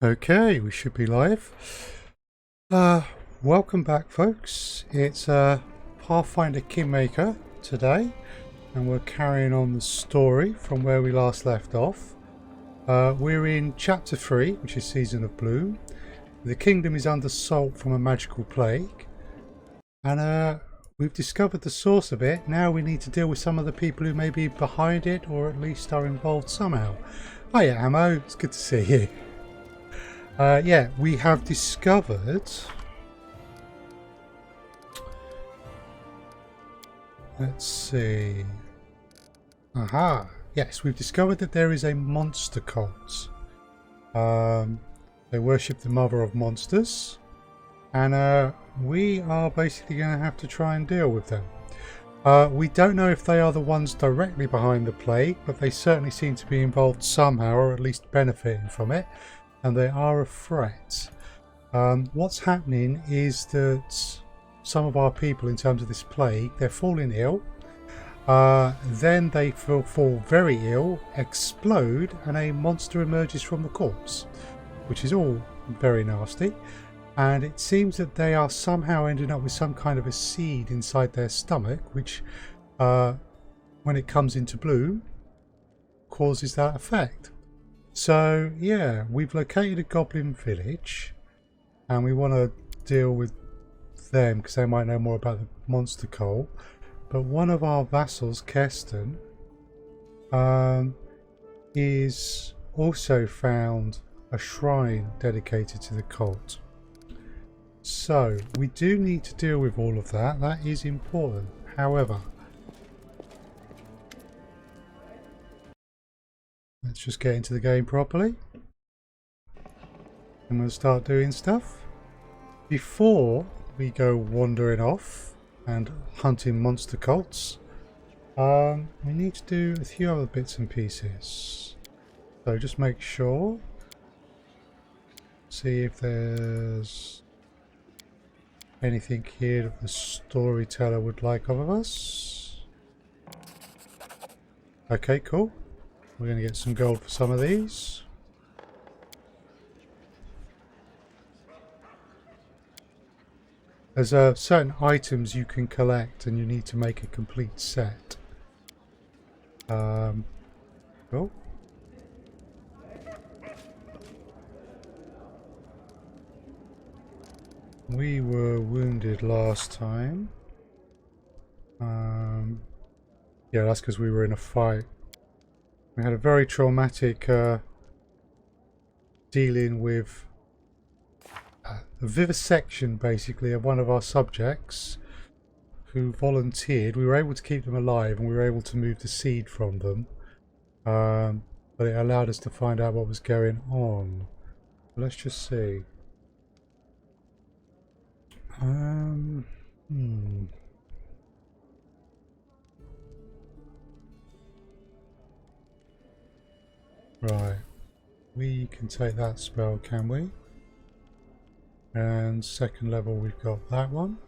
Okay, we should be live. Welcome back, folks. It's Pathfinder Kingmaker today, and we're carrying on the story from where we last left off. We're in Chapter 3, which is Season of Bloom. The kingdom is under assault from a magical plague, and we've discovered the source of it. Now we need to deal with some of the people who may be behind it, or at least are involved somehow. Hiya, Ammo. It's good to see you. Yeah, we have discovered... Let's see... Aha! Yes, we've discovered that there is a monster cult. They worship the mother of monsters. And we are basically going to have to try and deal with them. We don't know if they are the ones directly behind the plague, but they certainly seem to be involved somehow, or at least benefiting from it. And they are a threat. What's happening is that some of our people, in terms of this plague, they're falling ill. Then they fall very ill, explode, and a monster emerges from the corpse, which is all very nasty. And it seems that they are somehow ending up with some kind of a seed inside their stomach, which, when it comes into bloom, causes that effect. So yeah, we've located a goblin village, and we want to deal with them because they might know more about the monster cult. But one of our vassals, Keston, is also found a shrine dedicated to the cult. So we do need to deal with all of that. That is important. However, let's just get into the game properly. I'm going to start doing stuff. Before we go wandering off and hunting monster cults, we need to do a few other bits and pieces. So just make sure. See if there's anything here that the storyteller would like of us. Okay, cool. We're going to get some gold for some of these. There's certain items you can collect and you need to make a complete set. Cool. We were wounded last time. Yeah, that's because we were in a fight. We had a very traumatic dealing with a vivisection, basically, of one of our subjects who volunteered. We were able to keep them alive, and we were able to move the seed from them. But it allowed us to find out what was going on. Let's just see. Right. We can take that spell, can we? And second level, we've got that one.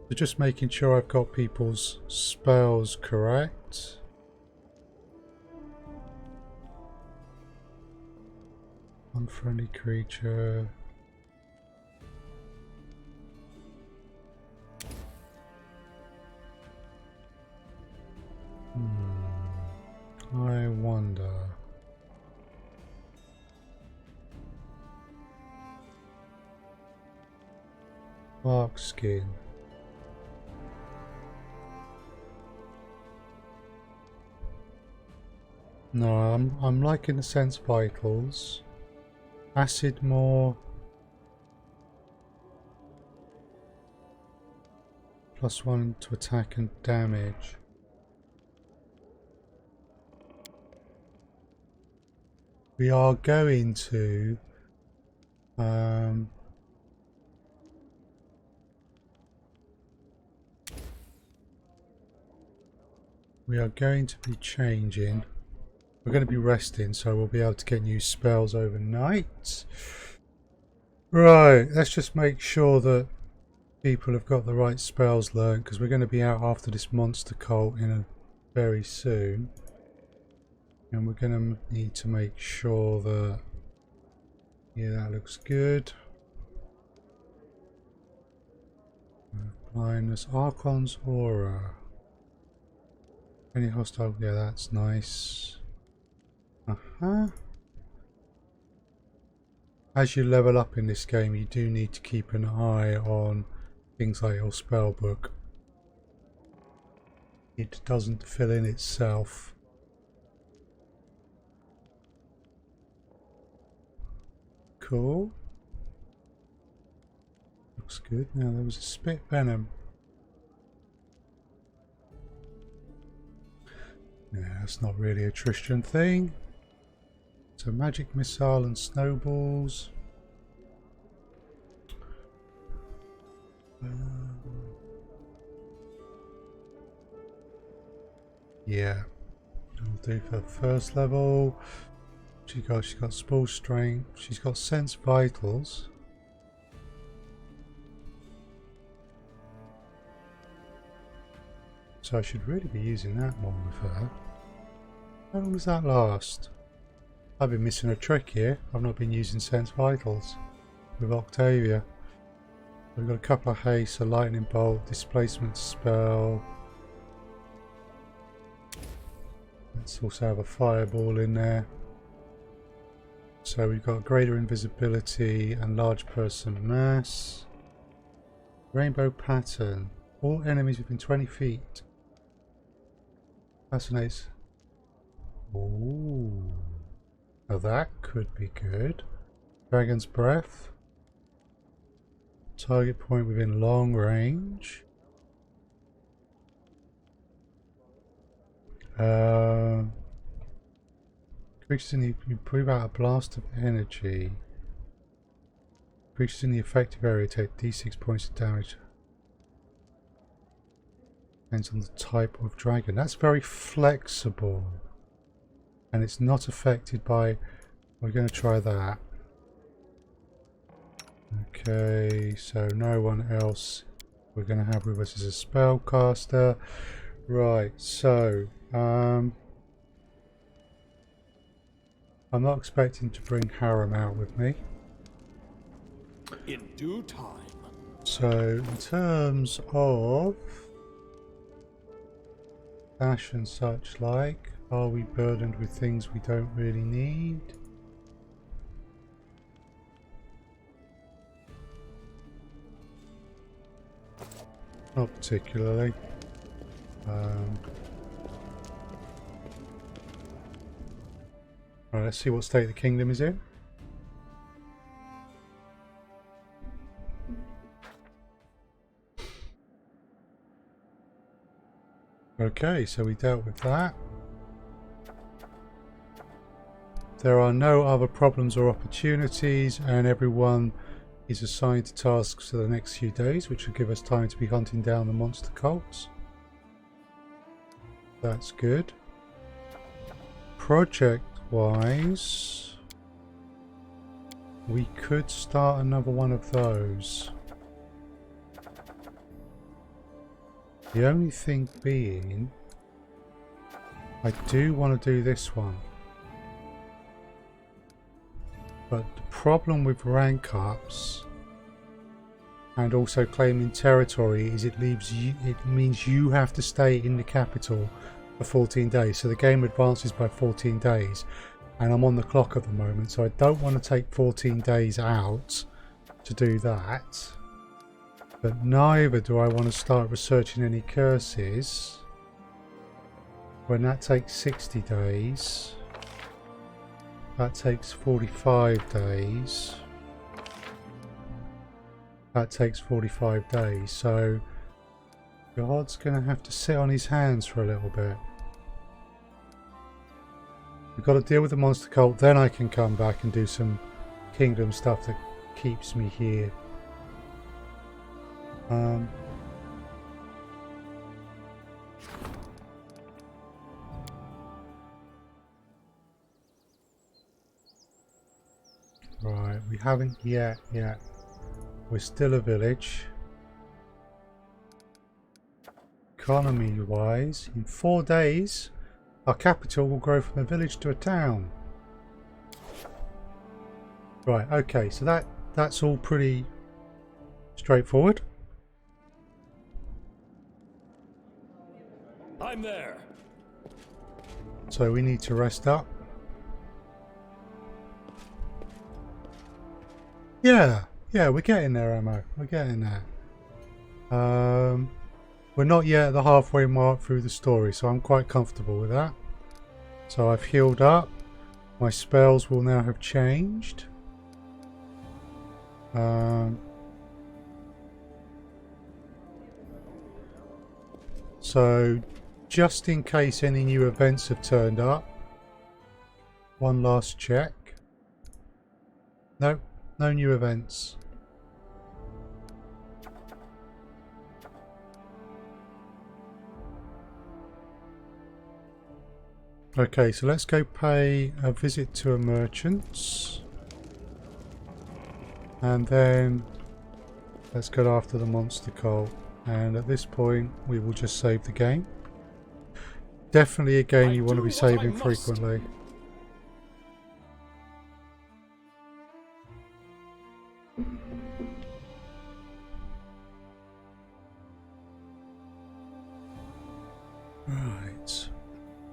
So just making sure I've got people's spells correct. Unfriendly creature. I wonder. Bark skin. No, I'm liking the sense vitals. Acid more. +1 to attack and damage. We are going to we are going to be changing. We're going to be resting, so we'll be able to get new spells overnight. Right, let's just make sure that people have got the right spells learned, because we're going to be out after this monster cult very soon. And we're going to need to make sure that Yeah, that looks good. Blindness, Archon's Aura. Any hostile? Yeah, that's nice. As you level up in this game, you do need to keep an eye on things like your spell book. It doesn't fill in itself. Cool. Looks good. Now there was a spit venom. Yeah, that's not really a Tristan thing. So magic missile and snowballs. Yeah, that'll do for the first level. She's got spell strength. She's got sense vitals. So I should really be using that more with her. How long does that last? I've been missing a trick here. I've not been using sense vitals with Octavia. We've got a couple of haste, a lightning bolt, displacement spell. Let's also have a fireball in there. So we've got greater invisibility and large person mass. Rainbow pattern. All enemies within 20 feet. Fascinates. Ooh. Now that could be good. Dragon's breath. Target point within long range. Creatures in the improve out a blast of energy. Creatures in the effective area take d6 points of damage. Depends on the type of dragon. That's very flexible. And it's not affected by... We're going to try that. Okay, so no one else we're going to have with us is a spellcaster. Right, so... I'm not expecting to bring Harem out with me. In due time. So, in terms of dash and such like, are we burdened with things we don't really need? Not particularly. Right, let's see what state the kingdom is in. Okay, so we dealt with that. There are no other problems or opportunities, and everyone is assigned to tasks for the next few days, which will give us time to be hunting down the monster cults. That's good. Project-wise, we could start another one of those. The only thing being, I do want to do this one. But the problem with rank ups and also claiming territory is it means you have to stay in the capital for 14 days. So the game advances by 14 days. And I'm on the clock at the moment, so I don't want to take 14 days out to do that. But neither do I want to start researching any curses when that takes 60 days. That takes 45 days. That takes 45 days. So God's going to have to sit on his hands for a little bit. We've got to deal with the monster cult, then I can come back and do some kingdom stuff that keeps me here. Right, we haven't yet. We're still a village. Economy wise, in 4 days, our capital will grow from a village to a town. Right, okay, so that's all pretty straightforward. I'm there. So we need to rest up. Yeah, we're getting there, Ammo. We're getting there. We're not yet at the halfway mark through the story, so I'm quite comfortable with that. So I've healed up. My spells will now have changed. So just in case any new events have turned up, one last check. Nope, no new events. Okay, so let's go pay a visit to a merchant's. And then let's go after the monster cult. And at this point, we will just save the game. Definitely a game you want to be saving frequently. Right.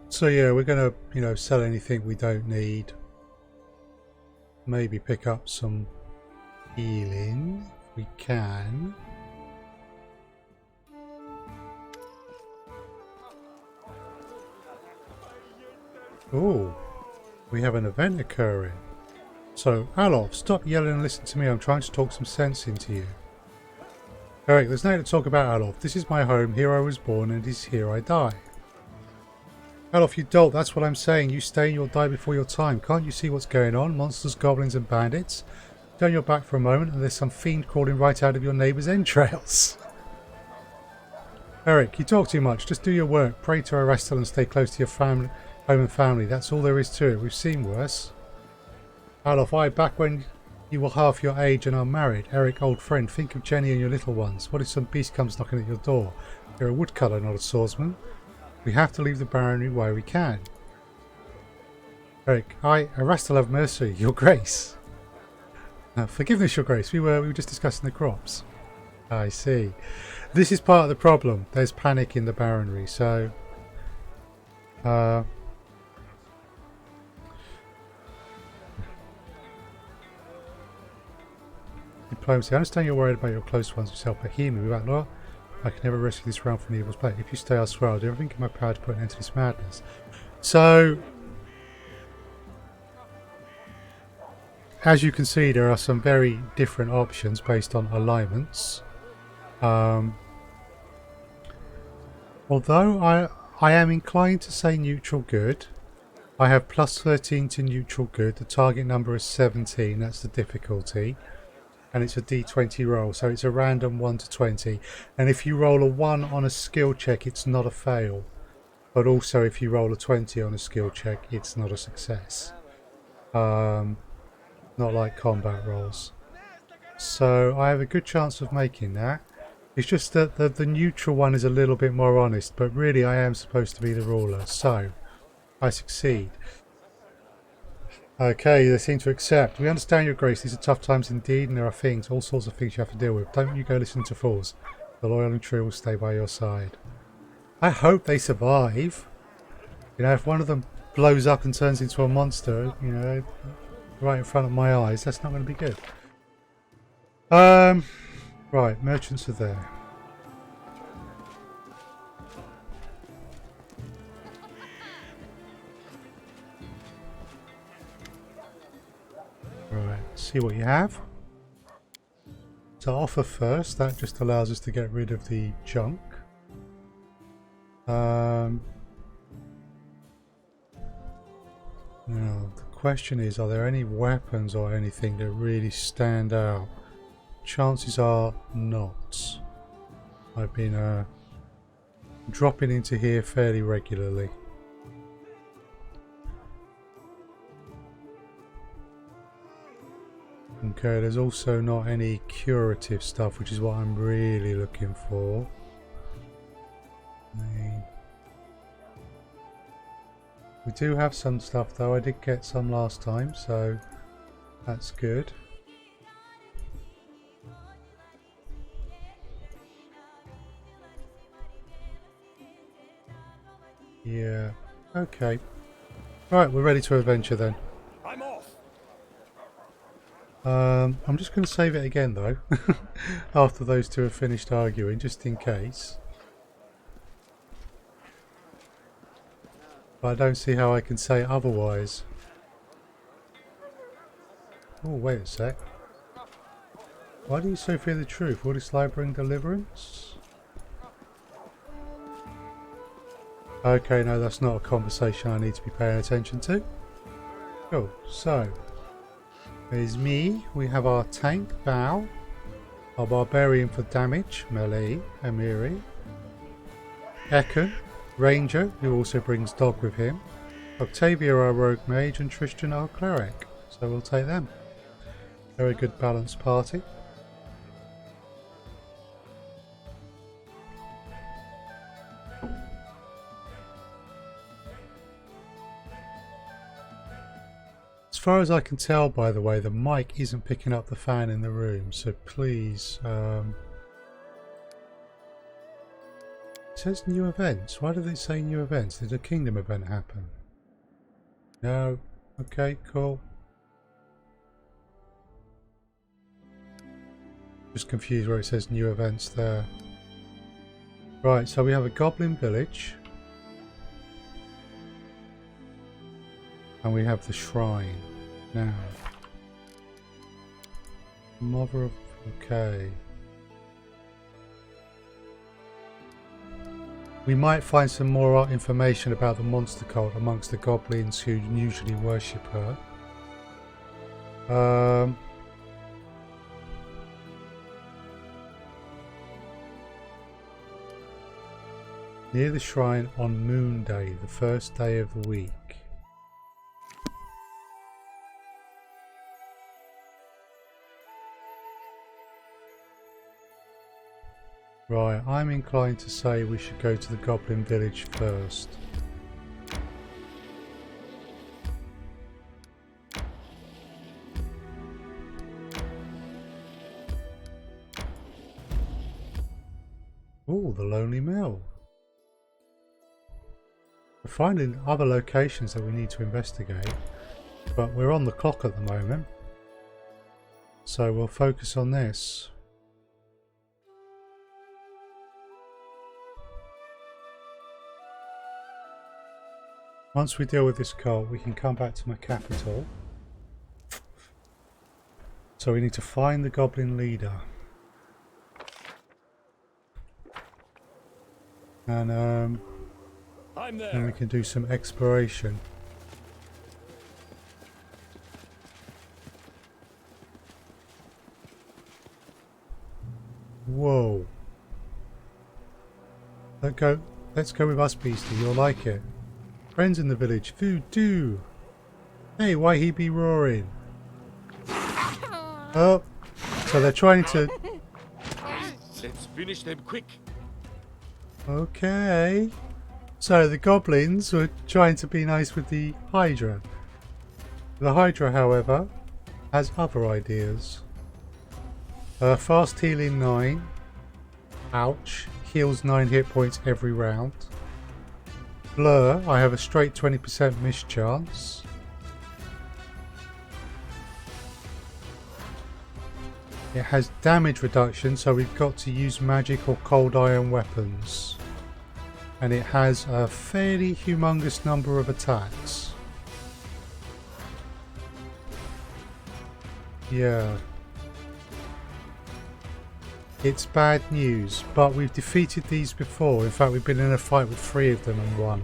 So yeah, we're going to, you know, sell anything we don't need. Maybe pick up some healing if we can. Oh, we have an event occurring. So, Alof, stop yelling and listen to me. I'm trying to talk some sense into you. Eric, there's nothing to talk about, Alof. This is my home. Here I was born and it is here I die. Alof, you dolt. That's what I'm saying. You stay and you'll die before your time. Can't you see what's going on? Monsters, goblins and bandits. Turn your back for a moment and there's some fiend crawling right out of your neighbour's entrails. Eric, you talk too much. Just do your work. Pray to Arestal and stay close to your family. Home and family, that's all there is to it. We've seen worse. Alof, back when you were half your age and are married. Eric, old friend, think of Jenny and your little ones. What if some beast comes knocking at your door? You're a woodcutter, not a swordsman. We have to leave the barony while we can. Eric, Arrestal have mercy, your grace. Forgiveness, your grace. We were just discussing the crops. I see. This is part of the problem. There's panic in the barony, so... Diplomacy. I understand you're worried about your close ones yourself, but hear me, without law, I can never rescue this realm from evil's play. If you stay, I swear I'll do everything in my power to put an end to this madness. So, as you can see, there are some very different options based on alignments. Although I am inclined to say neutral good. I have plus 13 to neutral good. The target number is 17. That's the difficulty. And it's a d20 roll, so it's a random 1 to 20. And if you roll a 1 on a skill check, it's not a fail. But also if you roll a 20 on a skill check, it's not a success. Not like combat rolls. So I have a good chance of making that. It's just that the neutral one is a little bit more honest, but really I am supposed to be the ruler. So I succeed. Okay, they seem to accept. We understand, your grace. These are tough times indeed, and there are things, all sorts of things you have to deal with. Don't you go listen to fools. The loyal and true will stay by your side. I hope they survive. You know, if one of them blows up and turns into a monster, you know, right in front of my eyes, that's not going to be good. Right, merchants are there. Right, see what you have. To offer first, that just allows us to get rid of the junk. Now, the question is, are there any weapons or anything that really stand out? Chances are not. I've been dropping into here fairly regularly. Okay, there's also not any curative stuff, which is what I'm really looking for. We do have some stuff though. I did get some last time, so That's good. Yeah. Okay. Right, we're ready to adventure then. I'm off. I'm just going to save it again though, after those two have finished arguing, just in case. But I don't see how I can say otherwise. Oh, wait a sec. Why do you so fear the truth? Will this lie bring deliverance? Okay, no, that's not a conversation I need to be paying attention to. Cool, so there's me. We have our tank, Val. Our barbarian for damage, melee, Amiri. Ekon, ranger, who also brings dog with him. Octavia, our rogue mage, and Tristan, our cleric. So we'll take them. Very good balanced party. As far as I can tell, by the way, the mic isn't picking up the fan in the room, so please. It says new events. Why did it say new events? Did a kingdom event happen? No. Okay, cool. Just confused where it says new events there. Right, so we have a goblin village. And we have the shrine. Now. Mother of... Okay. We might find some more information about the monster cult amongst the goblins who usually worship her. Near the shrine on Moon Day, the first day of the week. Right, I'm inclined to say we should go to the Goblin Village first. Ooh, the Lonely Mill. We're finding other locations that we need to investigate, but we're on the clock at the moment, so we'll focus on this. Once we deal with this cult, we can come back to my capital. So we need to find the goblin leader. And then we can do some exploration. Whoa. Let's go with us, Beastie. You'll like it. Friends in the village. Voodoo. Hey, why he be roaring? Oh, so they're trying to... Let's finish them quick. Okay. So the goblins were trying to be nice with the Hydra. The Hydra, however, has other ideas. Fast healing 9. Ouch. Heals 9 hit points every round. Blur, I have a straight 20% miss chance. It has damage reduction, so we've got to use magic or cold iron weapons. And it has a fairly humongous number of attacks. Yeah. It's bad news, but we've defeated these before. In fact, we've been in a fight with 3 of them and won.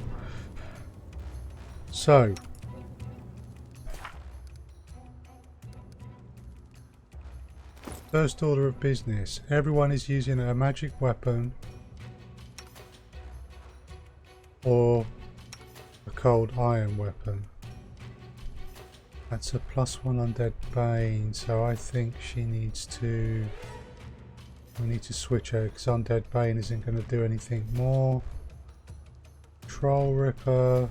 So, first order of business. Everyone is using a magic weapon or a cold iron weapon. That's a +1 undead bane, so I think she needs to... We need to switch her because undead bane isn't going to do anything more. Troll Ripper.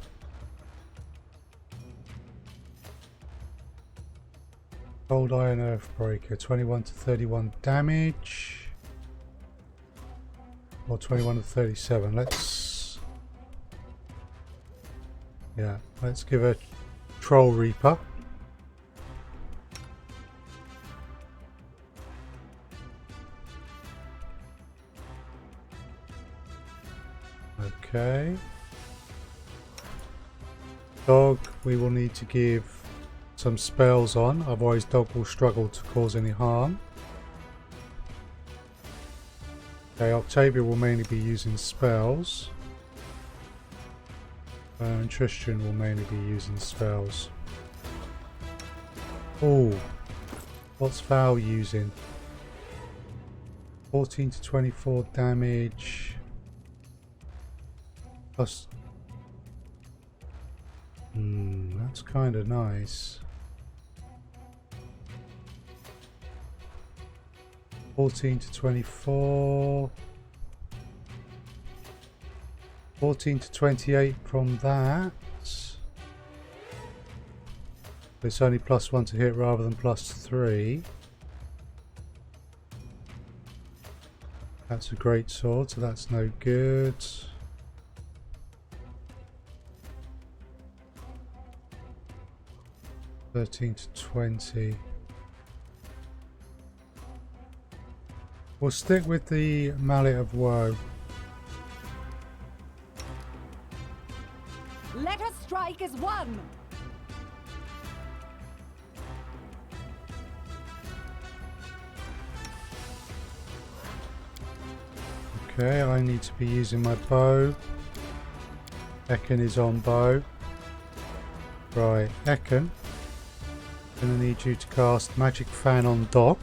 Cold Iron Earthbreaker, 21 to 31 damage. Or 21 to 37. Let's... yeah, let's give a Troll Reaper. Okay. Dog, we will need to give some spells on, otherwise dog will struggle to cause any harm. Okay, Octavia will mainly be using spells. And Tristan will mainly be using spells. Oh, what's Val using? 14 to 24 damage. Plus... that's kind of nice. 14 to 24. 14 to 28 from that. It's only +1 to hit rather than +3. That's a great sword, so that's no good. $13 to 20. We'll stick with the Mallet of Woe. Let us strike as one. Okay, I need to be using my bow. Ekin is on bow. Right, Ekin. Gonna need you to cast Magic Fan on Dog.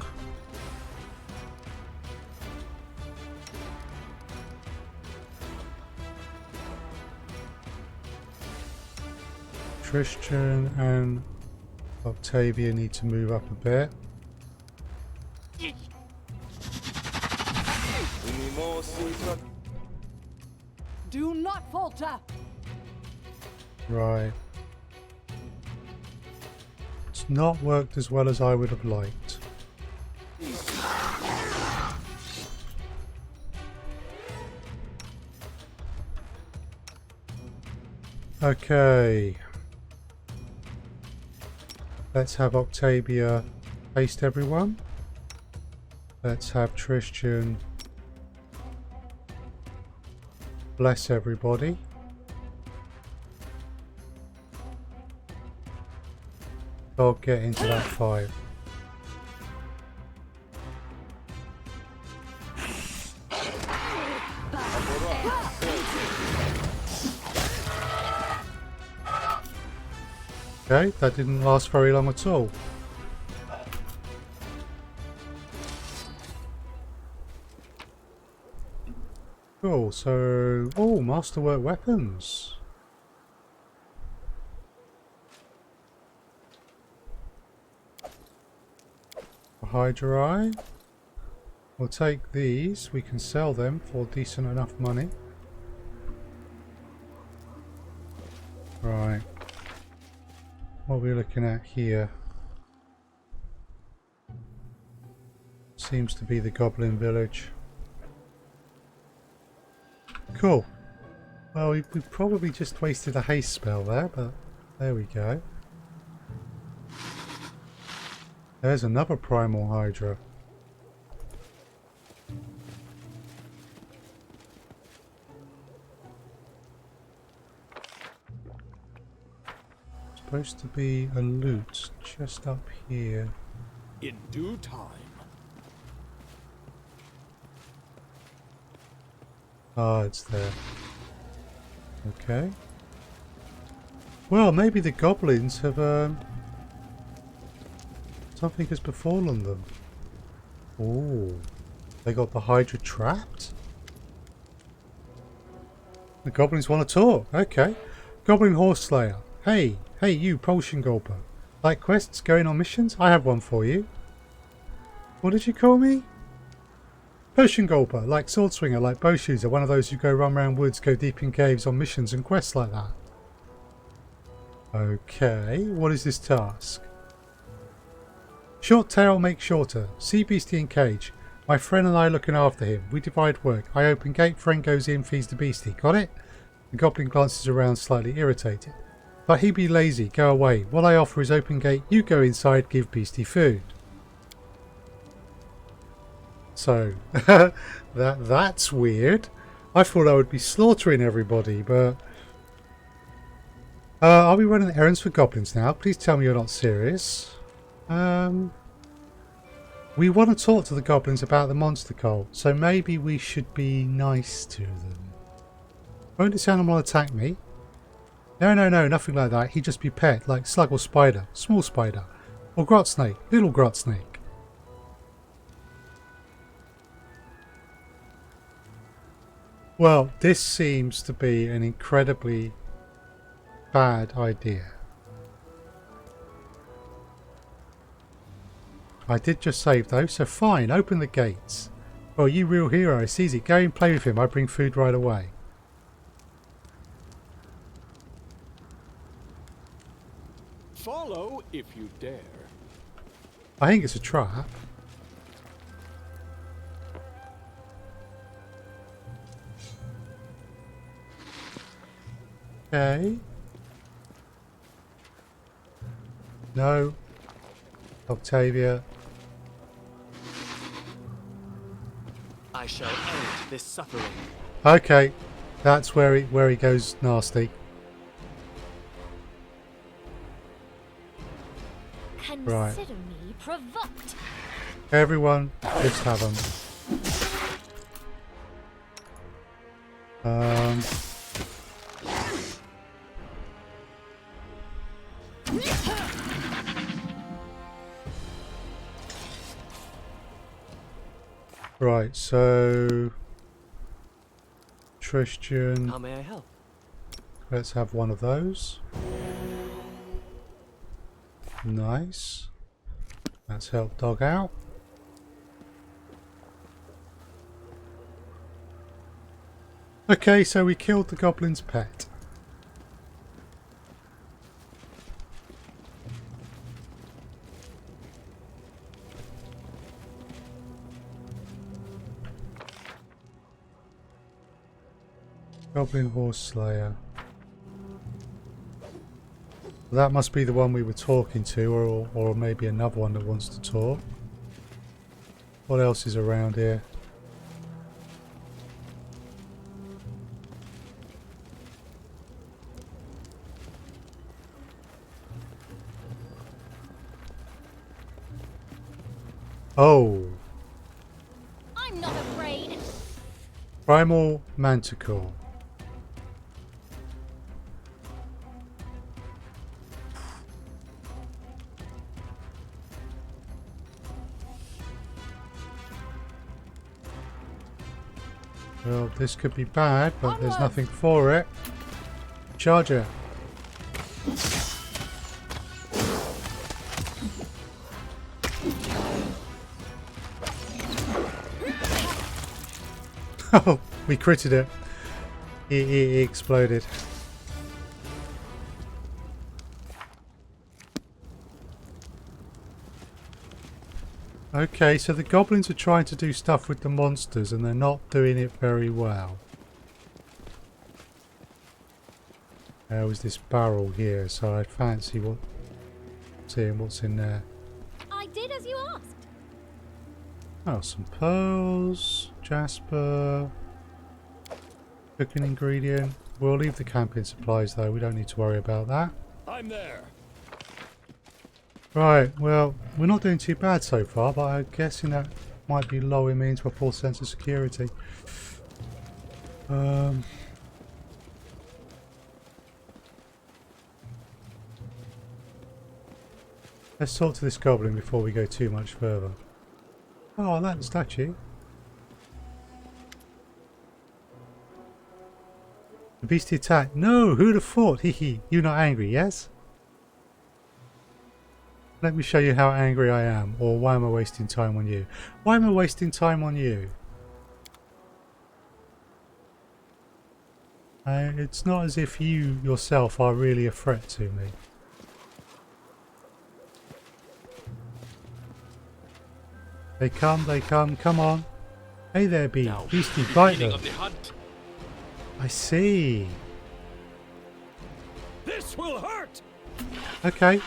Tristan and Octavia need to move up a bit. Do not falter. Right. It's not worked as well as I would have liked. Okay. Let's have Octavia haste everyone. Let's have Tristan bless everybody. Dog, get into that fight. Okay, that didn't last very long at all. Cool, so... oh, masterwork weapons. Hydra Eye. We'll take these, we can sell them for decent enough money. Right. What are we looking at here? Seems to be the Goblin Village. Cool. Well, we probably just wasted a haste spell there, but there we go. There's another Primal Hydra. Supposed to be a loot just up here. In due time. Ah, it's there. Okay. Well, maybe the goblins have something has befallen them. Oh, they got the Hydra trapped? The goblins want to talk. Okay. Goblin Horse Slayer. Hey you, Potion Gulper. Like quests, going on missions? I have one for you. What did you call me? Potion Gulper, like Sword Swinger, like Bowshooter, one of those who go run around woods, go deep in caves on missions and quests like that. Okay, what is this task? Short tail make shorter. Sea beastie in cage. My friend and I looking after him. We divide work. I open gate, friend goes in, feeds the beastie. Got it? The goblin glances around, slightly irritated. But he be lazy. Go away. What I offer is open gate. You go inside, give beastie food. So, that's weird. I thought I would be slaughtering everybody, but... are we running errands for goblins now? Please tell me you're not serious. We want to talk to the goblins about the monster cult, so maybe we should be nice to them. Won't this animal attack me? No, nothing like that. He'd just be pet, like slug or spider, small spider, or grot snake, little grot snake. Well, this seems to be an incredibly bad idea. I did just save though, so fine, open the gates. Well, you real hero, sees it. Go and play with him. I bring food right away. Follow if you dare. I think it's a trap. Okay. No. Octavia. I shall end this suffering. Okay. That's where he goes nasty. Right. Consider me provoked. Everyone, just have them. Right, so Tristan, How may I help? let's have one of those. Nice. Let's help dog out. Okay, so we killed the goblin's pet. Goblin Horse Slayer. That must be the one we were talking to, or maybe another one that wants to talk. What else is around here? Oh, I'm not afraid. Primal Manticore. Well, this could be bad, but there's nothing for it. Charger. Oh, we critted it. He exploded. Okay, so the goblins are trying to do stuff with the monsters and they're not doing it very well. There was this barrel here, so I'd fancy seeing what's in there. I did as you asked. Oh, some pearls, jasper, cooking ingredient. We'll leave the camping supplies though, we don't need to worry about that. I'm there. Right, well, we're not doing too bad so far, but I'm guessing that might be lowering me into a false sense of security. Let's talk to this goblin before we go too much further. Oh, I like the statue. The beastie attack. No, who'd have thought? Hee. You're not angry, yes? Let me show you how angry I am, or why am I wasting time on you? Why am I wasting time on you? It's not as if you yourself are really a threat to me. They come, come on. Hey there, bee. Now, Beastie, bite beginning them. of the hunt. I see. This will hurt! Okay.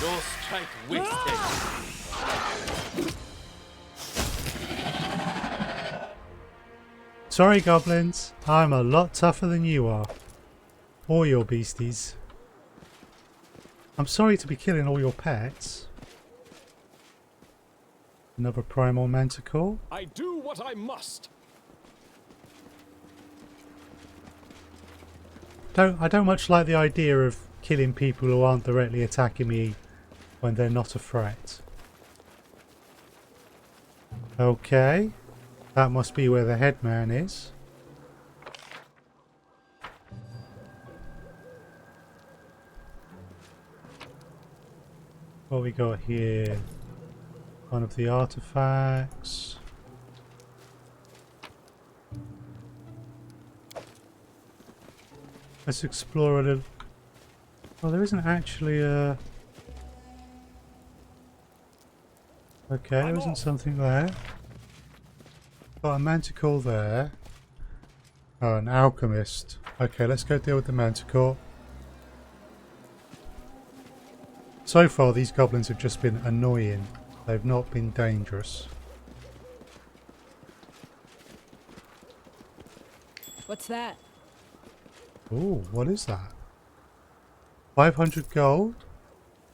No strike wasted. Sorry, goblins. I'm a lot tougher than you are. Or your beasties. I'm sorry to be killing all your pets. Another primal manticore. I do what I must. I don't much like the idea of killing people who aren't directly attacking me when they're not a threat. Okay. That must be where the headman is. What we got here? One of the artifacts. Let's explore a little. Well, there isn't actually a. Okay, there isn't something there. Got a manticore there. Oh, an alchemist. Okay, let's go deal with the manticore. So far, these goblins have just been annoying. They've not been dangerous. What's that? Ooh, what is that? 500 gold.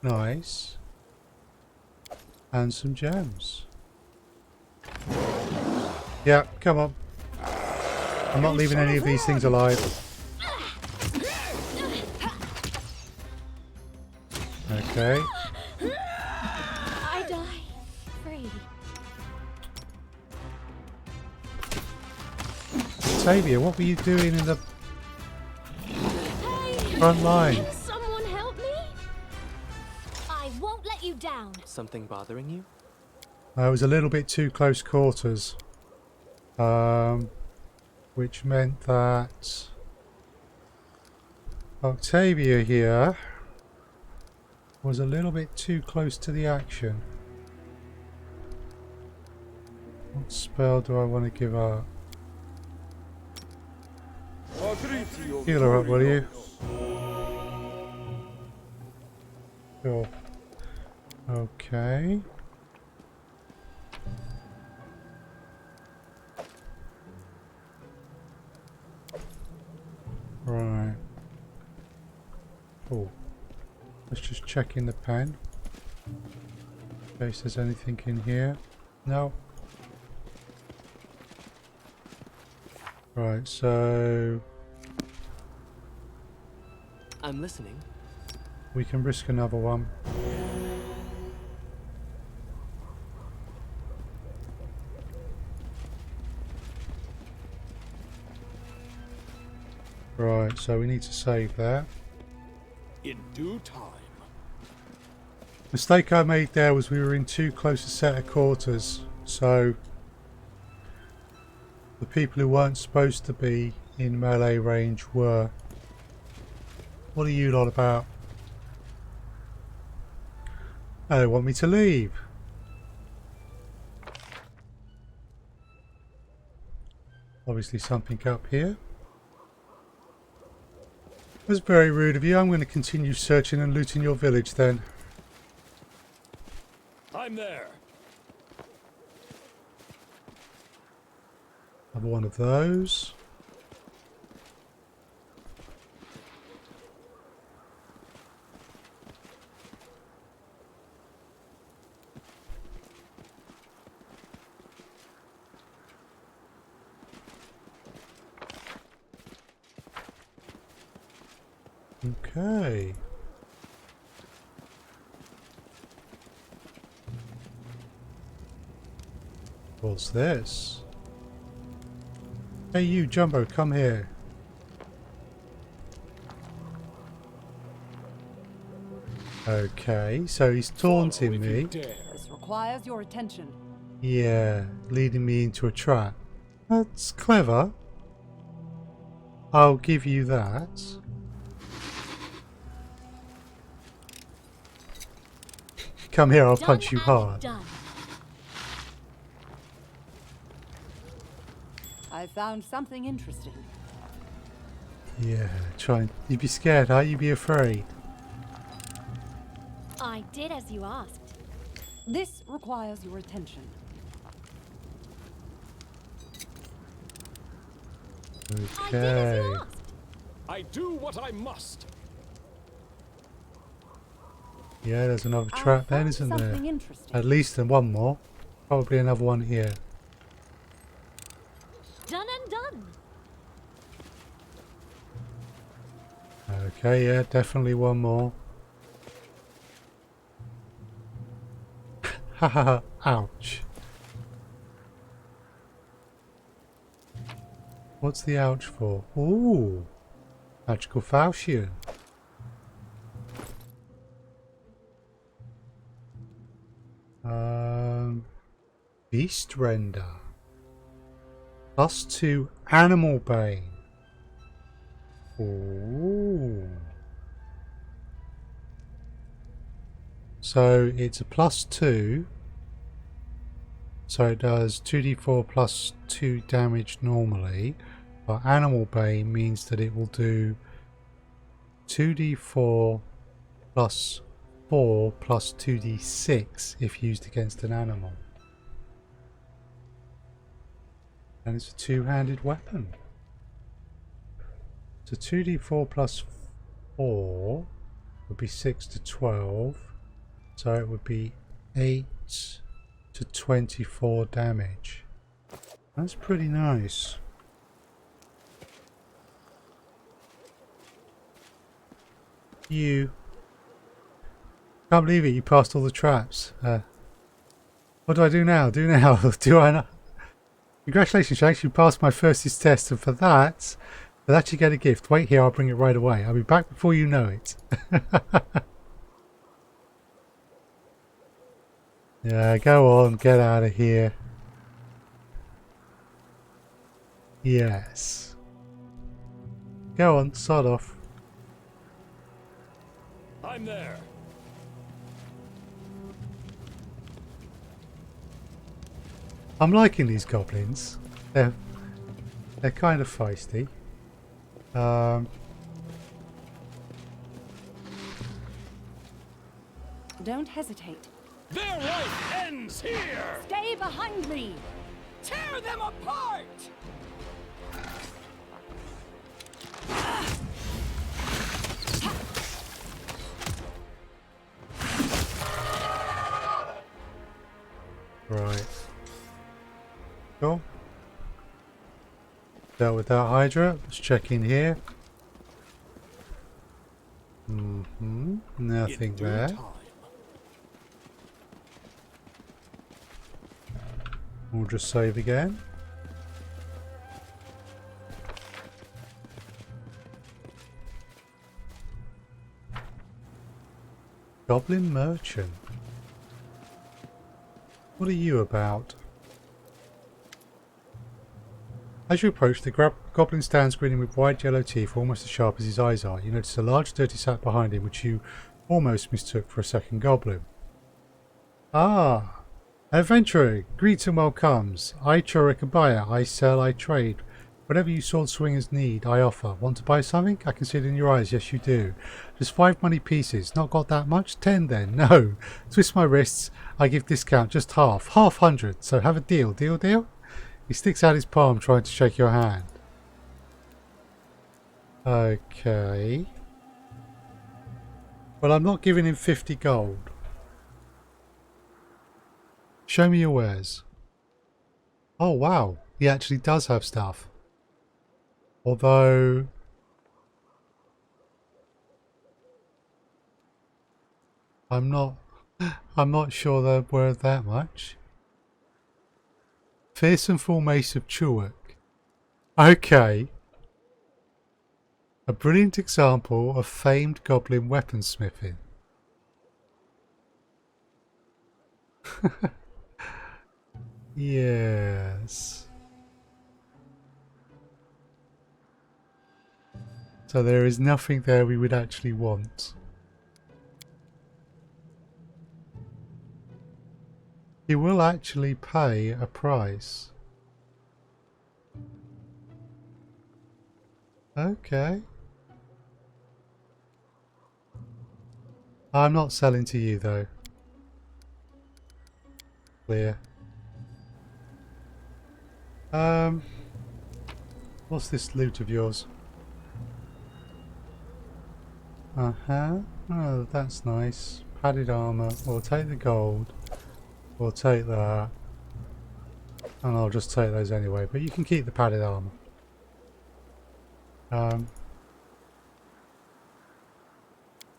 Nice. And some gems. Yeah, come on. I'm not leaving any of these things alive. Okay. I die free. Tavia, what were you doing in the Hey, front line? can someone help me? I won't let you down. Something bothering you? It was a little bit too close quarters. Which meant that Octavia here was a little bit too close to the action. What spell do I want to give her? Heal her up, will you? Sure. Okay. Right. Oh. Let's just check in the pen. In case there's anything in here. No. Right, so I'm listening. we can risk another one. Right, so we need to save that. In due time. Mistake I made there was we were in too close a set of quarters, so the people who weren't supposed to be in melee range were. What are you lot about? Oh, they want me to leave. Obviously something up here. That's very rude of you. I'm going to continue searching and looting your village then. I'm there. Another one of those. Okay. What's this? Hey you, Jumbo, come here. Okay, so he's taunting Follow if you me. dare. This requires your attention. Yeah, leading me into a trap. That's clever. I'll give you that. Come here, I'll Done punch you and hard. done. I found something interesting. Yeah, try and... You'd be scared, huh? You'd be afraid. I did as you asked. This requires your attention. I did as Okay. you asked. I do what I must. Yeah, there's another I trap then, found isn't there? something interesting. At least one more. Probably another one here. Done and done. Okay, yeah, definitely one more. Haha, ouch. What's the ouch for? Ooh, magical falchion. Beast render. +2 animal bane. Ooh. So it's a +2. So it does 2d4 plus 2 damage normally. But animal bane means that it will do 2d4 plus 4 plus 2d6 if used against an animal. And it's a two-handed weapon. So 2d4 plus 4 would be 6 to 12. So it would be 8 to 24 damage. That's pretty nice. You. Can't believe it, you passed all the traps. What do I do now? Do I not? Congratulations, Shanks, you passed my first test, and for that you get a gift. Wait here, I'll bring it right away. I'll be back before you know it. Yeah, go on, get out of here. Yes. Go on, sod off. I'm there. I'm liking these goblins. They're kind of feisty. Don't hesitate. Their life ends here. Stay behind me! Tear them apart. Right. Cool. Dealt with that Hydra. Let's check in here. Nothing In due there. time. We'll just save again. Goblin Merchant. What are you about? As you approach, the goblin stands grinning with wide yellow teeth almost as sharp as his eyes are. You notice a large dirty sack behind him which you almost mistook for a second goblin. Ah! Adventurer, greets and welcomes. I Churrick a buyer, I sell, I trade. Whatever you sword swingers need, I offer. Want to buy something? I can see it in your eyes, yes you do. Just 5 money pieces, not got that much? 10 then, no. Twist my wrists, I give discount, just half. 100, so have a deal, deal? He sticks out his palm trying to shake your hand. Okay. Well, I'm not giving him 50 gold. Show me your wares. Oh wow, he actually does have stuff. Although... I'm not sure they're worth that much. Fearsome full mace of Churrick. Okay. A brilliant example of famed goblin weaponsmithing. Yes. So there is nothing there we would actually want. He will actually pay a price. Okay. I'm not selling to you though. Clear. What's this loot of yours? Uh-huh. Oh, that's nice. Padded armor. We'll take the gold. We'll take that. And I'll just take those anyway, but you can keep the padded armor.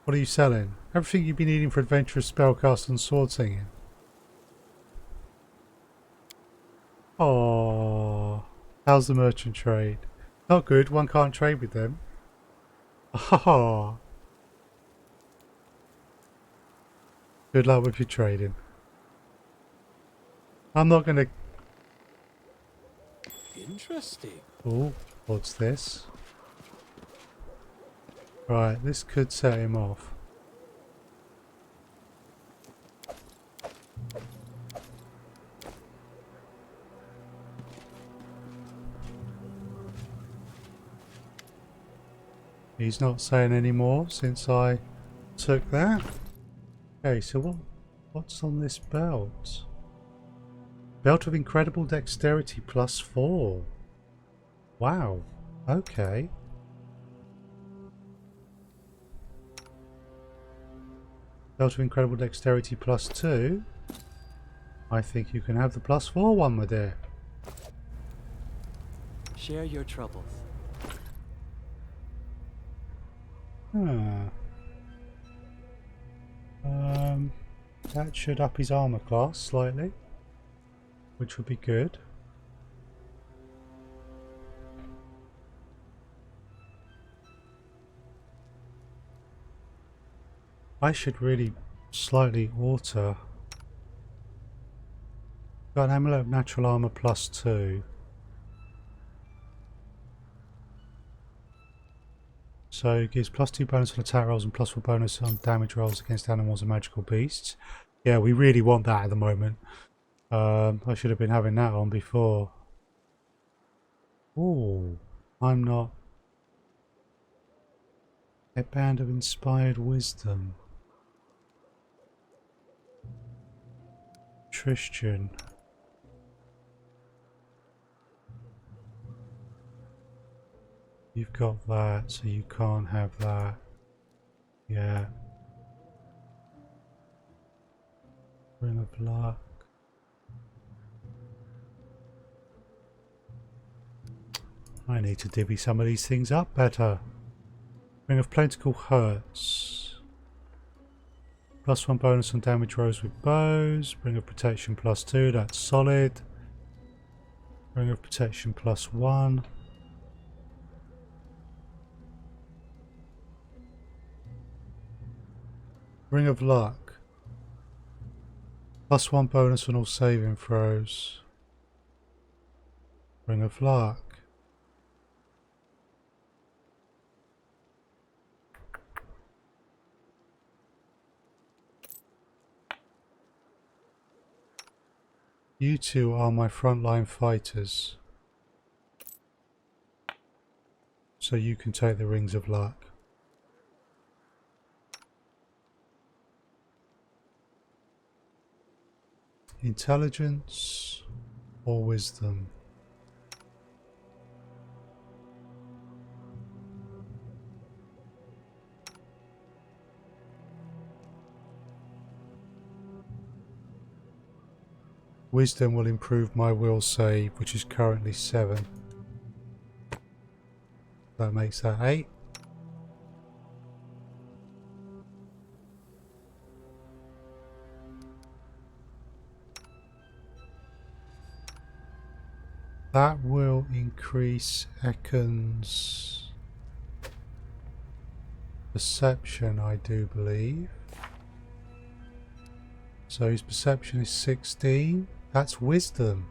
What are you selling? Everything you've been needing for adventurous spellcast and sword singing. Oh, how's the merchant trade? Not good. One can't trade with them. Oh, good luck with your trading. I'm not gonna. Interesting. Oh, what's this? Right, this could set him off. He's not saying any more since I took that. Okay, so what's on this belt? Belt of incredible dexterity +4. Wow. Okay. Belt of incredible dexterity +2. I think you can have the +4 one, my dear. Share your troubles. Huh. That should up his armor class slightly, which would be good. I should really slightly alter. Got an amulet of natural armor +2. So it gives +2 bonus on attack rolls and +4 bonus on damage rolls against animals and magical beasts. Yeah, we really want that at the moment. I should have been having that on before. Oh, I'm not. A band of inspired wisdom. Tristan. You've got that, so you can't have that. Yeah. Ring of Luck. I need to divvy some of these things up better. Ring of Plentiful Hurts. +1 bonus on damage rolls with bows. Ring of Protection +2, that's solid. Ring of Protection +1. Ring of Luck. +1 bonus on all saving throws. Ring of Luck. You two are my frontline fighters. So you can take the Rings of Luck. Intelligence or wisdom? Wisdom will improve my will save, which is currently 7. That makes that 8. That will increase Ekan's perception, I do believe. So his perception is 16. That's wisdom.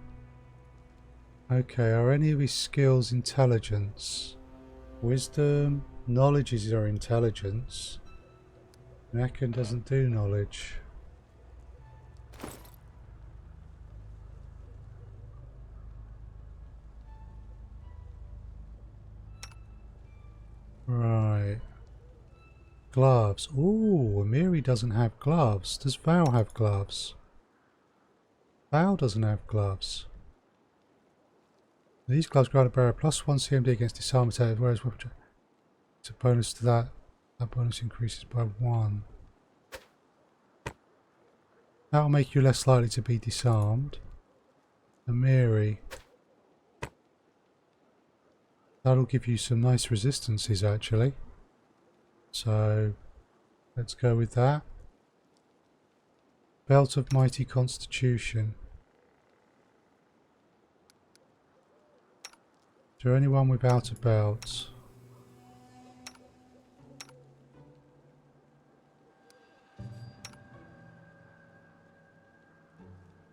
Okay, are any of his skills intelligence? Wisdom, knowledge is your intelligence. Ekan doesn't do knowledge. Right. Gloves. Ooh, Amiri doesn't have gloves. Does Val have gloves? Val doesn't have gloves. These gloves grant a bearer plus 1 CMD against disarm attack, whereas weapon. It's a bonus to that. That bonus increases by 1. That'll make you less likely to be disarmed. Amiri. That'll give you some nice resistances actually. So let's go with that. Belt of Mighty Constitution. Is there anyone without a belt?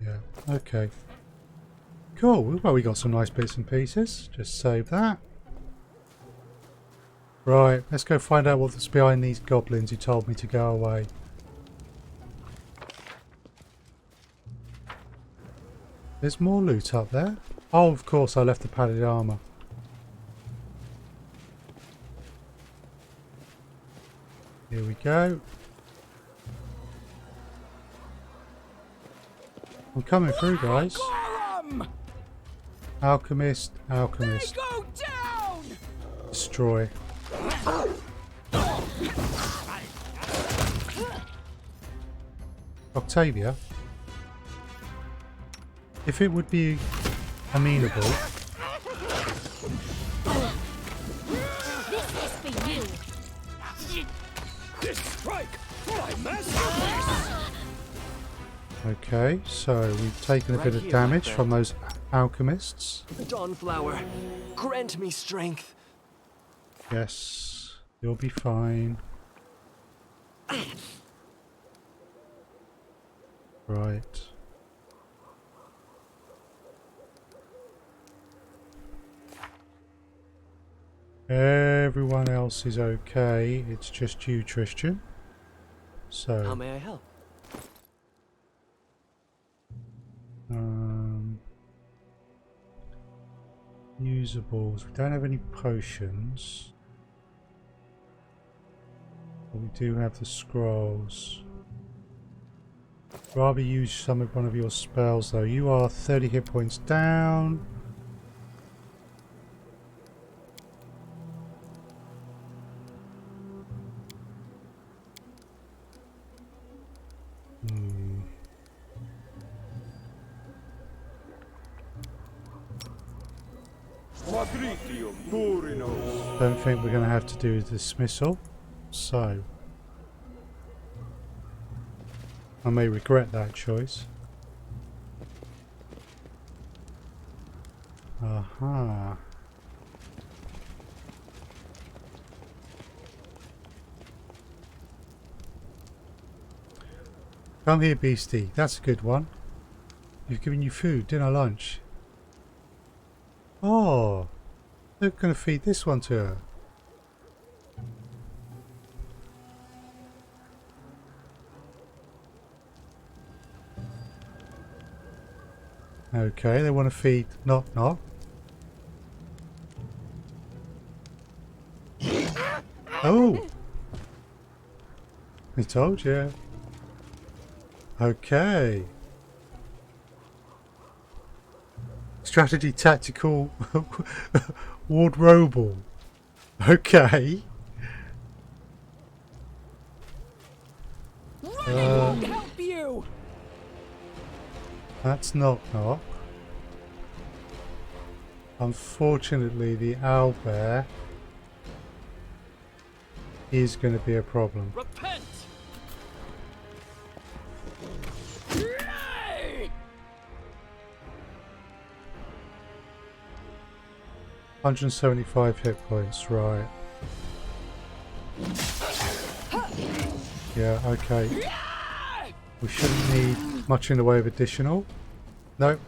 Yeah, okay. Cool, well we got some nice bits and pieces. Just save that. Right, let's go find out what's behind these goblins who told me to go away. There's more loot up there. Oh, of course I left the padded armour. Here we go. I'm coming through, guys. Gorum! Alchemist, alchemist. They go down! Destroy. Octavia, if it would be amenable, This is for you. This strike! My masterpiece! okay, so we've taken a Right bit of here, damage my from friend. those alchemists. Dawnflower, grant me strength. Yes, you'll be fine. Right. Everyone else is okay. It's just you, Tristan. How So, may I help? usables. We don't have any potions. But we do have the scrolls. Rather use some of one of your spells though. You are 30 hit points down. Don't think we're going to have to do a dismissal. So, I may regret that choice. Aha. Come here, beastie. That's a good one. You've given you food, dinner, lunch. Oh, they're going to feed this one to her. Okay, they want to feed Knock Knock. Oh! I told you. Okay. Strategy tactical wardrobal. Okay. Help you! That's Knock Knock. Unfortunately, the owlbear is going to be a problem. Repent! Yay! 175 hit points, right. Yeah, okay. We shouldn't need much in the way of additional. Nope.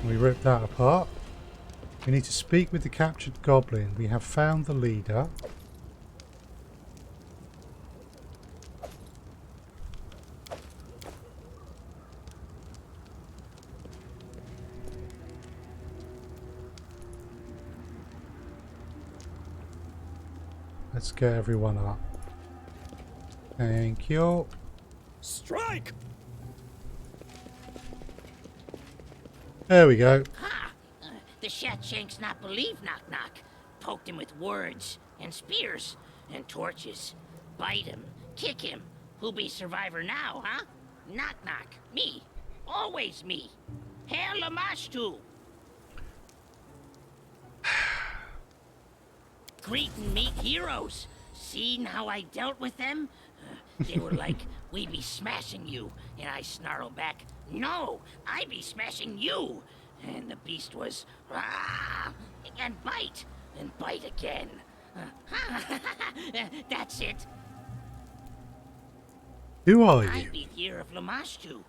We rip that apart. We need to speak with the captured goblin. We have found the leader. let's get everyone up. Thank you. Strike! There we go. Ha! The Shatshanks not believe Knock Knock. Poked him with words and spears and torches. Bite him, kick him. Who be survivor now, huh? Knock Knock. Me. Always me. Hail Lamashtu. Greet and meet heroes. Seen how I dealt with them? They were like, we be smashing you. And I snarl back, no, I be smashing you. And the beast was, ah, and bite again. That's it. Who are I you? be the ear of Lamashtu.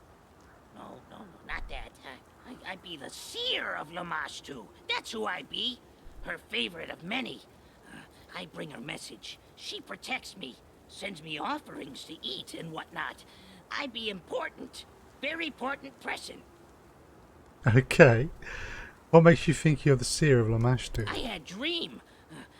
No, not that. I be the seer of Lamashtu. That's who I be. Her favorite of many. I bring her message. She protects me. Sends me offerings to eat and whatnot. I be important. Very important person. Okay. What makes you think you're the seer of Lamashtu? I had dream.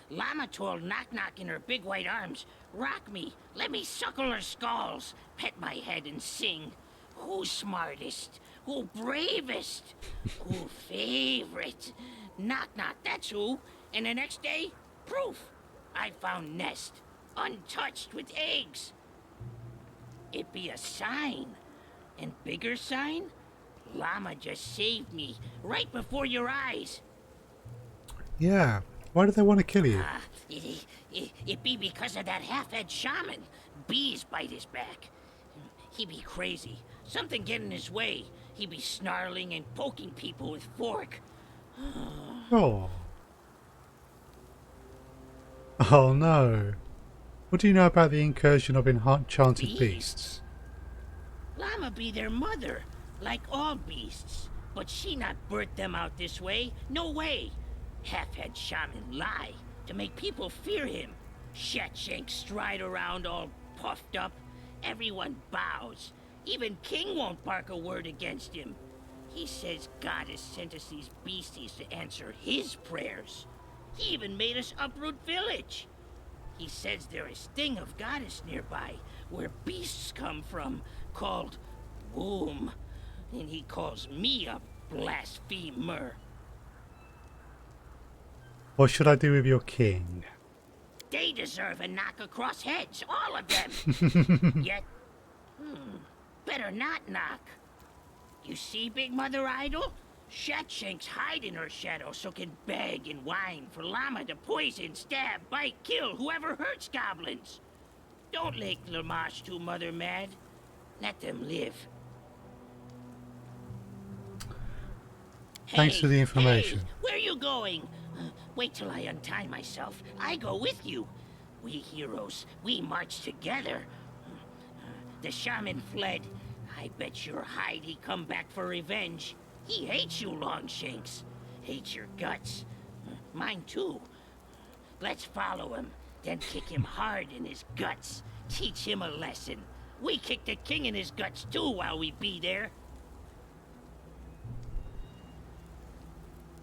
Llama told Knock Knock in her big white arms, rock me, let me suckle her skulls, pet my head and sing. Who's smartest? Who bravest? Who favorite? Knock Knock, that's who. And the next day, proof. I found nest, untouched with eggs. It be a sign. And bigger sign? Llama just saved me, right before your eyes. Yeah. Why do they want to kill you? It be because of that half-head shaman. Bees bite his back. He be crazy. Something get in his way. He be snarling and poking people with fork. Oh. Oh no. What do you know about the incursion of enchanted beasts? Llama be their mother, like all beasts. But she not birthed them out this way. No way. Half-head shaman lie to make people fear him. Shatshanks stride around all puffed up. Everyone bows. Even King won't bark a word against him. He says God has sent us these beasties to answer his prayers. He even made us uproot village. He says there is thing of goddess nearby, where beasts come from, called womb. And he calls me a blasphemer. What should I do with your king? They deserve a knock across heads, all of them. Yet, better not knock. You see, Big Mother Idol? Shatshanks hide in her shadow so can beg and whine for Llama to poison, stab, bite, kill whoever hurts goblins. Don't make Lamashtu Mother mad. Let them live. Thanks for the information. Hey, where you going? Wait till I untie myself. I go with you. We heroes, we march together. The shaman fled. I bet your hide he come back for revenge. He hates you, Longshanks. Hates your guts. Mine too. Let's follow him, then kick him hard in his guts. Teach him a lesson. We kick the king in his guts too while we be there.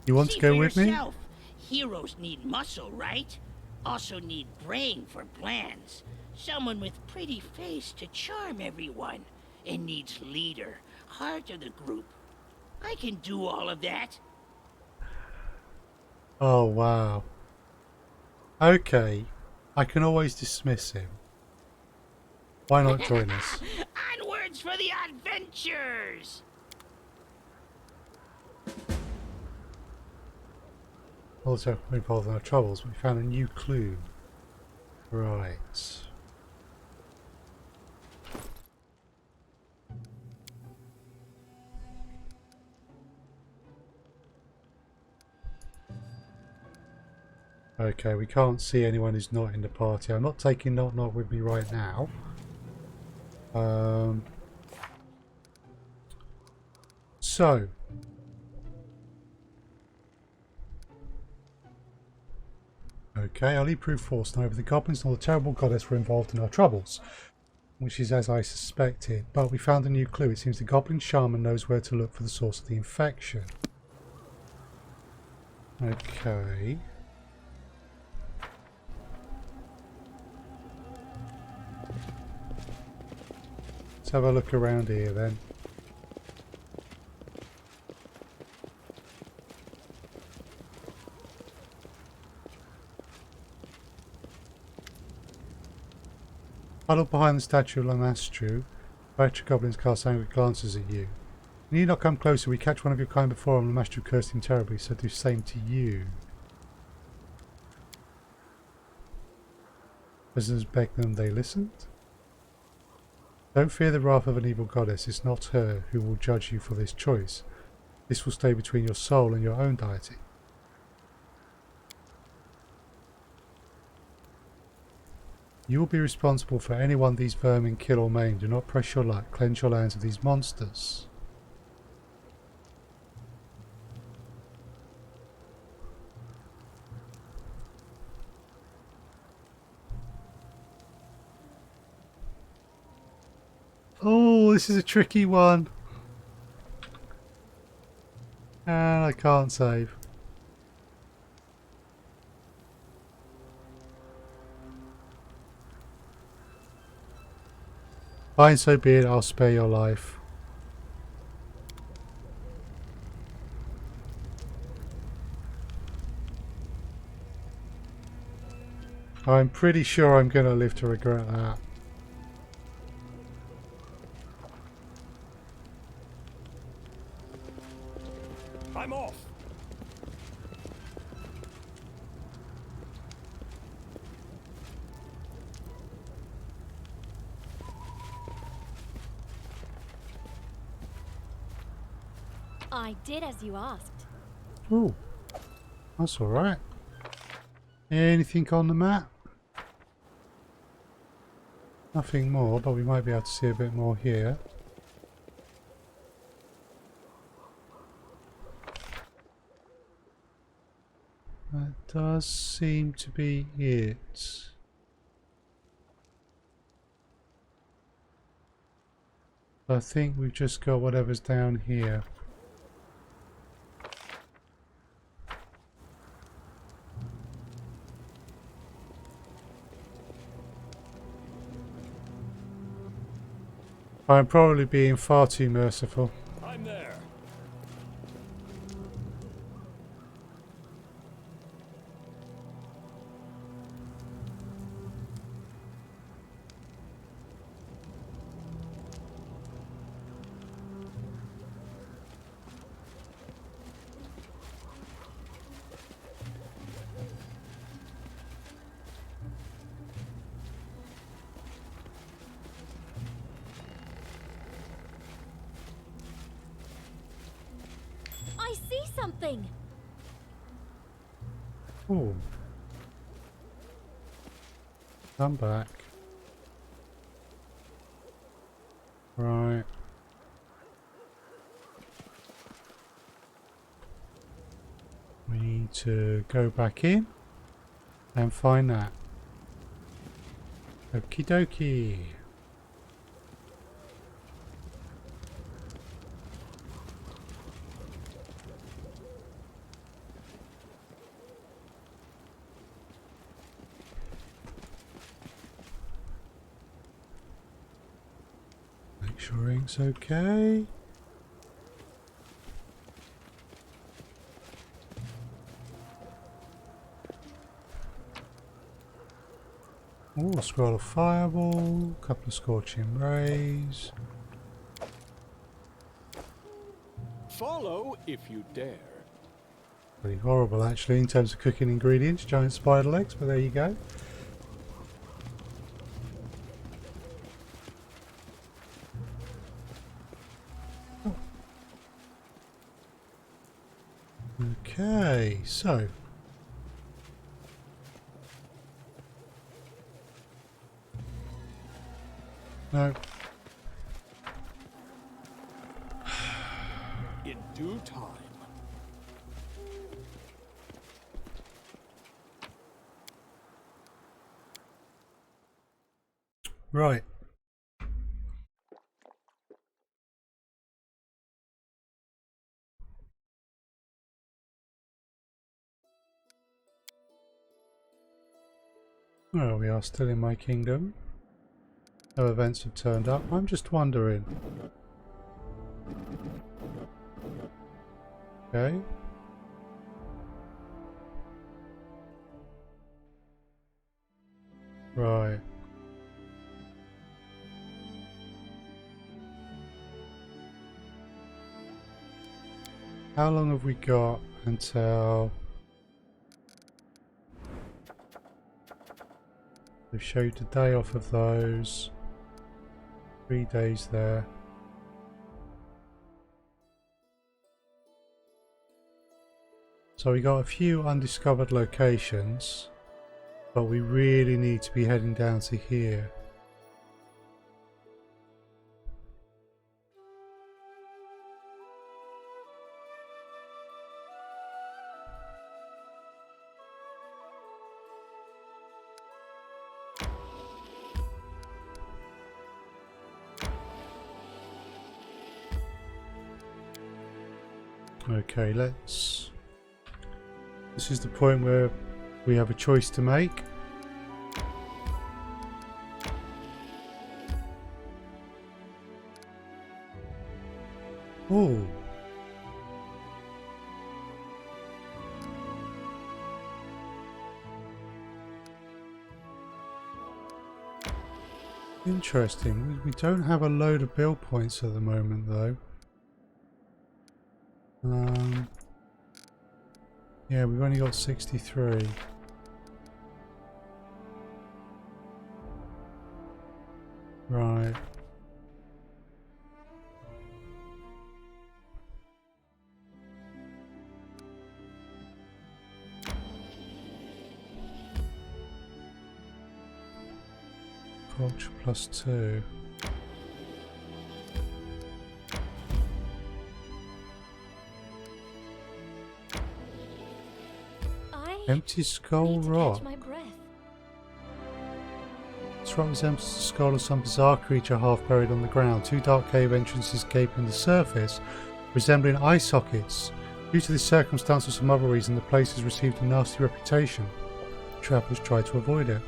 You want See to go for with me? yourself. Heroes need muscle, right? Also need brain for plans. Someone with pretty face to charm everyone. And needs leader, heart of the group. I can do all of that. Oh wow. Okay. I can always dismiss him. Why not join us? Onwards for the adventures! Also involved in our troubles, but we found a new clue. Right. Okay, we can't see anyone who's not in the party. I'm not taking Knock Knock with me right now. So. Okay, I'll leave proof force. Neither the goblins nor the terrible goddess were involved in our troubles, which is as I suspected. But we found a new clue. It seems the goblin shaman knows where to look for the source of the infection. Okay. have a look around here then. Huddled behind the statue of Lamastru, Electric Goblins cast angry glances at you. You need not come closer. We catch one of your kind before, and Lamastru cursed him terribly, so do same to you. Prisoners begged them, they listened. Don't fear the wrath of an evil goddess. It's not her who will judge you for this choice. This will stay between your soul and your own deity. You will be responsible for anyone these vermin kill or maim. Do not press your luck. Cleanse your lands of these monsters. Oh, this is a tricky one. And I can't save. Fine, so be it. I'll spare your life. I'm pretty sure I'm going to live to regret that. I'm off. I did as you asked. Oh, that's alright. Anything on the map? Nothing more, but we might be able to see a bit more here. That does seem to be it. I think we've just got whatever's down here. I'm probably being far too merciful. I'm there. I see something. Oh. Come back. Right. We need to go back in and find that. Okie dokie. Make sure ink's okay. Oh, a scroll of fireball, a couple of scorching rays. Follow if you dare. Pretty horrible actually in terms of cooking ingredients, giant spider legs, but there you go. Oh. Okay, so no. In due time. Right. Well, we are still in my kingdom. No events have turned up. I'm just wondering. Okay. Right. How long have we got until they've showed a day off of those? 3 days there. So we got a few undiscovered locations, but we really need to be heading down to here. Okay, let's... This is the point where we have a choice to make. Oh. Interesting. We don't have a load of build points at the moment though. Yeah, we've only got 63. Right. Culture +2. Empty skull rock. My breath. This rock resembles the skull of some bizarre creature half buried on the ground. 2 dark cave entrances gaping the surface, resembling eye sockets. Due to this circumstance or some other reason, the place has received a nasty reputation. Travelers try to avoid it.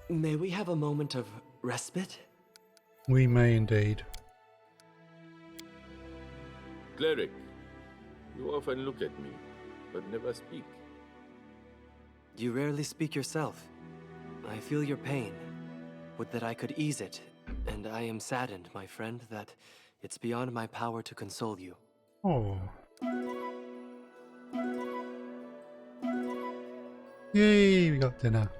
May we have a moment of respite? We may indeed. Cleric, you often look at me, but never speak. You rarely speak yourself. I feel your pain. Would that I could ease it, and I am saddened, my friend, that it's beyond my power to console you. Oh. Yay, we got dinner.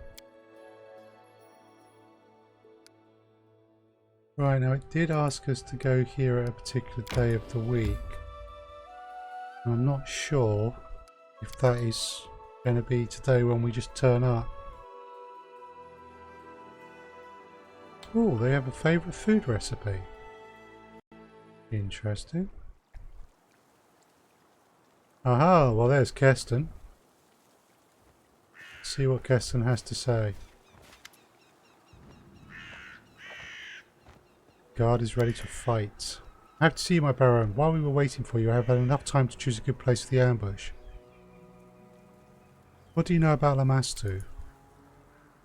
Right, now it did ask us to go here at a particular day of the week. I'm not sure if that is going to be today when we just turn up. Oh, they have a favourite food recipe. Interesting. Aha, well there's Keston. Let's see what Keston has to say. Guard is ready to fight. I have to see you, my Baron. While we were waiting for you, I have had enough time to choose a good place for the ambush. What do you know about Lamastu?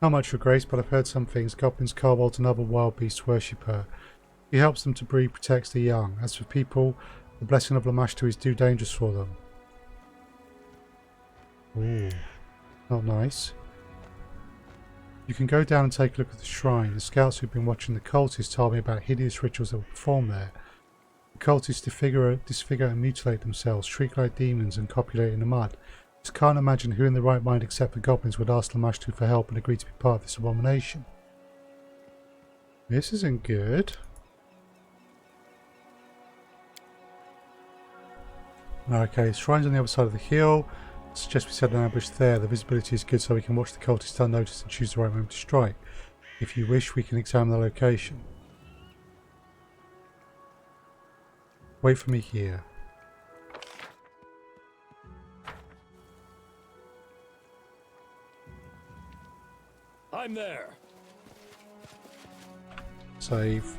Not much, Your Grace, but I've heard some things. Goblins, kobolds, and other wild beasts worship her. He helps them to breed, protects the young. As for people, the blessing of Lamashtu is too dangerous for them. Ooh, not nice. You can go down and take a look at the shrine. The scouts who've been watching the cultists told me about hideous rituals that were performed there. The cultists disfigure and mutilate themselves, shriek like demons, and copulate in the mud. Just can't imagine who in their right mind except the goblins would ask Lamashtu for help and agree to be part of this abomination. This isn't good. Okay, the shrine's on the other side of the hill. I suggest we set an ambush there. The visibility is good so we can watch the cultists unnoticed and choose the right moment to strike. If you wish, we can examine the location. Wait for me here. I'm there. Save.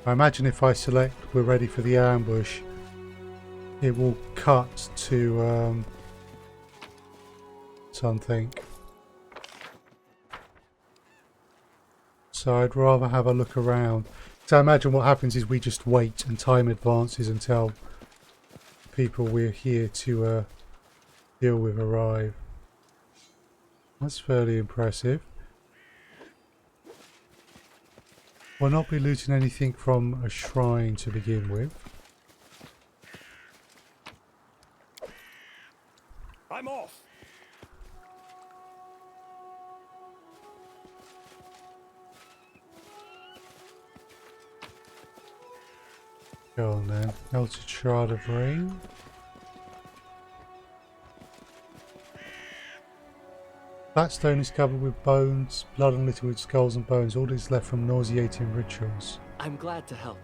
I imagine if I select we're ready for the ambush, it will cut to something. So I'd rather have a look around. So I imagine what happens is we just wait and time advances until people we're here to deal with arrive. That's fairly impressive. We'll not be looting anything from a shrine to begin with. I'm off. Go on then. Melted Shard of Rain. That stone is covered with bones, blood and littered with skulls and bones. All is left from nauseating rituals. I'm glad to help.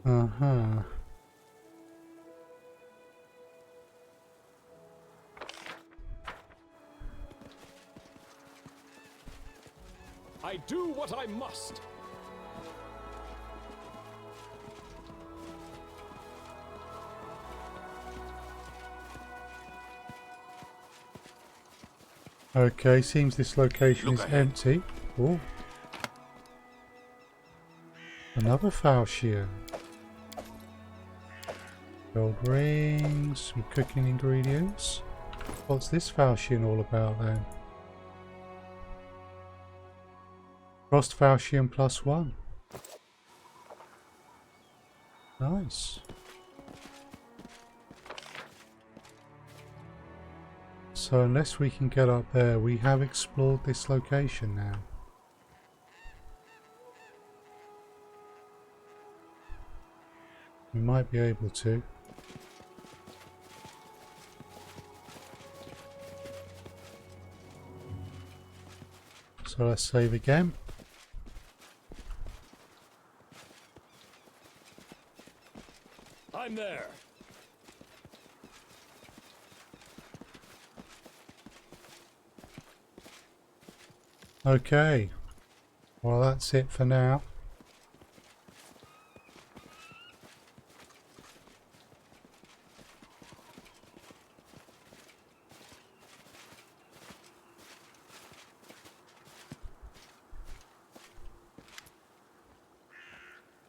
Uh-huh. I do what I must. Okay, seems this location is empty. Oh. Another falchion. Gold rings, some cooking ingredients. What's this falchion all about then? Frost falchion +1. Nice. So unless we can get up there, we have explored this location now. We might be able to. So let's save again. I'm there. Okay. Well, that's it for now.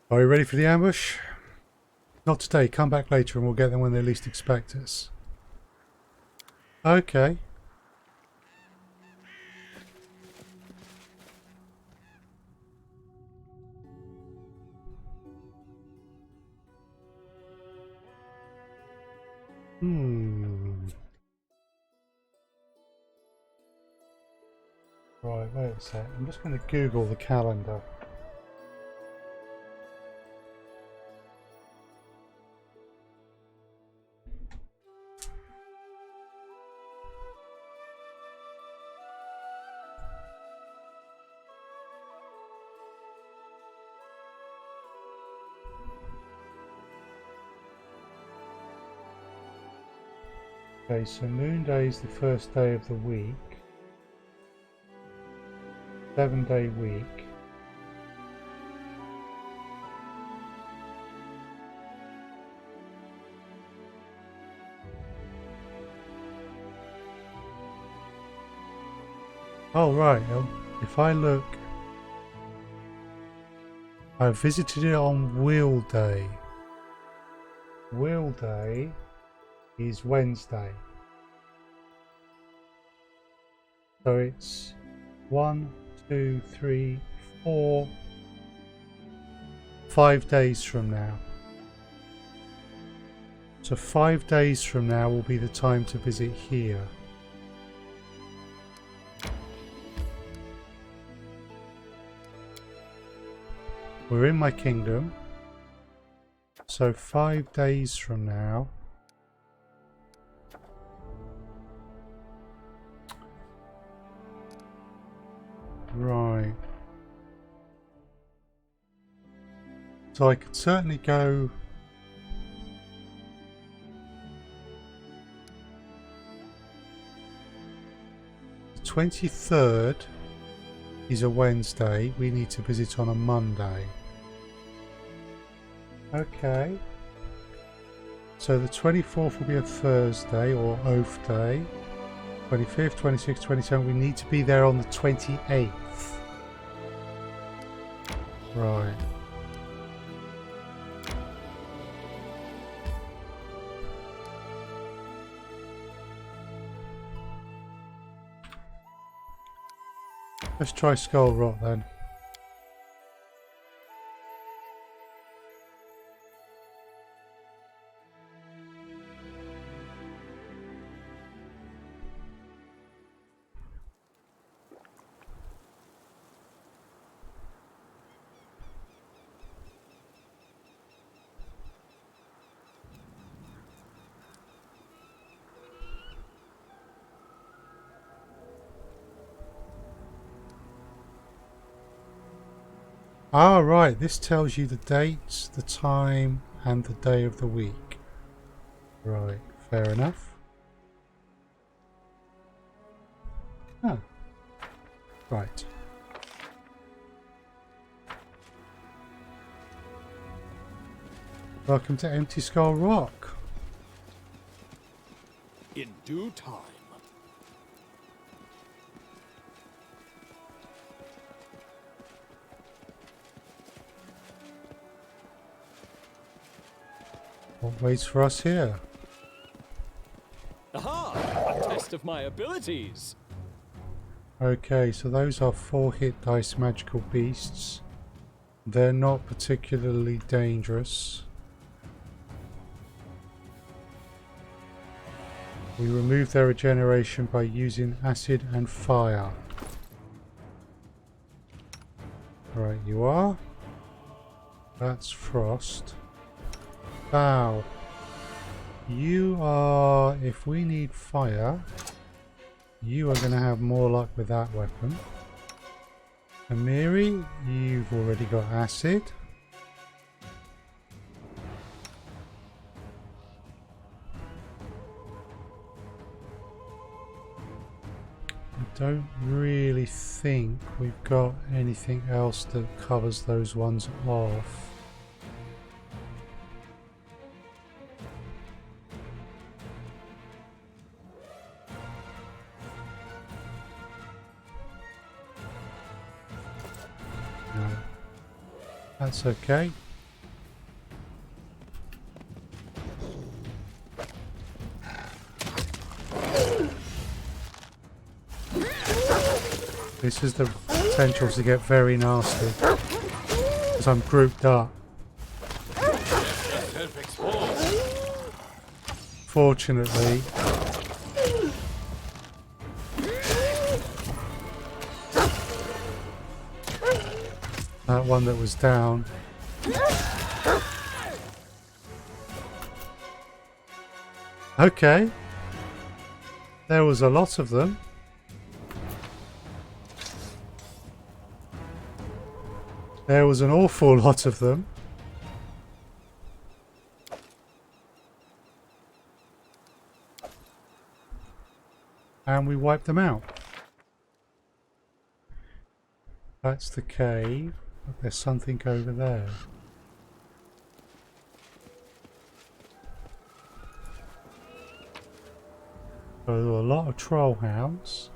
Are you ready for the ambush? Not today. Come back later and we'll get them when they least expect us. Okay. Right, wait a sec. I'm just going to Google the calendar. Okay, so Noonday is the first day of the week. 7-day week. Oh right, if I look, I visited it on Wheel Day. Wheel Day is Wednesday. So it's 1, 2, 3, 4, 5 days from now. So 5 days from now will be the time to visit here. We're in my kingdom. So 5 days from now. Right. So I could certainly go. The 23rd is a Wednesday. We need to visit on a Monday. Okay. So the 24th will be a Thursday or Oath Day. 25th, 26th, 27th. We need to be there on the 28th. Right. Let's try Skull Rock then. Ah, right, this tells you the dates, the time, and the day of the week. Right, fair enough. Ah, right. Welcome to Empty Skull Rock. In due time. What waits for us here? Aha! A test of my abilities. Okay, so those are 4 hit dice magical beasts. They're not particularly dangerous. We remove their regeneration by using acid and fire. Right, you are. That's frost. Bow. You are, if we need fire, you are going to have more luck with that weapon. Amiri, you've already got acid. I don't really think we've got anything else that covers those ones off. No. That's okay. This is the potential to get very nasty because I'm grouped up. Fortunately, that one that was down. Okay, there was a lot of them. There was an awful lot of them. And we wiped them out. That's the cave, but there's something over there. So there were a lot of troll hounds.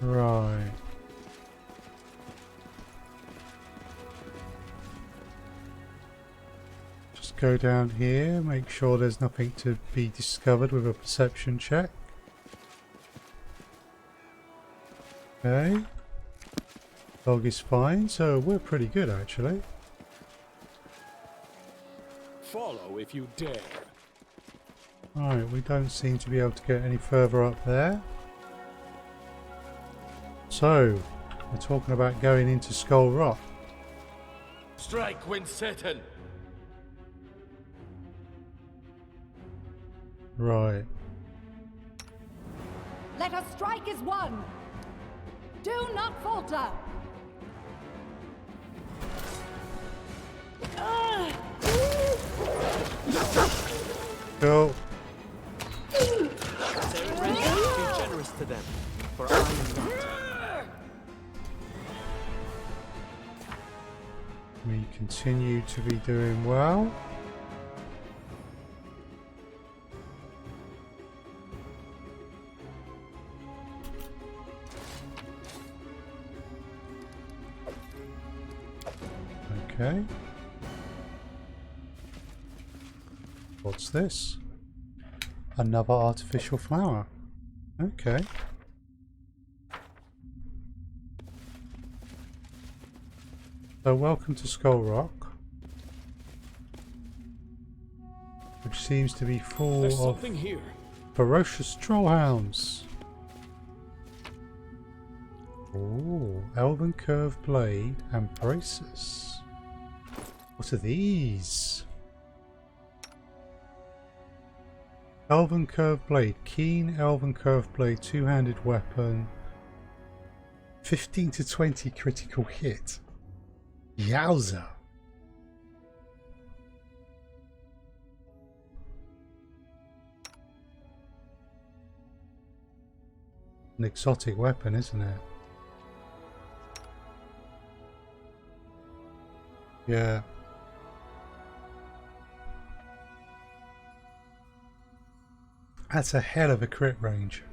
Right. Just go down here, make sure there's nothing to be discovered with a perception check. Okay. Dog is fine, so we're pretty good actually. Follow if you dare. Right, we don't seem to be able to get any further up there. So, we're talking about going into Skull Rock. Strike when certain. Right. Let us strike as one. Do not falter. Cool. Be generous to them, for I am not. We continue to be doing well. Okay. What's this? Another artificial flower. Okay. So welcome to Skull Rock, which seems to be full There's of something here. ferocious trollhounds. Oh, elven curved blade and braces. What are these? Elven curved blade, keen elven curved blade, two-handed weapon, 15 to 20 critical hit. Yowza! An exotic weapon, isn't it? Yeah. That's a hell of a crit range.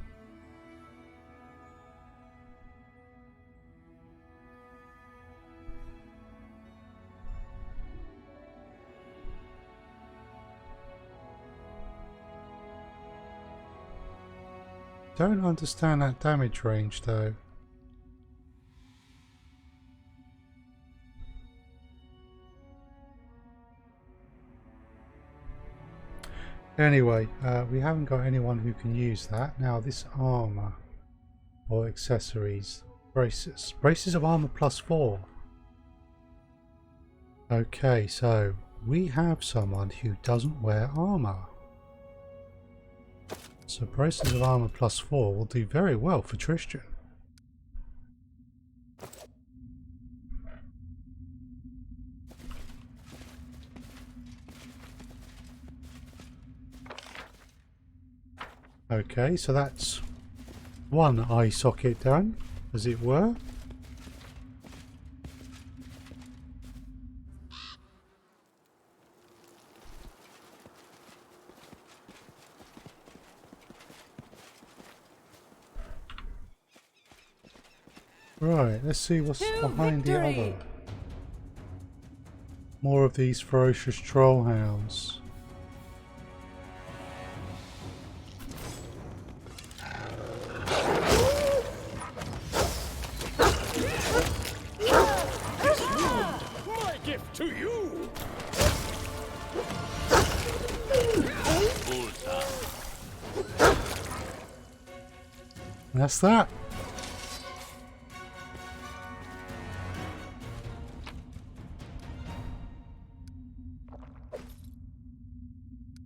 Don't understand that damage range though. Anyway, we haven't got anyone who can use that. Now this armor or accessories. Braces. Braces of armor +4. Okay, so we have someone who doesn't wear armor. So braces of armor +4 will do very well for Tristan. Okay, so that's one eye socket done, as it were. Right, let's see what's behind the other. More of these ferocious trollhounds. My gift to you. That's that.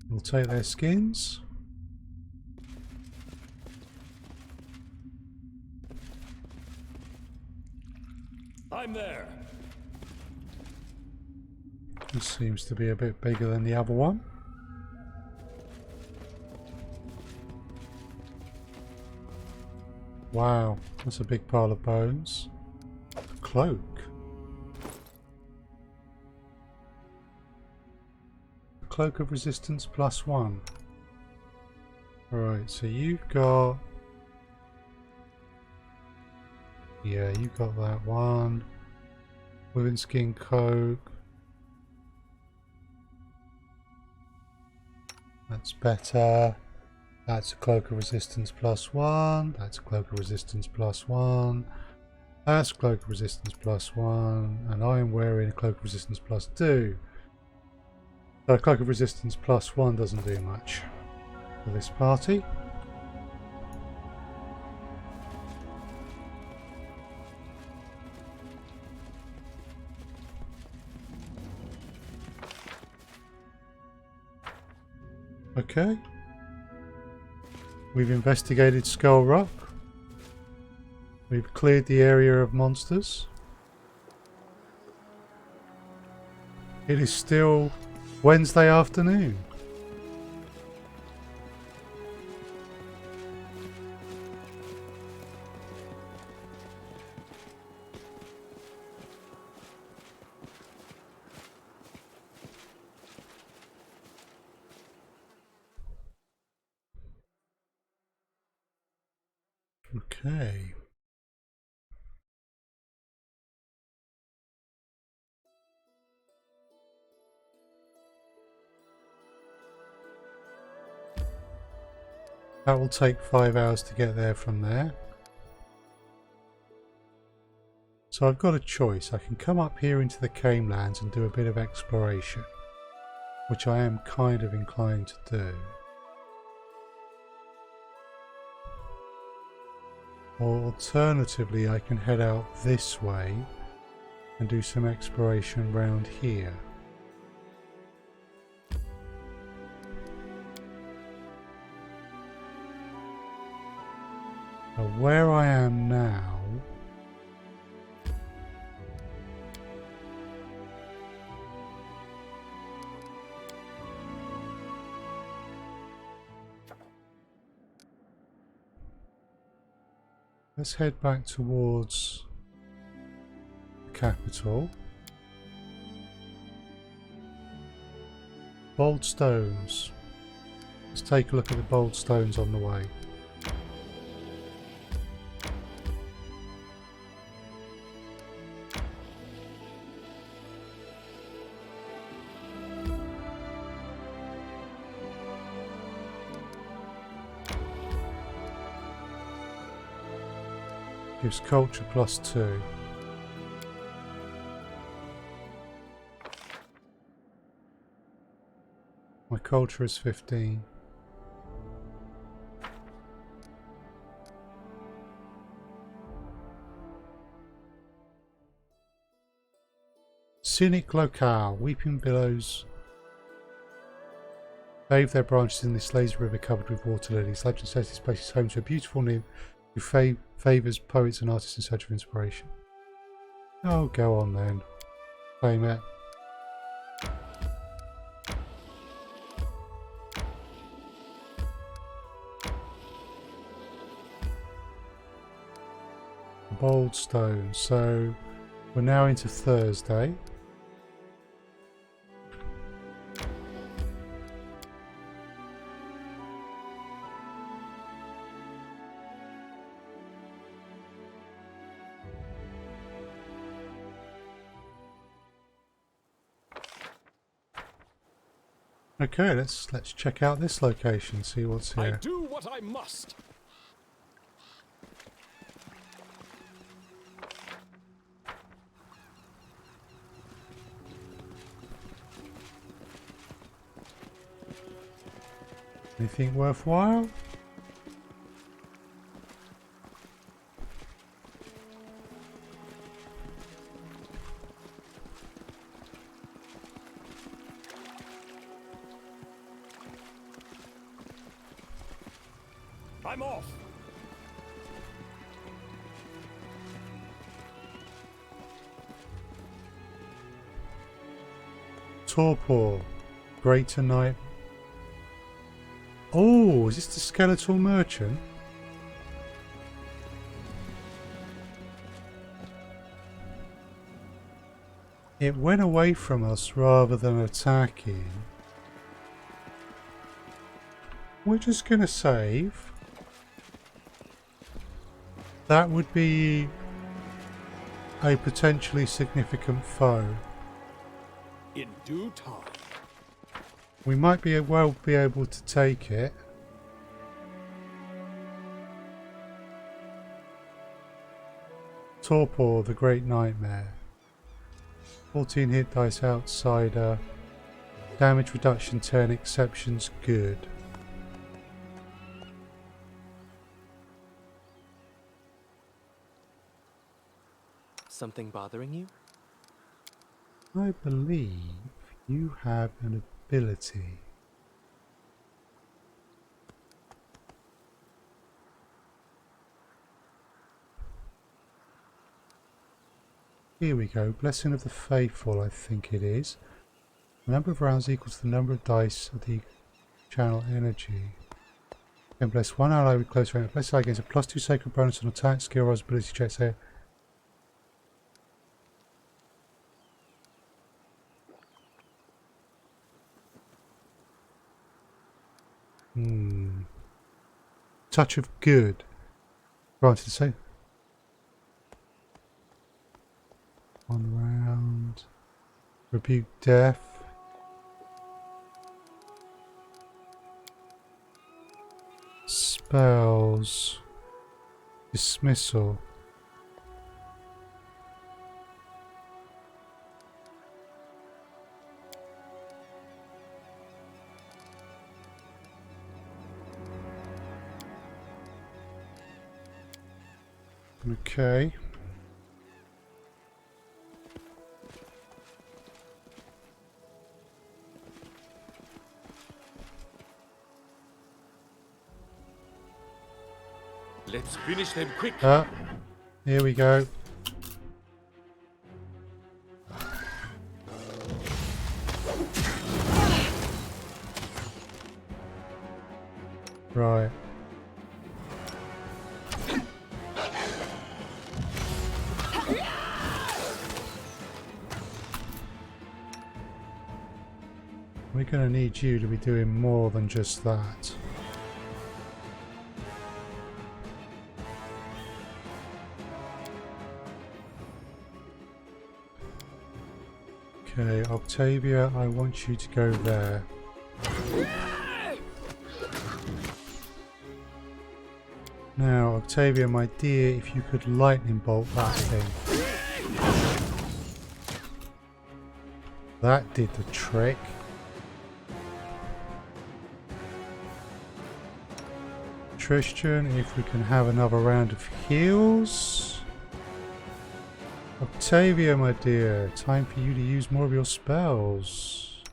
We'll take their skins. I'm there. This seems to be a bit bigger than the other one. Wow, that's a big pile of bones. Cloak. Cloak of resistance +1. Alright, so you've got... Yeah, you got that one. Wooden skin cloak. That's better. That's a cloak of resistance +1. That's a cloak of resistance +1. That's a cloak of resistance +1. And I am wearing a cloak of resistance +2. So cloak of resistance +1 doesn't do much for this party. Okay. We've investigated Skull Rock. We've cleared the area of monsters. It is still Wednesday afternoon. Okay. That will take 5 hours to get there from there. So I've got a choice. I can come up here into the Cane Lands and do a bit of exploration, which I am kind of inclined to do. Or alternatively, I can head out this way and do some exploration around here. Now, where I am now, let's head back towards the capital. Bold stones. Let's take a look at the bold stones on the way. Gives culture +2. My culture is 15. Scenic locale. Weeping billows wave their branches in this lazy river covered with water lilies. Legend says this place is home to a beautiful nymph who favours poets and artists in search of inspiration. Oh, go on then. Claim it. Bold stone. So we're now into Thursday. Okay, let's check out this location, see what's here. I do what I must. Anything worthwhile? I'm off. Torpor, Greater Night. Oh, is this the skeletal merchant? It went away from us rather than attacking. We're just gonna save. That would be a potentially significant foe. In due time. We might be well be able to take it. Torpor, the Great Nightmare. 14 hit dice outsider. Damage reduction 10, exceptions good. Something bothering you? I believe you have an ability. Here we go. Blessing of the Faithful, I think it is. The number of rounds equals the number of dice of the channel energy. Can bless one ally with close range. Bless ally gains a +2 sacred bonus on attack, skill, or ability checks here. Touch of good. Granted, so 1 round. Rebuke death. Spells. Dismissal. Okay. Let's finish them quick. Here we go. Right. We're going to need you to be doing more than just that. Okay, Octavia, I want you to go there. Now, Octavia, my dear, if you could lightning bolt that thing. That did the trick. Tristan, if we can have another round of heals. Octavia, my dear, time for you to use more of your spells.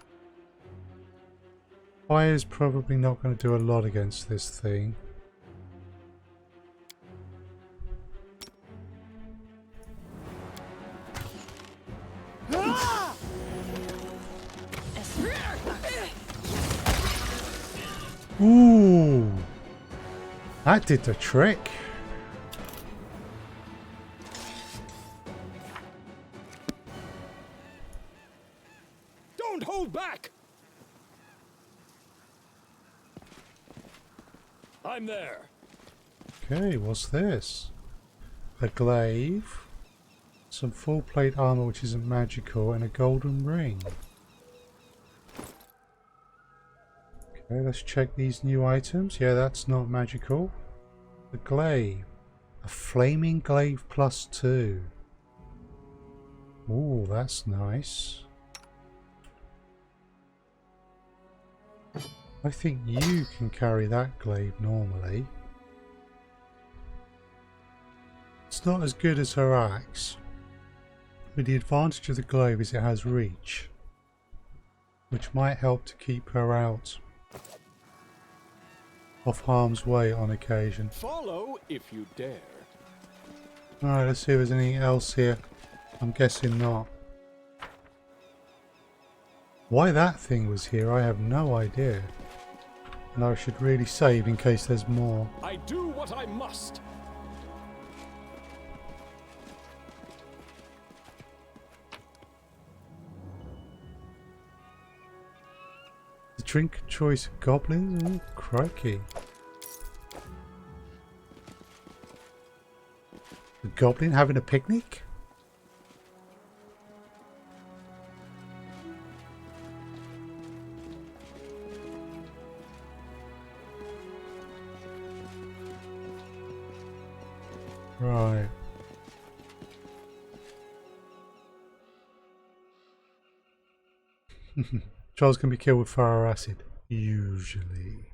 Fire's probably not going to do a lot against this thing. Ooh, that did the trick. Don't hold back! I'm there. Okay, what's this? A glaive, some full plate armor which isn't magical, and a golden ring. Okay, let's check these new items. Yeah, that's not magical. The glaive. A flaming glaive +2. Ooh, that's nice. I think you can carry that glaive normally. It's not as good as her axe, but the advantage of the glaive is it has reach, which might help to keep her out of harm's way on occasion. Follow if you dare. Alright, let's see if there's anything else here. I'm guessing not. Why that thing was here, I have no idea. And I should really save in case there's more. I do what I must. The drink choice of goblins? Ooh, crikey. The goblin having a picnic? Right. Trolls can be killed with fire acid. Usually.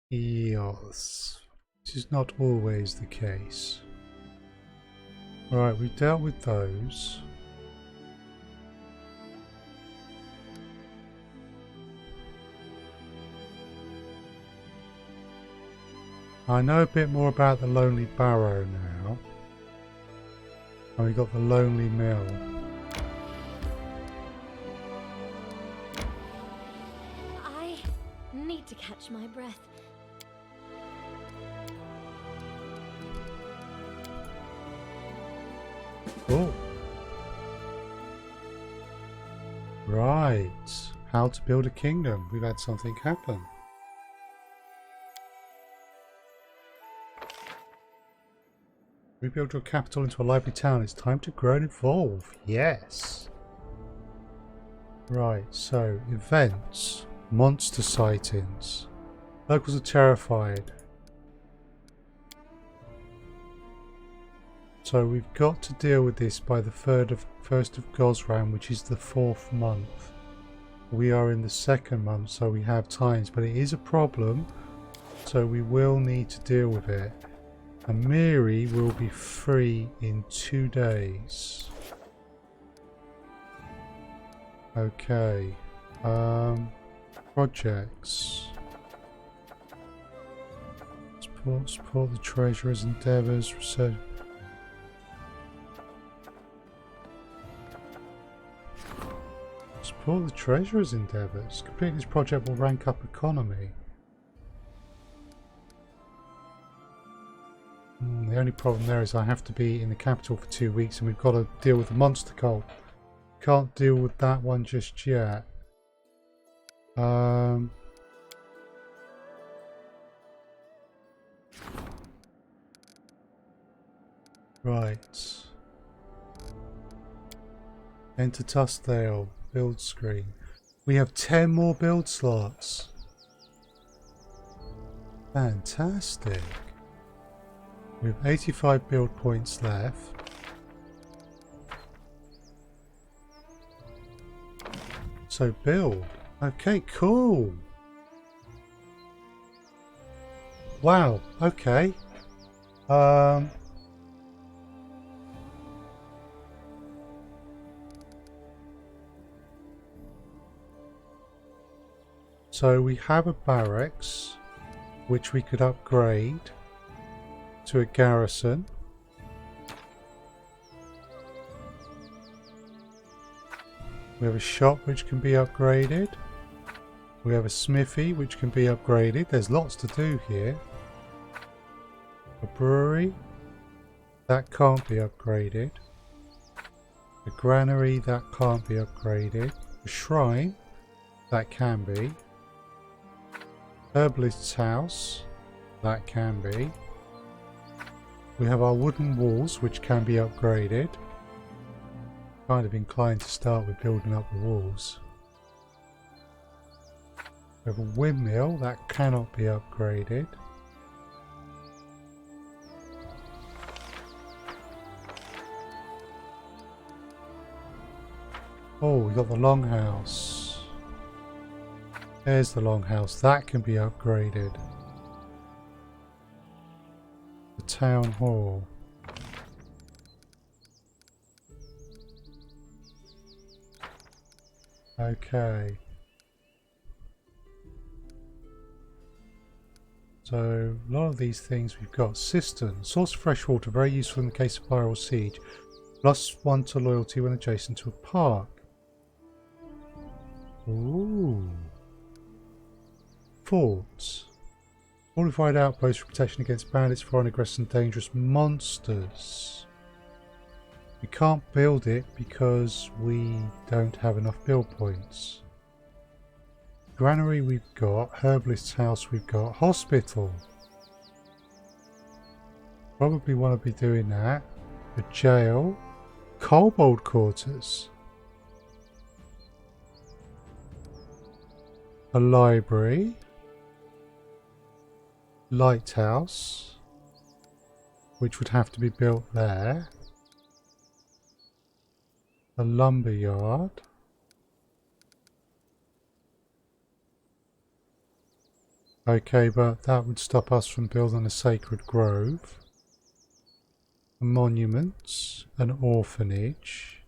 Yes. This is not always the case. Right, we dealt with those. I know a bit more about the Lonely Barrow now. And we got the Lonely Mill. I need to catch my breath. Oh. Right. How to build a kingdom. We've had something happen. Rebuild your capital into a lively town. It's time to grow and evolve. Yes. Right, so events. Monster sightings. Locals are terrified. So we've got to deal with this by the 1st of Gosram, which is the 4th month. We are in the 2nd month, so we have times, but it is a problem, so we will need to deal with it. And Miri will be free in 2 days. Okay. Projects. Support the treasurer's endeavours. Research. Support the treasurer's endeavours. Completing this project will rank up economy. The only problem there is I have to be in the capital for 2 weeks and we've got to deal with the monster cult. Can't deal with that one just yet. Right. Enter Tustdale. Build screen. We have 10 more build slots. Fantastic. We have 85 build points left. So build. Okay, cool. Wow, okay. So we have a barracks which we could upgrade to a garrison. We have a shop which can be upgraded. We have a smithy which can be upgraded. There's lots to do here. A brewery. That can't be upgraded. A granary. That can't be upgraded. A shrine. That can be. Herbalist's house. That can be. We have our wooden walls which can be upgraded. Kind of inclined to start with building up the walls. We have a windmill that cannot be upgraded. Oh, we got the longhouse. There's the longhouse. That can be upgraded. The town hall. Okay. So, a lot of these things we've got. Cistern. Source of fresh water. Very useful in the case of fire or siege. +1 to loyalty when adjacent to a park. Ooh. Forts. Fortified outposts for protection against bandits, foreign aggressors and dangerous monsters. We can't build it because we don't have enough build points. Granary we've got, herbalist's house we've got, hospital. Probably want to be doing that. A jail, kobold quarters. A library. Lighthouse, which would have to be built there. A lumber yard. Okay, but that would stop us from building a sacred grove. A monument, an orphanage,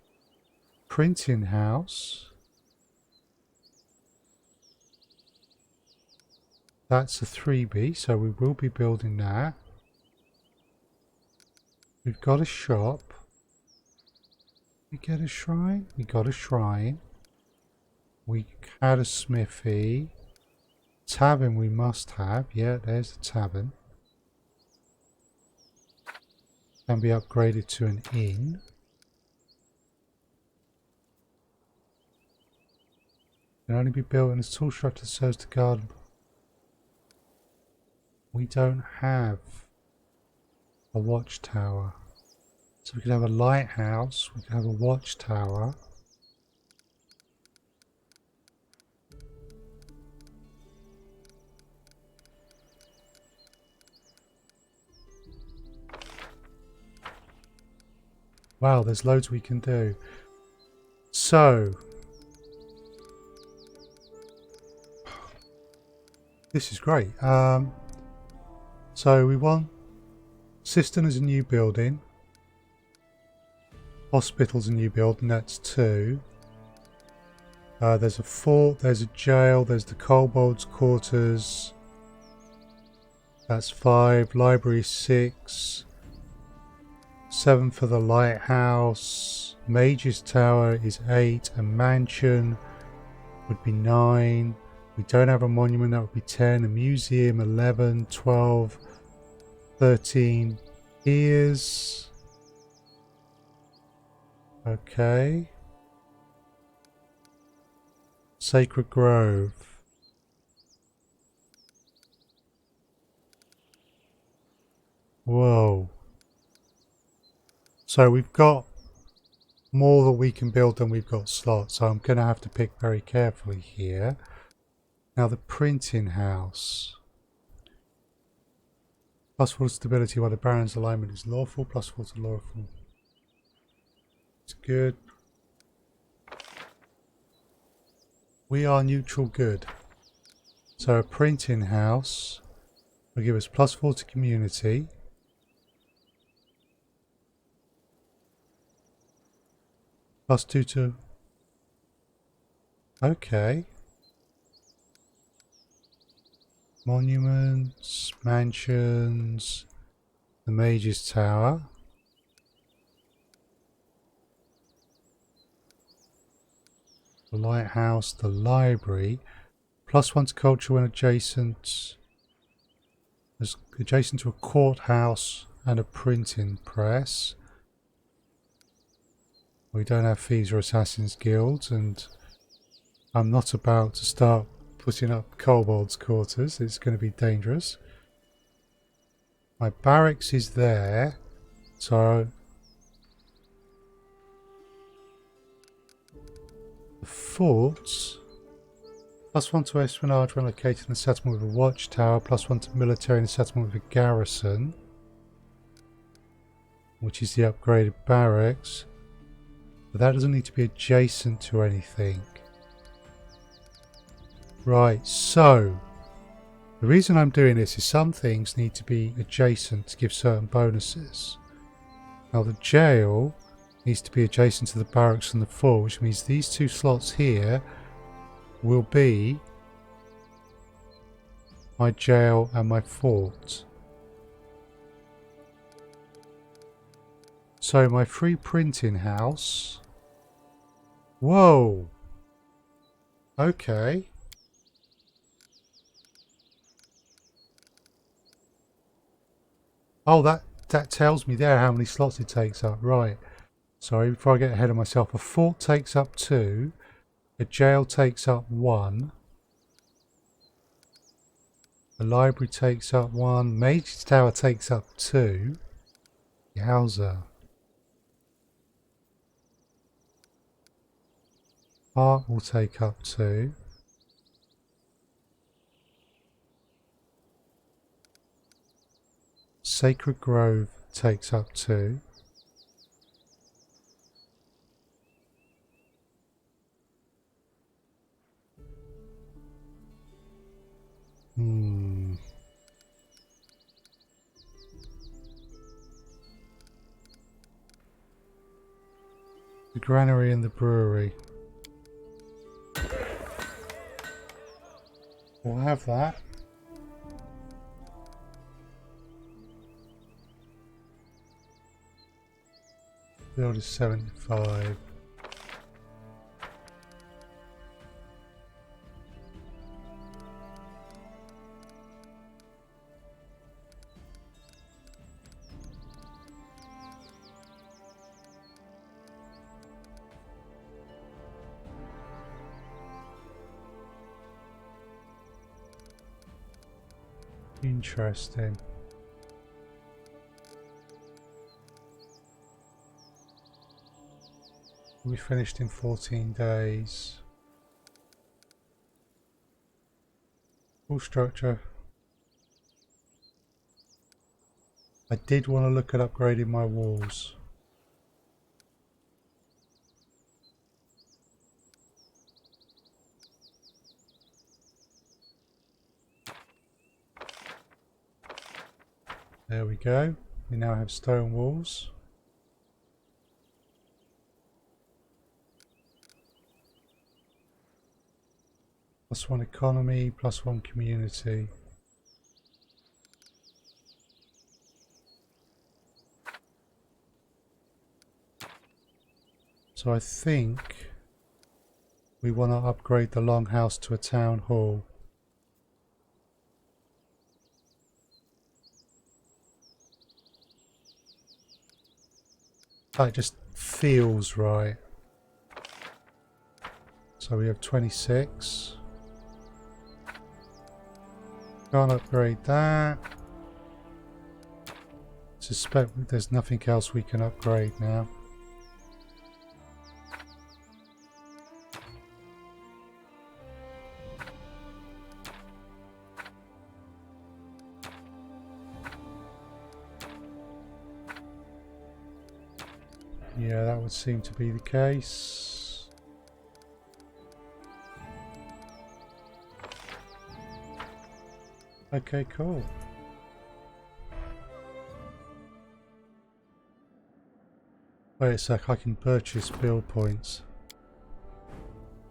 printing house. That's a 3B, so we will be building that. We've got a shop. We get a shrine? We got a shrine. We had a smithy. Tavern we must have. Yeah, there's the tavern. Can be upgraded to an inn. Can only be built in a tall structure that serves the garden. We don't have a watchtower. So we could have a lighthouse, we could have a watchtower. Wow, there's loads we can do. So, this is great. So we want cistern as a new building. Hospital's a new building, that's 2. There's a fort, there's a jail, there's the kobolds' quarters. That's 5. Library 6. 7 for the lighthouse. Mage's Tower is 8. A mansion would be 9. We don't have a monument, that would be 10. A museum 11, 12, 13. Piers. Okay. Sacred Grove. Whoa. So we've got more that we can build than we've got slots, so I'm going to have to pick very carefully here. Now the printing house. +4 stability while the Baron's alignment is lawful, +4 to lawful. It's good. We are neutral good. So a printing house will give us +4 to community. +2 to... Okay. Monuments, mansions, the Mage's Tower. The lighthouse, the library. +1 to culture when adjacent. Adjacent to a courthouse and a printing press. We don't have thieves or assassins guilds, and I'm not about to start putting up kobolds' quarters. It's going to be dangerous. My barracks is there, so the forts. +1 to espionage when located in a settlement with a watchtower. +1 to military in a settlement with a garrison, which is the upgraded barracks. But that doesn't need to be adjacent to anything. Right, so the reason I'm doing this is some things need to be adjacent to give certain bonuses. Now the jail needs to be adjacent to the barracks and the fort, which means these 2 slots here will be my jail and my fort. So my free printing house. Whoa. Okay. Oh, that tells me there how many slots it takes up. Right. Sorry, before I get ahead of myself. A fort takes up 2. A jail takes up 1. The library takes up 1. Mage's Tower takes up 2. Yowza. Park will take up 2. Sacred Grove takes up 2. The granary and the brewery. We'll have that. Build is 75. Interesting. We finished in 14 days. Full structure. I did want to look at upgrading my walls. There we go. We now have stone walls. +1 economy, +1 community. So I think we want to upgrade the longhouse to a town hall. That just feels right. So we have 26. Can't upgrade that. Suspect there's nothing else we can upgrade now. Yeah, that would seem to be the case. Okay, cool. Wait a sec, I can purchase build points.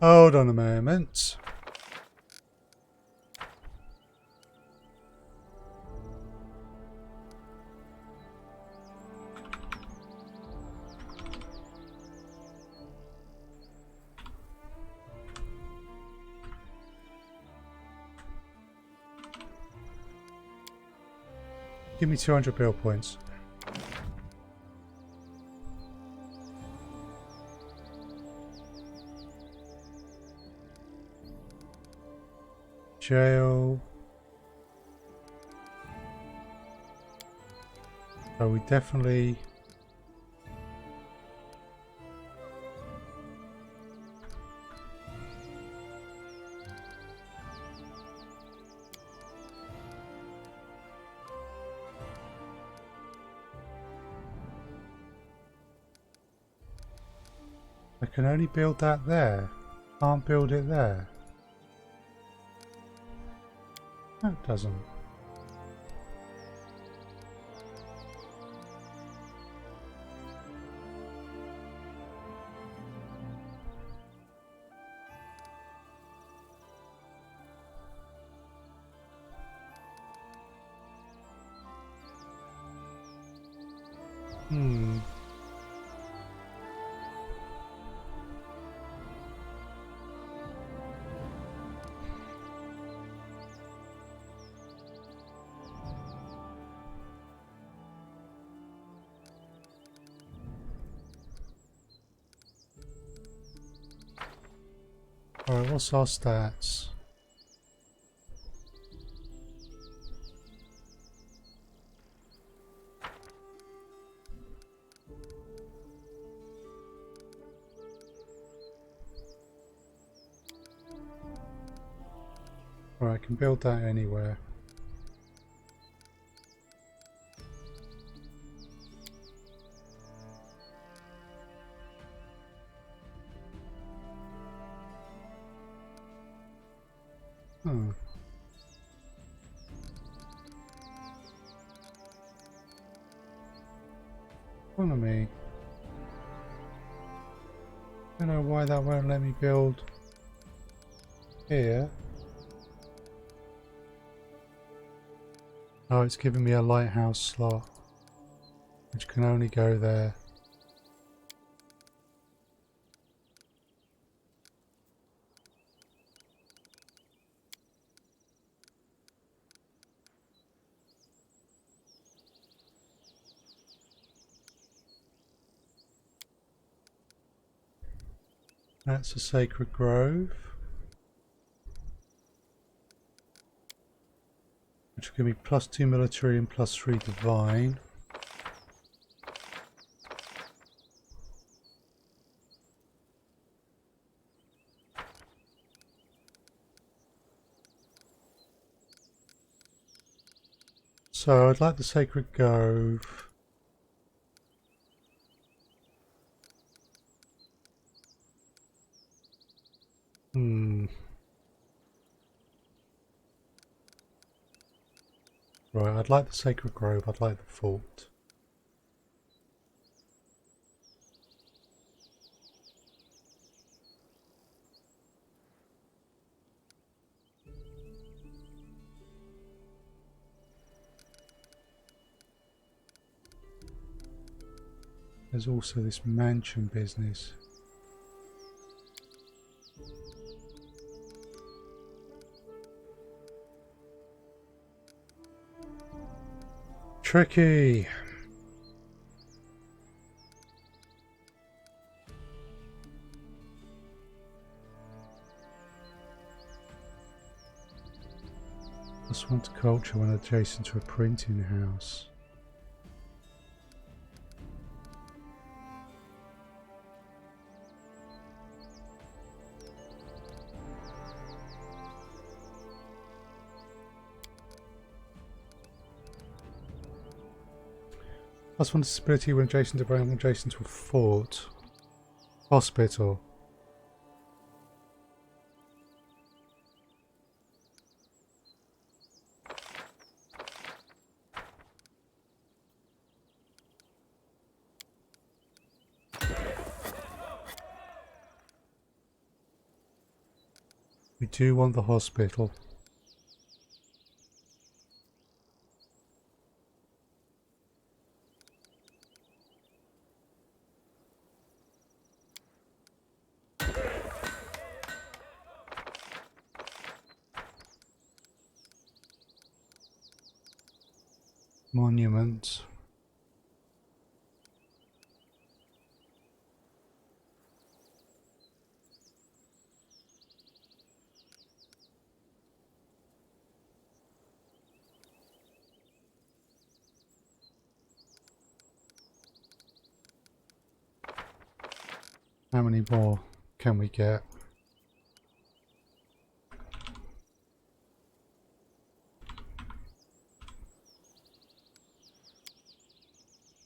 Hold on a moment. Give me 200 build points. Jail. So we definitely... I can only build that there. Can't build it there. No, it doesn't. Alright, what's our stats? Alright, I can build that anywhere. Economy. I don't know why that won't let me build here. Oh, it's giving me a lighthouse slot, which can only go there. That's a sacred grove, which will give me +2 military and +3 divine. So I'd like the Sacred Grove. Right, I'd like the Sacred Grove, I'd like the fort. There's also this mansion business. Tricky. +1 to culture when adjacent to a printing house. +1 disability when adjacent to brown, adjacent to a fort. Hospital. We do want the hospital. Monument. How many more can we get?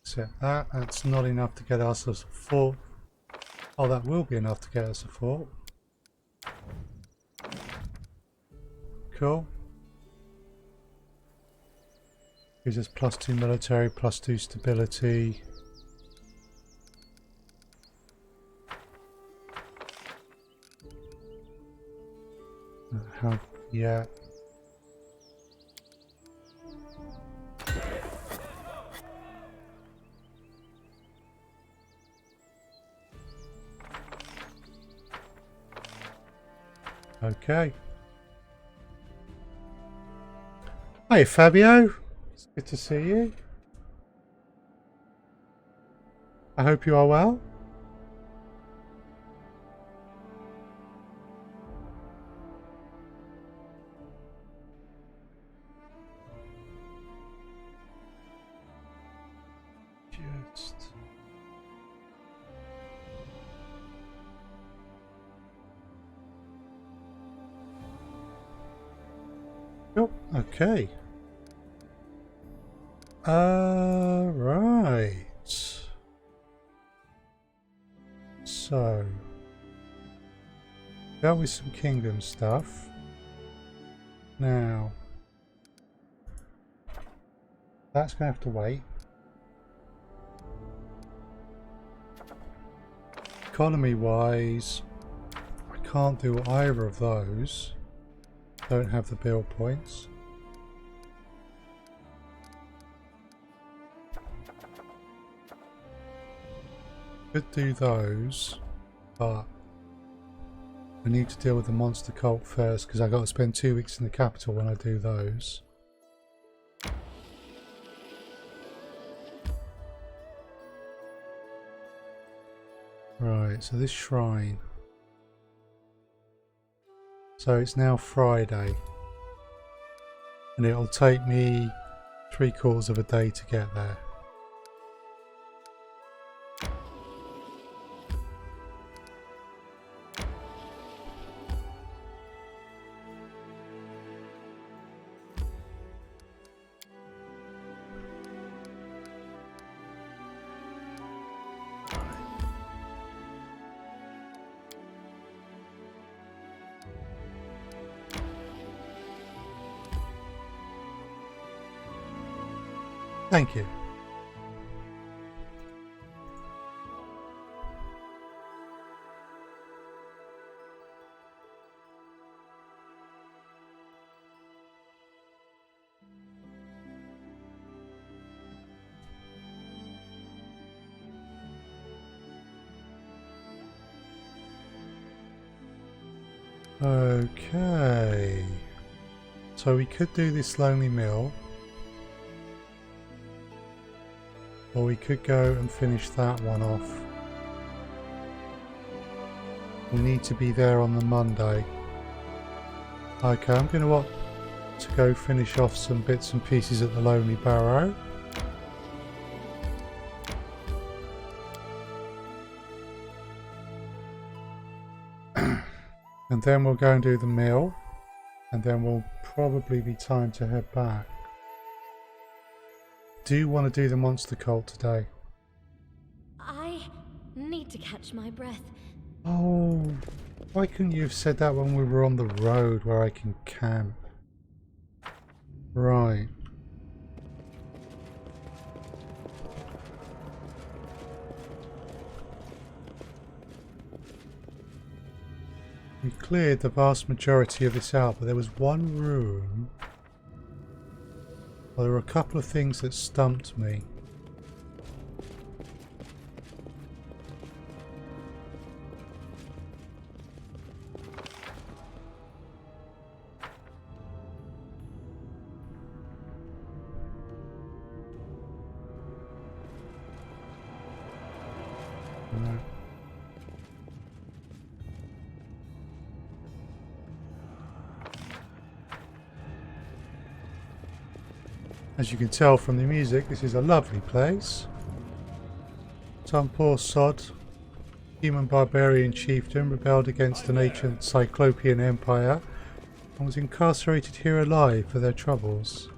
Except that's not enough to get us a fort. Oh, that will be enough to get us a fort. Cool. Gives us +2 military, +2 stability. Yeah. Okay. Hey Fabio, it's good to see you. I hope you are well. Just... Oh, okay. Right. So, dealt with some kingdom stuff. Now, that's going to have to wait. Economy-wise, I can't do either of those. Don't have the build points. Could do those, but I need to deal with the monster cult first because I got to spend 2 weeks in the capital when I do those. Right, so this shrine. So it's now Friday, and it'll take me 3/4 of a day to get there. Thank you. Okay. So we could do this Lonely Mill. Or we could go and finish that one off. We need to be there on the Monday. Okay, I'm going to want to go finish off some bits and pieces at the Lonely Barrow. And then we'll go and do the mill. And then we'll probably be time to head back. Do you want to do the monster cult today? I need to catch my breath. Oh, why couldn't you have said that when we were on the road where I can camp? Right. We cleared the vast majority of this out, but there was one room. Well, there were a couple of things that stumped me. No. As you can tell from the music, this is a lovely place. Some poor sod, human barbarian chieftain, rebelled against an ancient Cyclopean empire and was incarcerated here alive for their troubles.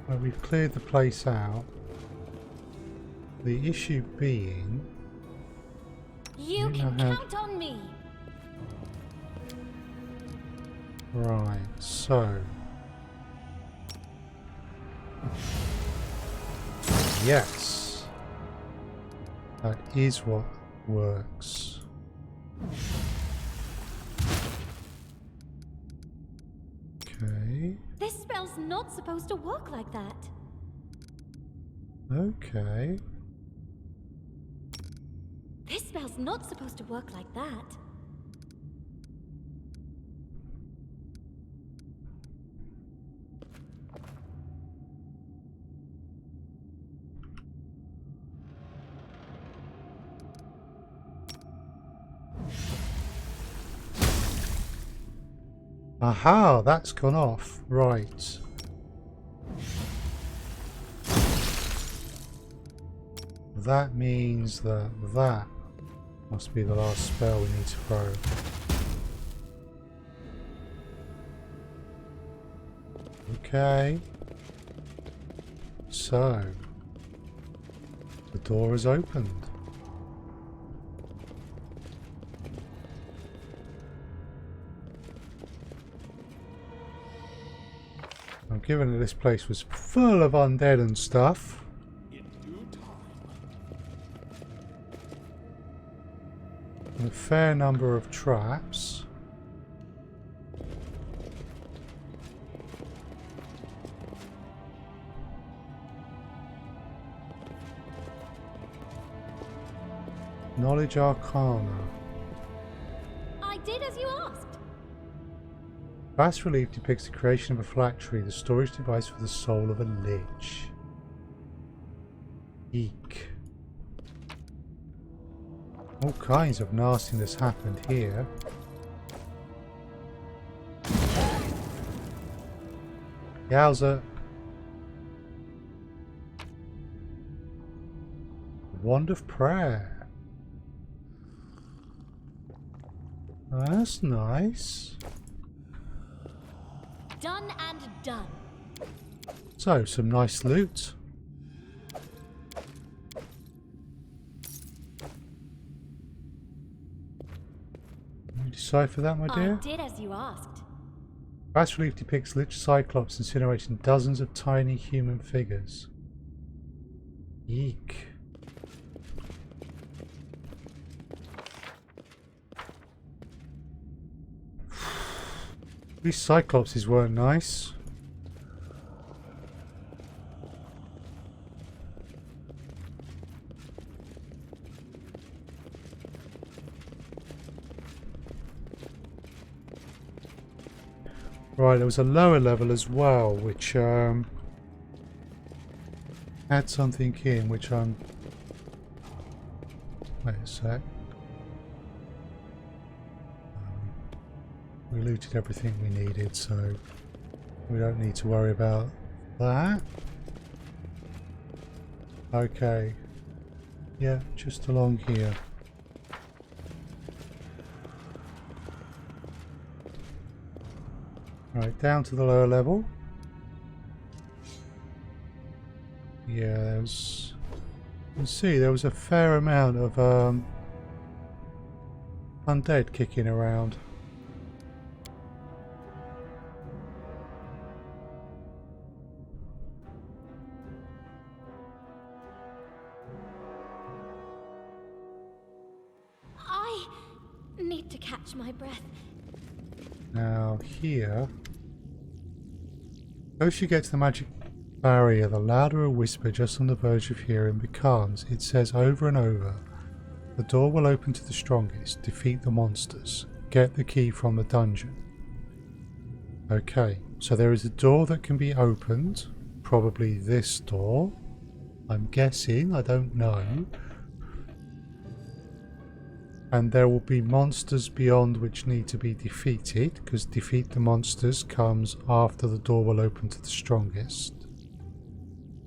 Well, we've cleared the place out. The issue being... You can count on me. Right, so... Yes! That is what works. Okay. This spell's not supposed to work like that. Okay. This spell's not supposed to work like that. Aha, that's gone off. Right. That means that that must be the last spell we need to throw. Okay. So, the door is opened. I'm given that this place was full of undead and stuff. In due time. And a fair number of traps. Knowledge Arcana. I did as you asked. Bas Relief depicts the creation of a phylactery, the storage device for the soul of a lich. Eek. All kinds of nastiness happened here. Yowza. Wand of Prayer. That's nice. Done and done. So, some nice loot. You decipher that, my dear? I did as you asked. Bas relief depicts Lich Cyclops incinerating dozens of tiny human figures. Eek. These Cyclopses weren't nice. Right, there was a lower level as well, which had something in, which I'm... Wait a sec. We looted everything we needed, so we don't need to worry about that. Okay. Yeah, just along here. Right, down to the lower level. Yeah, there's... You can see there was a fair amount of undead kicking around. I need to catch my breath. Now here, the closer you get to the magic barrier, the louder a whisper just on the verge of hearing becomes. It says over and over, the door will open to the strongest, defeat the monsters, get the key from the dungeon. Okay, so there is a door that can be opened, probably this door, I'm guessing, I don't know. And there will be monsters beyond which need to be defeated, because defeat the monsters comes after the door will open to the strongest,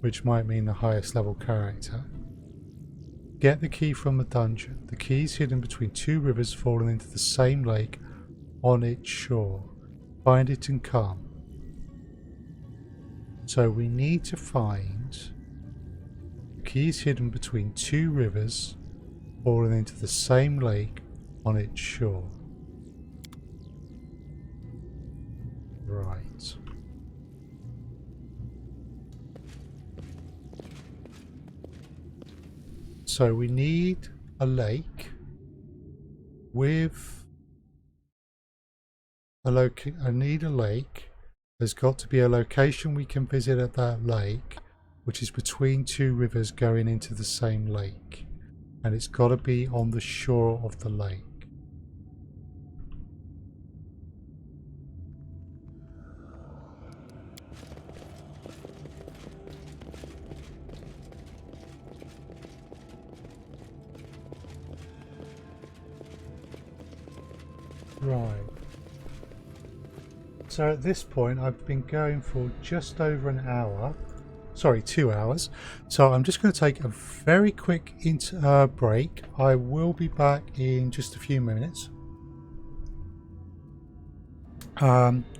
which might mean the highest level character. Get the key from the dungeon. The key is hidden between two rivers falling into the same lake on its shore. Find it and come. So we need to find the key is hidden between two rivers falling into the same lake on its shore. Right. So we need a lake with a I need a lake. There's got to be a location we can visit at that lake, which is between two rivers going into the same lake. And it's got to be on the shore of the lake. Right. So at this point I've been going for just over an hour. Sorry, 2 hours. So I'm just going to take a very quick break. I will be back in just a few minutes.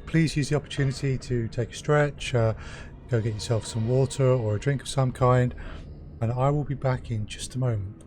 Please use the opportunity to take a stretch, go get yourself some water or a drink of some kind, and I will be back in just a moment.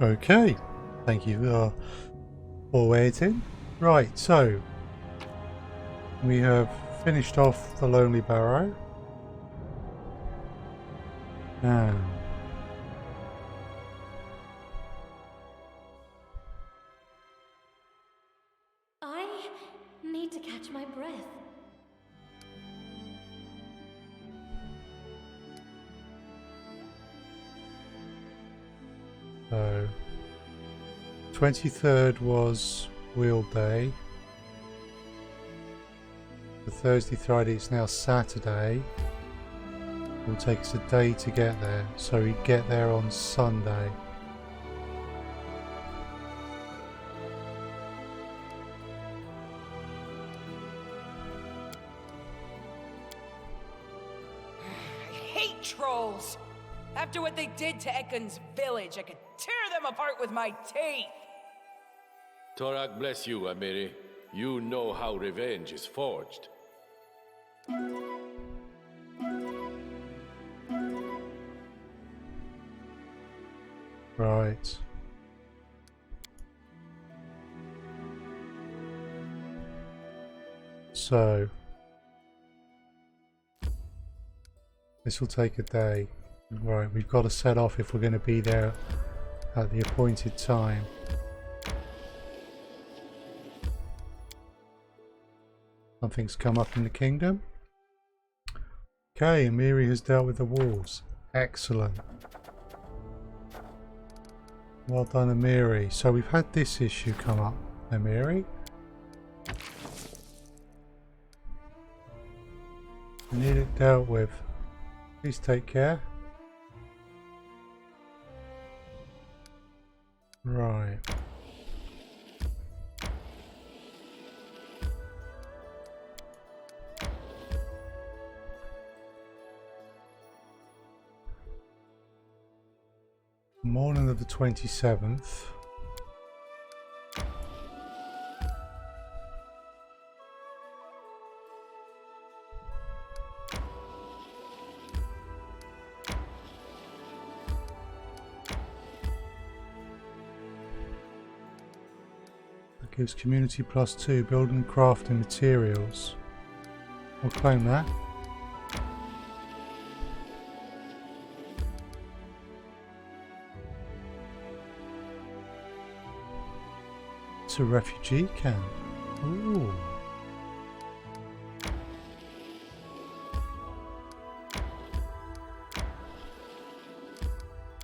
Okay, thank you for waiting. Right, so we have finished off the Lonely Barrow. Now, I need to catch my breath. so 23rd was Wheel Day. For Thursday, Friday, it's now Saturday. It will take us a day to get there, so we get there on Sunday. I hate trolls! After what they did to Ekkon's village, I could tear them apart with my teeth! Torak bless you, Amiri. You know how revenge is forged. Right. So this will take a day. Right, we've got to set off if we're going to be there at the appointed time. Something's come up in the kingdom. Okay, Amiri has dealt with the wolves. Excellent. Well done, Amiri. So we've had this issue come up, Amiri. We need it dealt with. Please take care. Right. Morning of the 27th. That gives community +2, building and crafting materials. We'll claim that. It's a refugee camp. Ooh.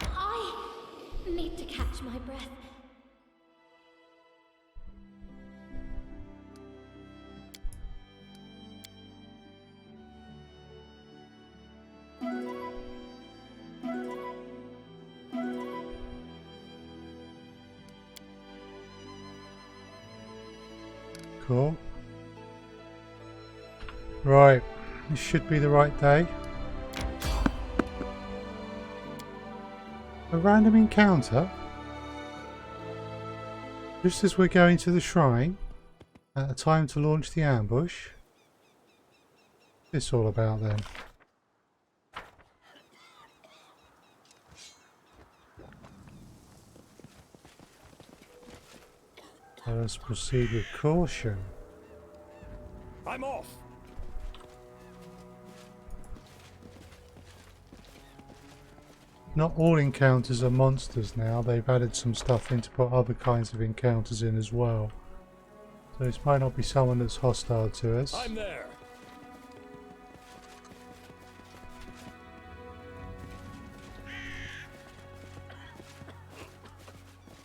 I need to catch my breath. Cool. Right, this should be the right day. A random encounter? Just as we're going to the shrine, at a time to launch the ambush. What's this all about then? Let us proceed with caution. I'm off. Not all encounters are monsters now. They've added some stuff in to put other kinds of encounters in as well. So this might not be someone that's hostile to us. I'm there.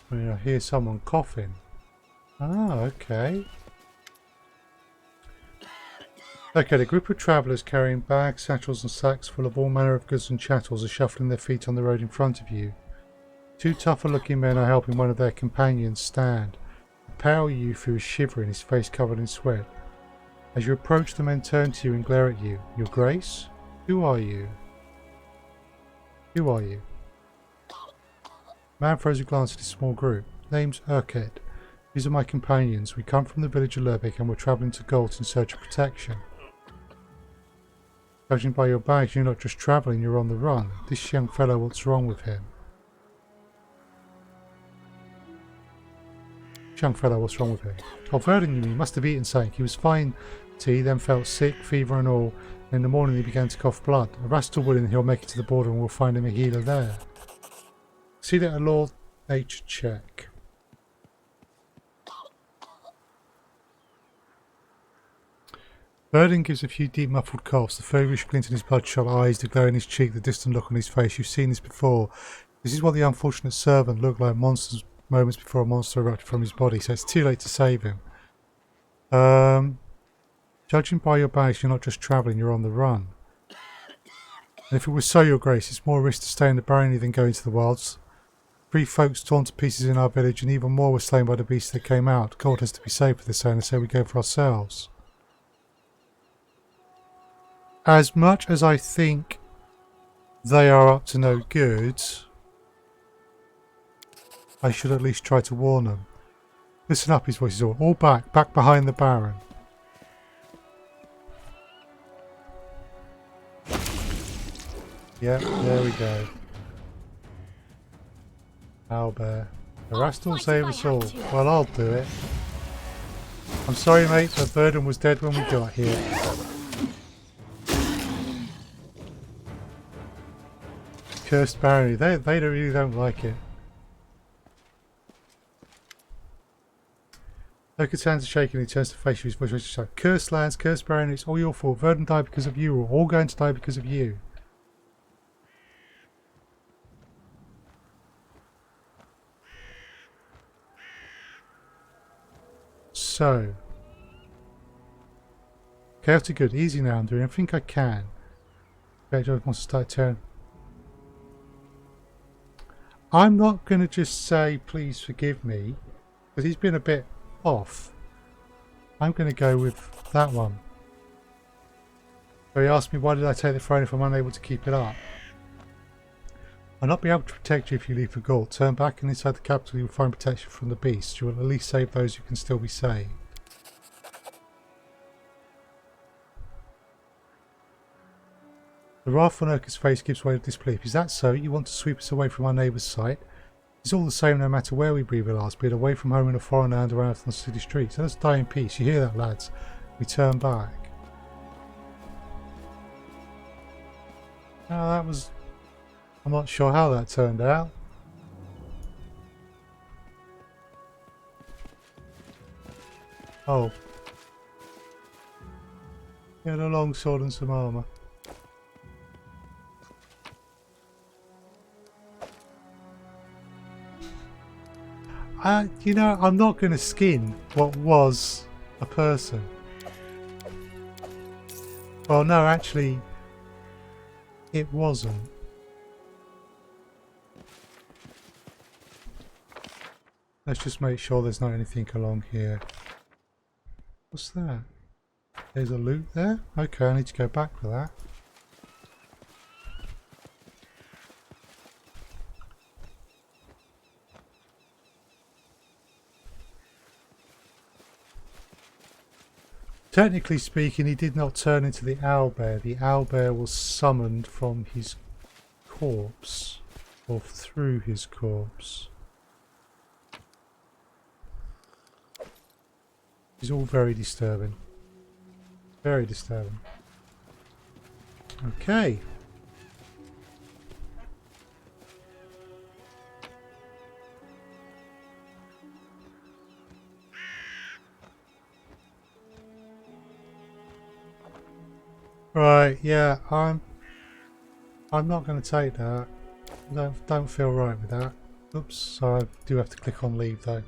I mean, I hear someone coughing. Ah, okay. Okay, the group of travellers carrying bags, satchels and sacks full of all manner of goods and chattels are shuffling their feet on the road in front of you. Two tougher looking men are helping one of their companions stand. A pale youth who is shivering, his face covered in sweat. As you approach, the men turn to you and glare at you. Your Grace? Who are you? Who are you? Man throws a glance at his small group. Name's Urket. These are my companions. We come from the village of Lurbik and we're travelling to Galt in search of protection. Judging by your bags, you're not just travelling, you're on the run. This young fellow, what's wrong with him? Young fellow, what's wrong with him? Oh, Verdun, he must have eaten something. He was fine till he then felt sick, fever and all. And in the morning he began to cough blood. Arrest Wood and he'll make it to the border and we'll find him a healer there. See that a law nature check. Verdun gives a few deep muffled coughs, the feverish glint in his bloodshot eyes, the glow in his cheek, the distant look on his face. You've seen this before. This is what the unfortunate servant looked like monsters moments before a monster erupted from his body, so it's too late to save him. Judging by your bags, you're not just travelling, you're on the run. And if it was so, your grace, it's more risk to stay in the barony than go into the wilds. 3 folks torn to pieces in our village, and even more were slain by the beasts that came out. God has to be safe for this, and so we go for ourselves. As much as I think they are up to no good, I should at least try to warn them. Listen up, his voice is all back behind the Baron. Yep, there we go. Owlbear. Harassed will save us all. Well, I'll do it. I'm sorry, mate, but Verdun was dead when we got here. Cursed barony. They really don't like it. Loki's hands are shaking and he turns to face you. His voice raises to cursed lands, cursed barony, it's all your fault. Verdun died because of you. We're all going to die because of you. So. Chaotic good. Easy now. I'm doing everything I can. Okay, Joe wants to start turn. I'm not going to just say, please forgive me, because he's been a bit off. I'm going to go with that one. So he asked me, why did I take the throne if I'm unable to keep it up? I'll not be able to protect you if you leave for Gault. Turn back and inside the capital you will find protection from the beasts. You will at least save those who can still be saved. The wrath on Urka's face gives way to disbelief. Is that so? You want to sweep us away from our neighbour's sight? It's all the same no matter where we breathe our last, be it away from home in a foreign land or out on the city streets. Let us die in peace. You hear that, lads? We turn back. Oh, that was... I'm not sure how that turned out. Oh. He had a long sword and some armour. You know, I'm not going to skin what was a person. Well, no, actually, it wasn't. Let's just make sure there's not anything along here. What's that? There's a loot there? Okay, I need to go back for that. Technically speaking, he did not turn into the owlbear. The owlbear was summoned from his corpse, or through his corpse. It's all very disturbing. Very disturbing. Okay. Right, yeah, I'm not going to take that. Don't feel right with that. Oops, so I do have to click on leave though.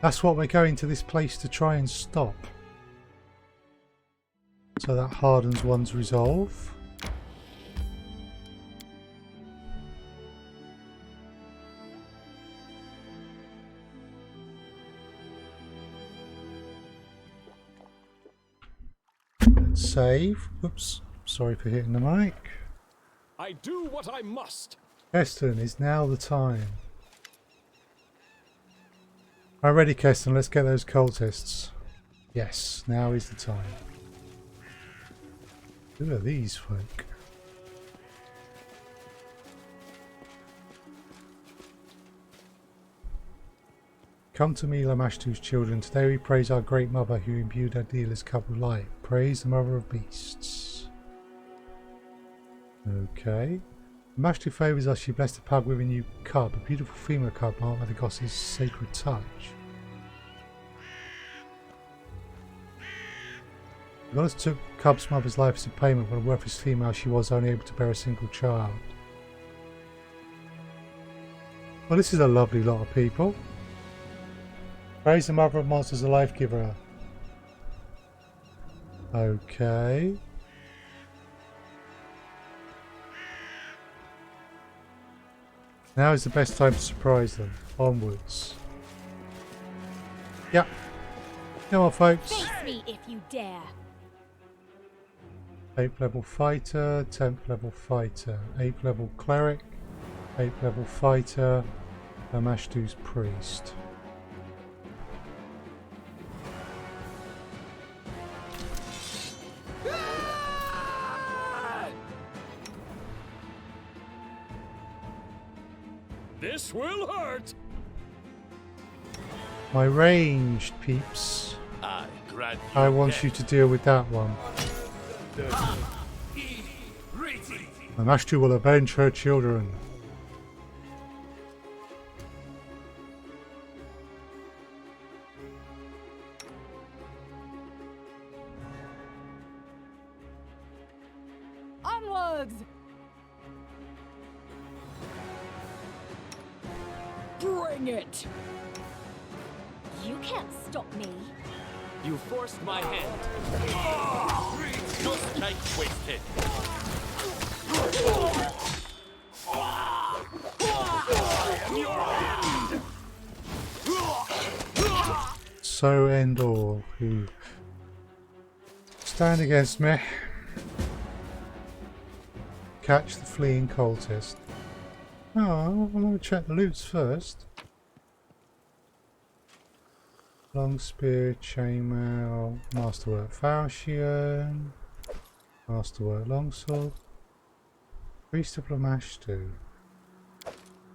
That's what we're going to this place to try and stop. So that hardens one's resolve. Let's save. Whoops, sorry for hitting the mic. I do what I must. Keston, is now the time. Alright, ready, Keston, let's get those cultists. Yes, now is the time. Who are these folk? Come to me, Lamashtu's children. Today we praise our great mother who imbued our dealer's cup with light. Praise the mother of beasts. Okay. Lamashtu favours us. She blessed the pug with a new cub, a beautiful female cub marked by the goddess's sacred touch. The goddess took cub's mother's life as a payment. What a worthless female she was, only able to bear a single child. Well, this is a lovely lot of people. Praise the mother of monsters, the life giver. Okay. Now is the best time to surprise them. Onwards. Yep. Come on, folks. Face me if you dare. 8th level fighter, 10th level fighter, 8th level cleric, 8th level fighter, Lamashtu's priest. This will hurt. My ranged peeps. I grant I want you to deal with that one. Lamashtu will avenge her children. Onwards! Bring it! You can't stop me. You forced my hand. just like wasted. So end all who stand against me. Catch the fleeing cultist. Oh, I'm going to check the loots first. Long spear, chainmail, masterwork falchion, masterwork longsword, priest of Lamashtu,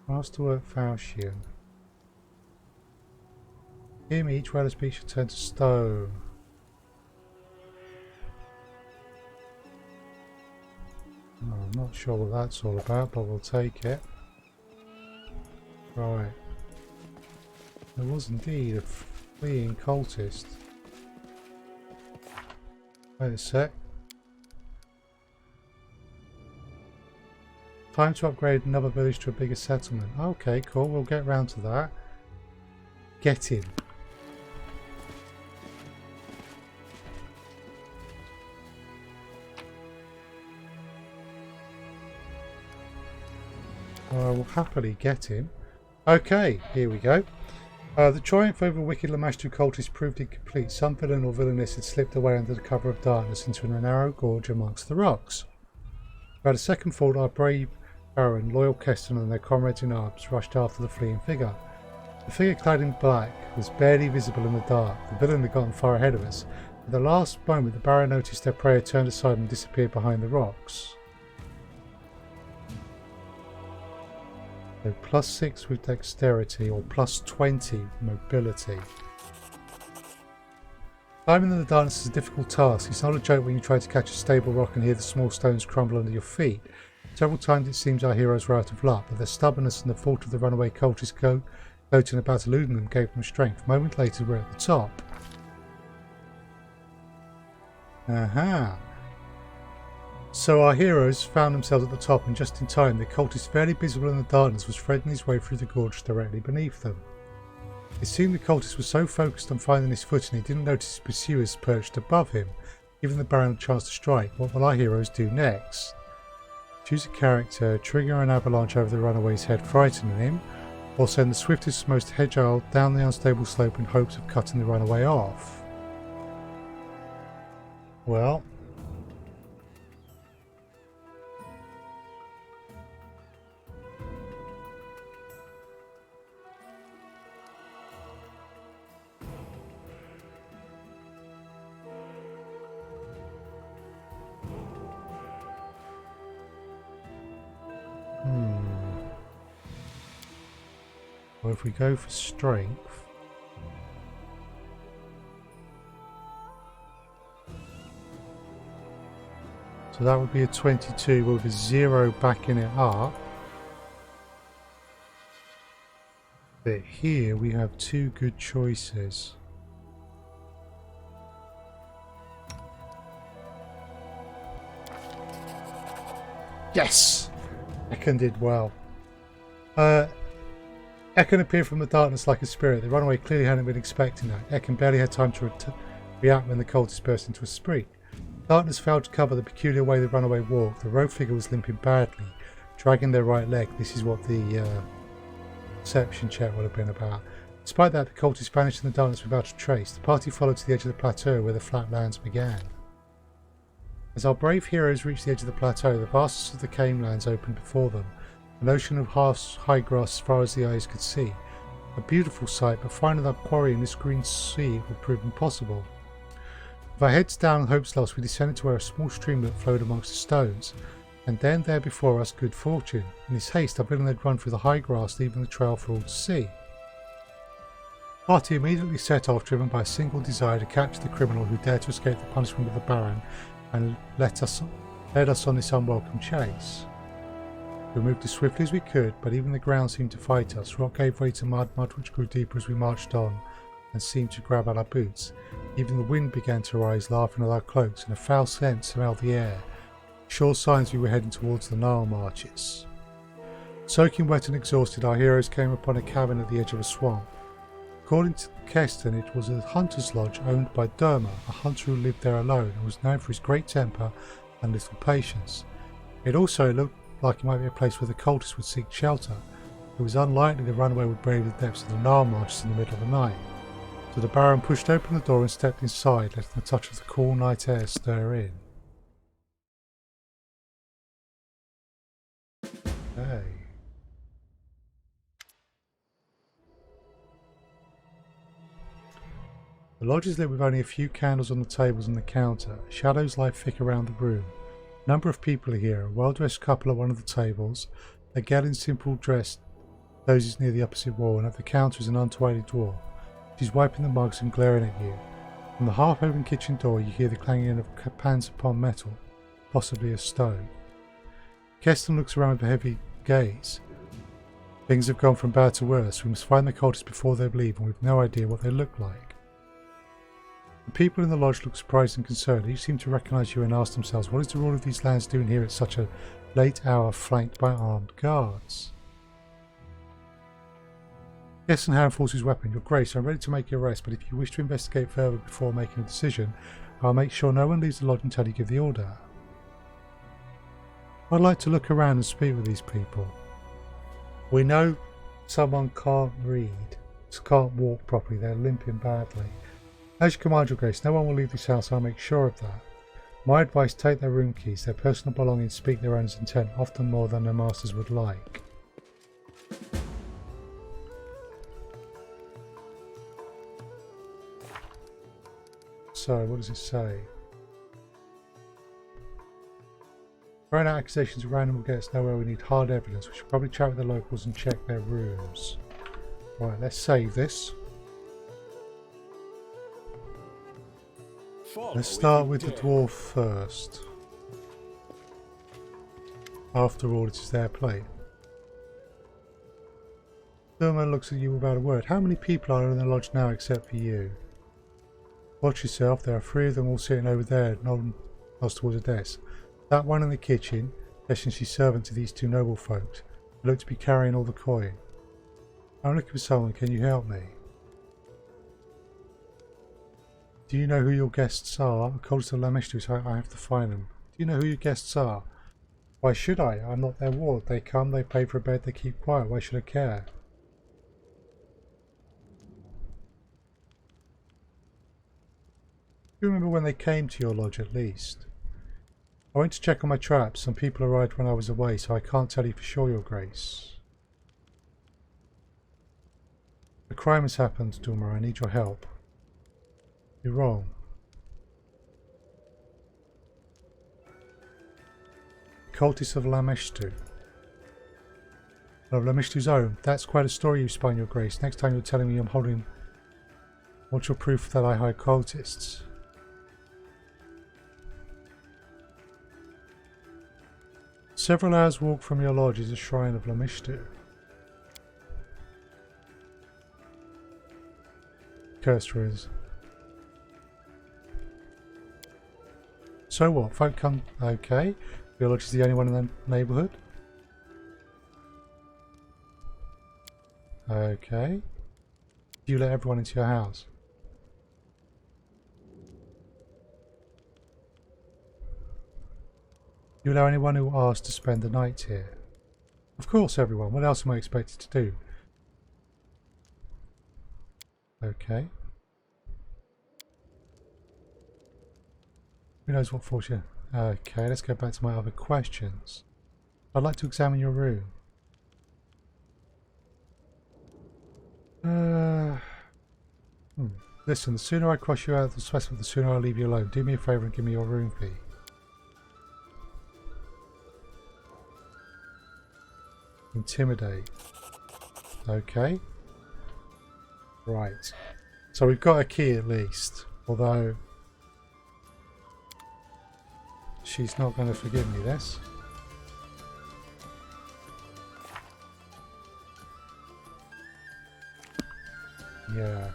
masterwork falchion. Hear me, each well speech shall turn to stone. Oh, I'm not sure what that's all about, but we'll take it. Right. There was indeed a fleeing cultist. Wait a sec. Time to upgrade another village to a bigger settlement. Okay, cool. We'll get round to that. Get in. I will happily get him. Okay, here we go. The triumph over wicked Lamashtu cultists proved incomplete. Some villain or villainess had slipped away under the cover of darkness into a narrow gorge amongst the rocks. Without a second thought, our brave Baron, loyal Keston and their comrades in arms rushed after the fleeing figure. The figure clad in black was barely visible in the dark. The villain had gotten far ahead of us. At the last moment, the Baron noticed their prey had turned aside and disappeared behind the rocks. So +6 with dexterity or +20 mobility. Climbing in the darkness is a difficult task. It's not a joke when you try to catch a stable rock and hear the small stones crumble under your feet. Several times it seems our heroes were out of luck, but their stubbornness and the thought of the runaway cultists gloating about eluding them gave them strength. A moment later we're at the top. Aha! So our heroes found themselves at the top, and just in time the cultist, barely visible in the darkness, was threading his way through the gorge directly beneath them. It seemed the cultist was so focused on finding his footing he didn't notice his pursuers perched above him, giving the Baron a chance to strike. What will our heroes do next? Choose a character, trigger an avalanche over the runaway's head, frightening him, or send the swiftest, most agile down the unstable slope in hopes of cutting the runaway off. Well, well, if we go for strength, So that would be a 22 with a 0 backing it up. But here we have two good choices. Yes! Ekin did well. Ekin appeared from the darkness like a spirit. The runaway clearly hadn't been expecting that. Ekin barely had time to react when the cultists burst into a spree. Darkness failed to cover the peculiar way the runaway walked. The rogue figure was limping badly, dragging their right leg. This is what the perception check would have been about. Despite that, the cultists vanished in the darkness without a trace. The party followed to the edge of the plateau where the flat lands began. As our brave heroes reached the edge of the plateau, the vastness of the cane lands opened before them. An ocean of high grass as far as the eyes could see. A beautiful sight, but finding our quarry in this green sea would prove impossible. With our heads down and hopes lost, we descended to where a small streamlet flowed amongst the stones, and then there before us good fortune. In his haste, our villain had run through the high grass, leaving the trail for all to see. The party immediately set off, driven by a single desire to capture the criminal who dared to escape the punishment of the Baron, and led us on this unwelcome chase. We moved as swiftly as we could, but even the ground seemed to fight us. Rock gave way to mud which grew deeper as we marched on, and seemed to grab at our boots. Even the wind began to rise, laughing at our cloaks, and a foul scent smelled the air. Sure signs we were heading towards the Nile marches. Soaking wet and exhausted, our heroes came upon a cabin at the edge of a swamp. According to Keston, it was a hunter's lodge owned by Derma, a hunter who lived there alone and was known for his great temper and little patience. It also looked like it might be a place where the cultists would seek shelter. It was unlikely the runaway would brave the depths of the Nile marshes in the middle of the night. So the Baron pushed open the door and stepped inside, letting the touch of the cool night air stir in. Hey. The lodge is lit with only a few candles on the tables and the counter. Shadows lie thick around the room. A number of people are here. A well-dressed couple at one of the tables. A gal in simple dress dozes near the opposite wall, and at the counter is an untidy dwarf. She's wiping the mugs and glaring at you. From the half-open kitchen door you hear the clanging of pans upon metal, possibly a stove. Keston looks around with a heavy gaze. Things have gone from bad to worse. We must find the cultists before they leave, and we've no idea what they look like. The people in the lodge look surprised and concerned. Each seem to recognise you and ask themselves, what is the ruler of these lands doing here at such a late hour, flanked by armed guards? Keston hand falls his weapon. Your Grace, I'm ready to make your arrest, but if you wish to investigate further before making a decision, I'll make sure no one leaves the lodge until you give the order. I'd like to look around and speak with these people. We know someone can't read, can't walk properly, they're limping badly. As you command, Your Grace, no one will leave this house, I'll make sure of that. My advice, take their room keys, their personal belongings speak their owner's intent, often more than their masters would like. So, what does it say? Throwing out accusations at random will get us nowhere. We need hard evidence. We should probably chat with the locals and check their rooms. Right, let's save this. Let's start with the dwarf first. After all, it is their plate. Thurman looks at you without a word. How many people are in the lodge now except for you? Watch yourself, there are 3 of them all sitting over there, nodding towards a desk. That one in the kitchen, guessing she's servant to these 2 noble folks, who look to be carrying all the coin. I'm looking for someone, can you help me? Do you know who your guests are? A cultist of Lameshtu, so I have to find them. Do you know who your guests are? Why should I? I'm not their ward. They come, they pay for a bed, they keep quiet. Why should I care? Do you remember when they came to your lodge at least? I went to check on my traps. Some people arrived when I was away, so I can't tell you for sure, Your Grace. A crime has happened, Duma. I need your help. You're wrong. Cultists of Lameshtu. Of Lameshtu's own. That's quite a story you spun, Your Grace. Next time you're telling me I'm holding... What's your proof that I hide cultists? Several hours walk from your lodge is a shrine of Lamishtu. Cursed ruins. So what? Folk come... Okay. Your lodge is the only one in the neighbourhood? Okay. Do you let everyone into your house? You allow anyone who asks to spend the night here? Of course, everyone. What else am I expected to do? Okay. Who knows what fortune? Okay, let's go back to my other questions. I'd like to examine your room. Listen, the sooner I cross you out of the specimen, the sooner I'll leave you alone. Do me a favour and give me your room key. Intimidate. Okay. Right. So we've got a key at least. Although she's not going to forgive me this. Yeah.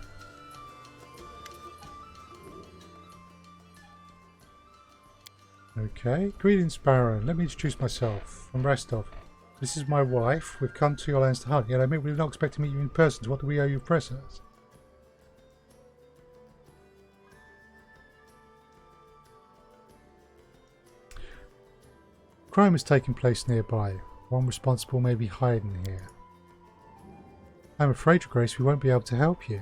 Okay. Greetings, Baron. Let me introduce myself. I'm Restov. This is my wife. We've come to your lands to hunt. Yet I admit we did not expect to meet you in person. So what do we owe you presents? Crime is taking place nearby. One responsible may be hiding here. I'm afraid, Your Grace, we won't be able to help you.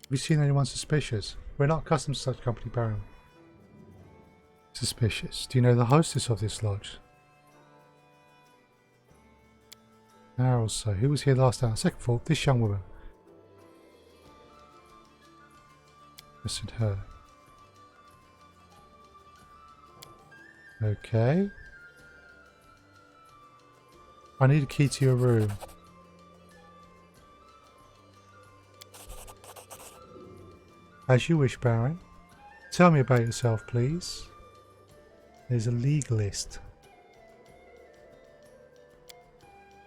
Have you seen anyone suspicious? We're not accustomed to such company, Baron. Suspicious? Do you know the hostess of this lodge? Now also, who was here last hour? Second of all, this young woman. Questioned her. Okay. I need a key to your room. As you wish, Baron. Tell me about yourself, please. There's a legalist.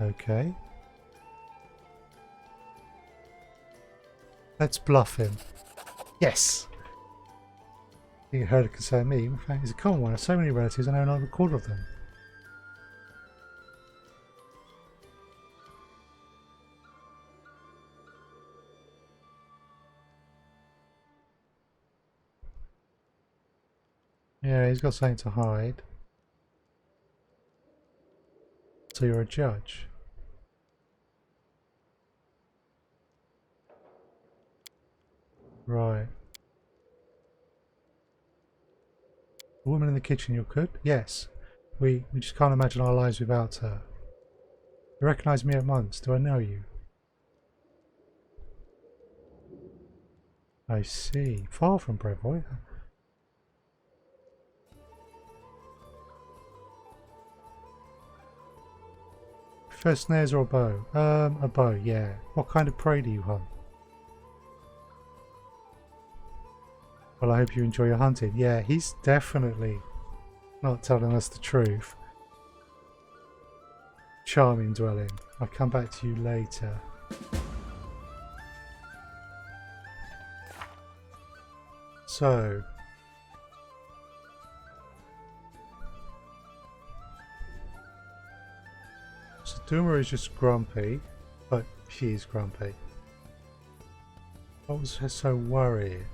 Okay. Let's bluff him. Yes! You heard it concern me. In fact, he's a common one. I have so many relatives, I know not a quarter of them. Yeah, he's got something to hide. So you're a judge. Right. The woman in the kitchen, you're good? Yes. We just can't imagine our lives without her. You recognise me at once. Do I know you? I see. Far from Brevoy. First snares or a bow? A bow, yeah. What kind of prey do you hunt? Well, I hope you enjoy your hunting. Yeah, he's definitely not telling us the truth. Charming dwelling. I'll come back to you later. So... Duma is just grumpy, but she is grumpy. What was her so worried?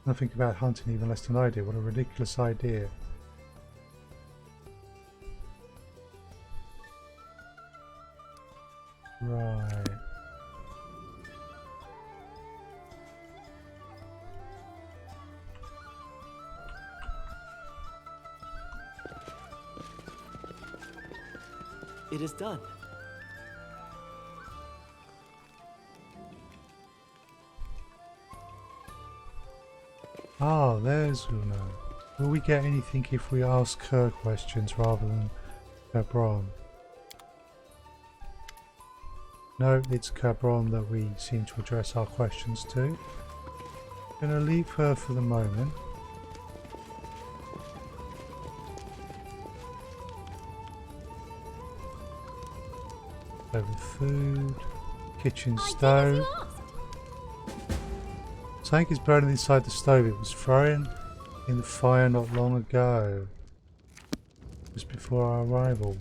Nothing about hunting even less than I do. What a ridiculous idea. Right. It is done. Ah, there's Una. Will we get anything if we ask her questions rather than Hebron? No, it's Cabron that we seem to address our questions to. Gonna leave her for the moment. Over food, kitchen stove. Something is burning inside the stove. It was thrown in the fire not long ago, just before our arrival.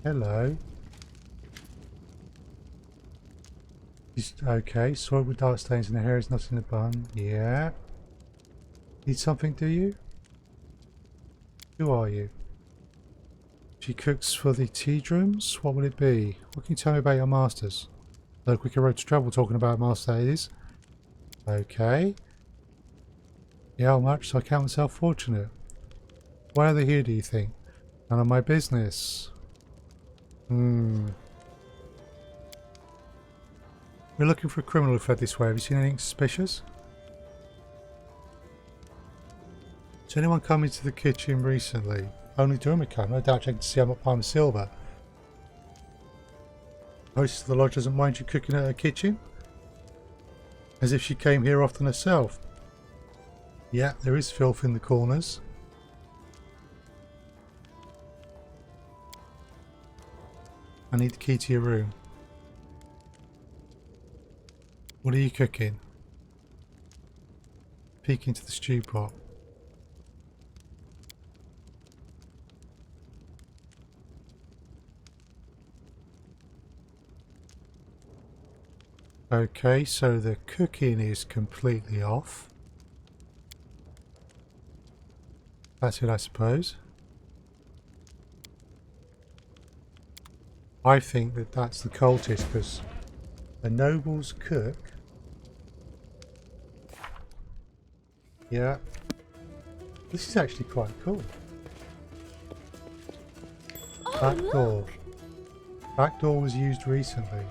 Hello. Okay, soiled with dark stains and the hair is not in the bun. Yeah. Need something, do you? Who are you? She cooks for the tea rooms? What will it be? What can you tell me about your masters? No quicker road to travel talking about master it is. Okay. Yeah, how much? So I count myself fortunate. Why are they here, do you think? None of my business. We're looking for a criminal who fled this way. Have you seen anything suspicious? Has anyone come into the kitchen recently? Only Durmacam. No doubt checking to see I'm not behind the silver. The hostess of the lodge doesn't mind you cooking at her kitchen? As if she came here often herself. Yeah, there is filth in the corners. I need the key to your room. What are you cooking? Peek into the stew pot. Okay, so the cooking is completely off. That's it, I suppose. I think that that's the cultist, because a noble's cook. Yeah. This is actually quite cool. Oh, Back look. door. Back door was used recently.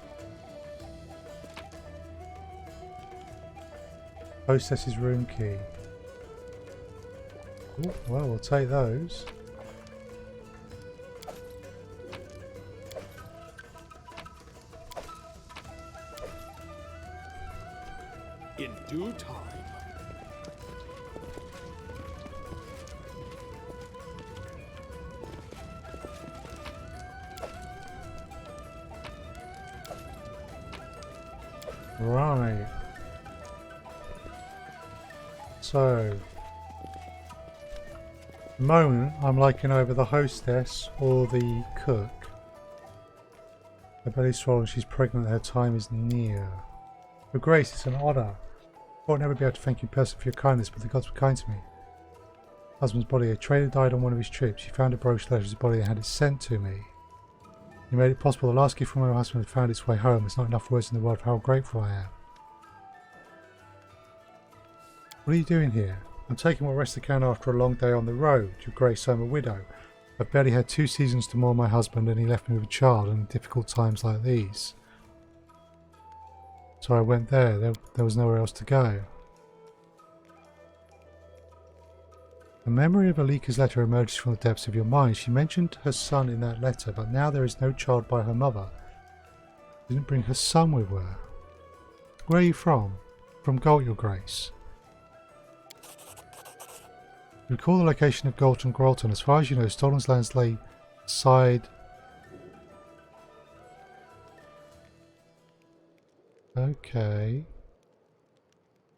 Hostess's room key. Ooh, well, we'll take those. In due time. Right. So, at the moment I'm liking over the hostess or the cook. Her belly's swollen, she's pregnant, her time is near. Your Grace, it's an honour. I won't never be able to thank you personally for your kindness, but the gods were kind to me. Husband's body, a trader died on one of his trips. She found a brooch letter of his body and had it sent to me. You made it possible. The last gift from my husband had found its way home. There's not enough words in the world for how grateful I am. What are you doing here? I'm taking what rest I can after a long day on the road. Your Grace, I'm a widow. I've barely had 2 seasons to mourn my husband, and he left me with a child in difficult times like these. So I went there. There was nowhere else to go. A memory of Alika's letter emerges from the depths of your mind. She mentioned her son in that letter, but now there is no child by her mother. She didn't bring her son with her. Where are you from? From Galt, Your Grace. Recall the location of Galt and Grolton. As far as you know, Stolen's lands lay aside. Okay.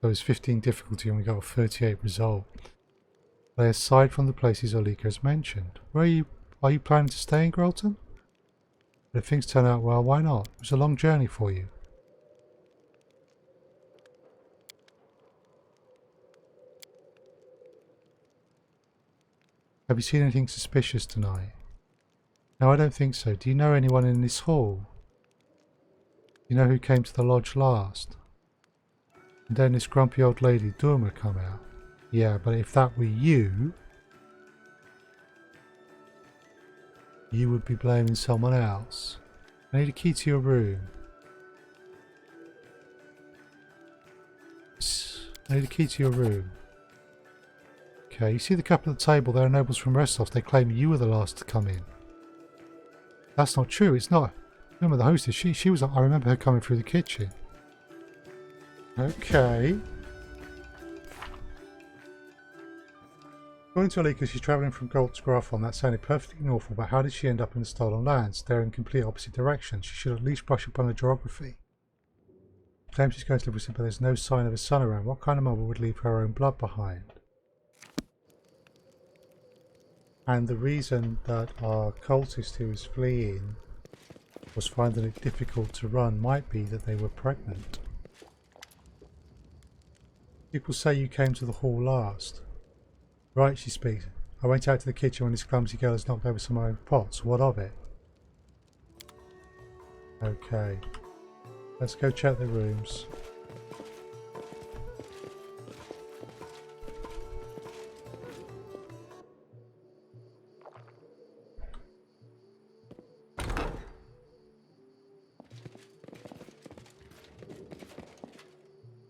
There was 15 difficulty and we got a 38 result. Lay aside from the places Alika has mentioned. Are you planning to stay in Grolton? But if things turn out well, why not? It was a long journey for you. Have you seen anything suspicious tonight? No, I don't think so. Do you know anyone in this hall? Do you know who came to the lodge last? And then this grumpy old lady, Durma, come out. Yeah, but if that were you, you would be blaming someone else. I need a key to your room. I need a key to your room. Okay, you see the couple at the table, they're nobles from Restos. They claim you were the last to come in. That's not true, it's not. Remember the hostess, she was, I remember her coming through the kitchen. Okay. According to Alika, she's travelling from Galt to Grafon. That sounded perfectly normal, but how did she end up in the stolen lands? They're in complete opposite directions. She should at least brush up on her geography. Claims she's going to live with him, but there's no sign of a son around. What kind of mother would leave her own blood behind? And the reason that our cultist who is fleeing was finding it difficult to run might be that they were pregnant. People say you came to the hall last. Right, she speaks. I went out to the kitchen when this clumsy girl has knocked over some of my pots. What of it? Okay. Let's go check the rooms.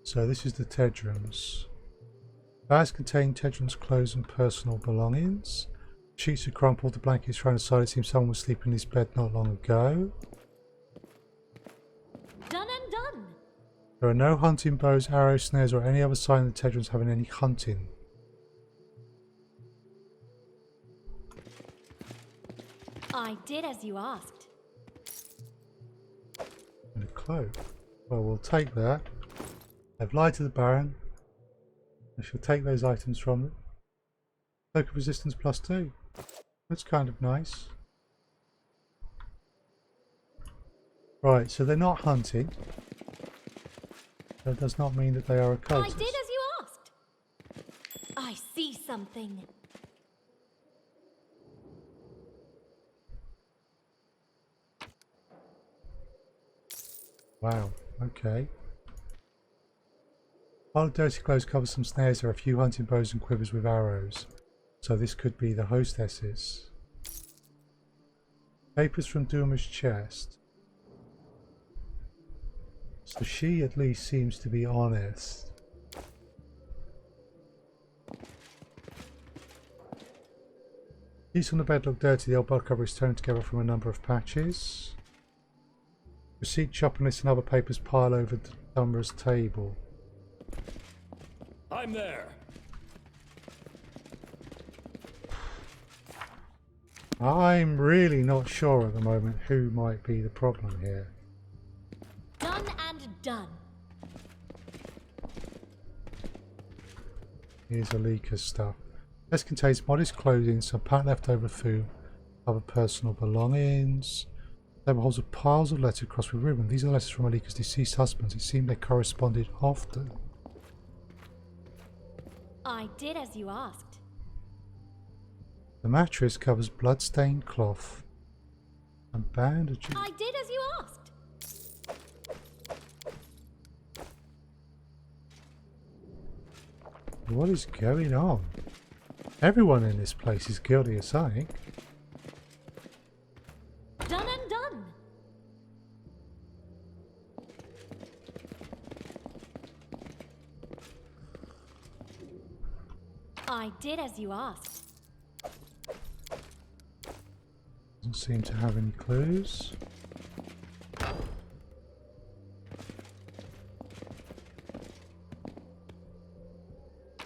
So this is the Tedrums. Bags contain Tedrum's clothes and personal belongings. Sheets are crumpled, the blankets thrown aside. It seems someone was sleeping in his bed not long ago. Done and done. There are no hunting bows, arrows, snares, or any other sign of the Tedrums having any hunting. I did as you asked. And a cloak. Well, we'll take that. I've lied to the Baron. I shall take those items from them. Cloak of resistance +2. That's kind of nice. Right, so they're not hunting. That does not mean that they are a cultist. I did as you asked. I see something. Wow, okay. Pile of dirty clothes covers some snares. There are a few hunting bows and quivers with arrows. So this could be the hostess's. Papers from Duma's chest. So she at least seems to be honest. Sheets on the bed look dirty. The old bed cover is torn together from a number of patches. Receipt, shopping list and other papers pile over Dumra's table. I'm there. I'm really not sure at the moment who might be the problem here. Done and done. Here's Alika's stuff. This contains modest clothing, some packed leftover food, other personal belongings. There were holds of piles of letters across with ribbon. These are letters from Alika's deceased husbands. It seemed they corresponded often. I did as you asked. The mattress covers blood-stained cloth and bandages. I did as you asked. What is going on? Everyone in this place is guilty of something. Done and done. I did as you asked. Doesn't seem to have any clues.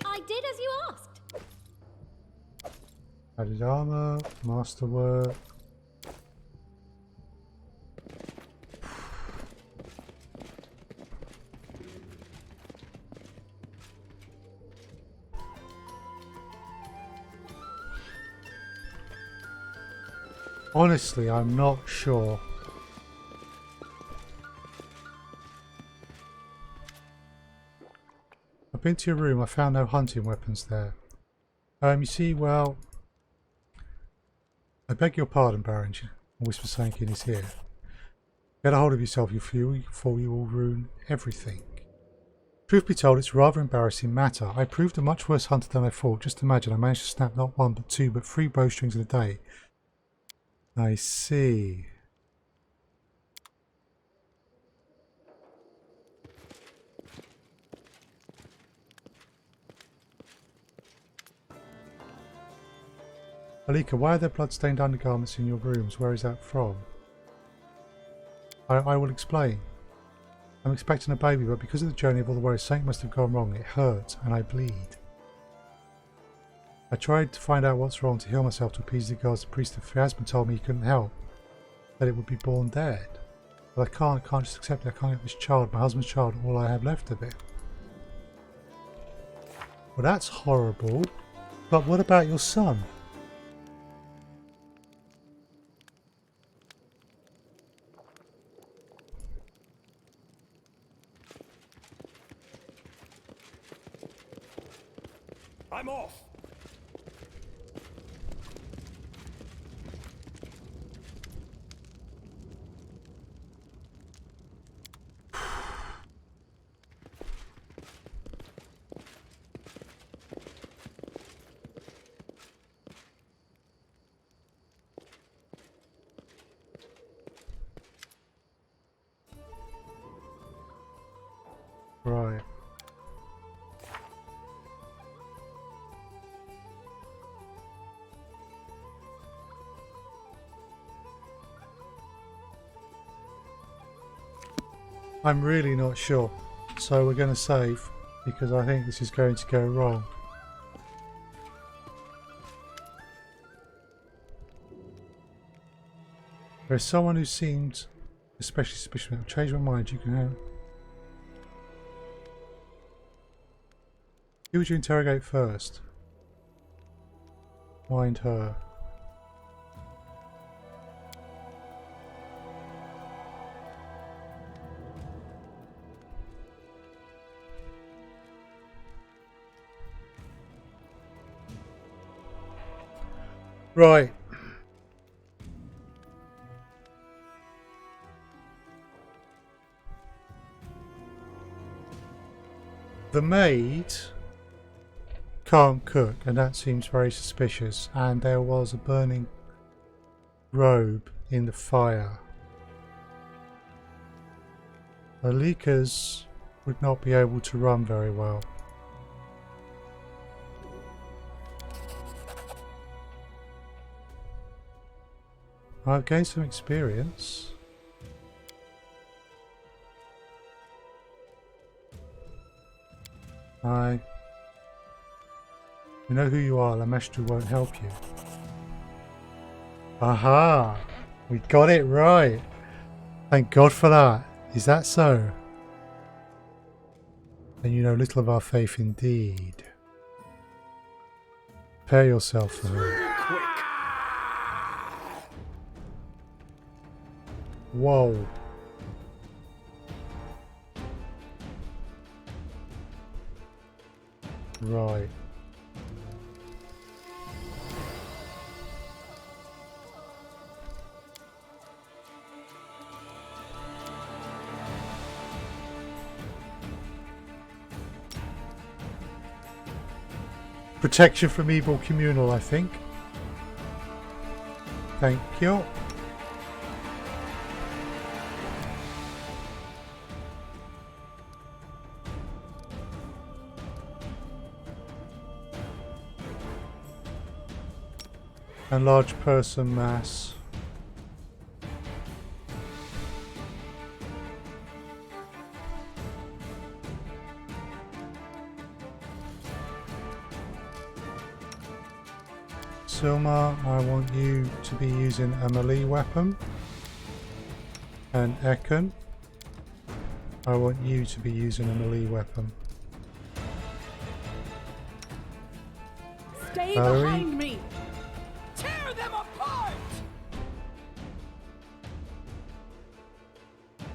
I did as you asked. Added armor, masterwork. Honestly, I'm not sure. I've been to your room. I found no hunting weapons there. You see, well, I beg your pardon, Baron. Whisper something in his ear. Get a hold of yourself, you fool, before you will ruin everything. Truth be told, it's a rather embarrassing matter. I proved a much worse hunter than I thought. Just imagine, I managed to snap not one, but two, but three bowstrings in a day. I see. Alika, why are there blood-stained undergarments in your rooms? Where is that from? I will explain. I'm expecting a baby, but because of the journey of all the worries, something must have gone wrong. It hurts, and I bleed. I tried to find out what's wrong to heal myself to appease the gods. The priest of Pharasma told me he couldn't help, that it would be born dead. But I can't just accept it. I can't get this child, my husband's child, all I have left of it. Well, that's horrible. But what about your son? I'm off. Right. I'm really not sure, so we're going to save because I think this is going to go wrong. There's someone who seemed especially suspicious. I'll change my mind. You can have. Who would you interrogate first? Find her. Right. The maid can't cook, and that seems very suspicious. And there was a burning robe in the fire. The leakers would not be able to run very well. I've gained some experience. You know who you are. Lamestru won't help you. Aha! We got it right. Thank God for that. Is that so? Then you know little of our faith indeed. Prepare yourself for her. Whoa. Right. Protection from evil communal, I think. Thank you. And large person mass. Silmar, I want you to be using a melee weapon. And Ekon, I want you to be using a melee weapon. Stay Valerie? behind me! Tear them apart!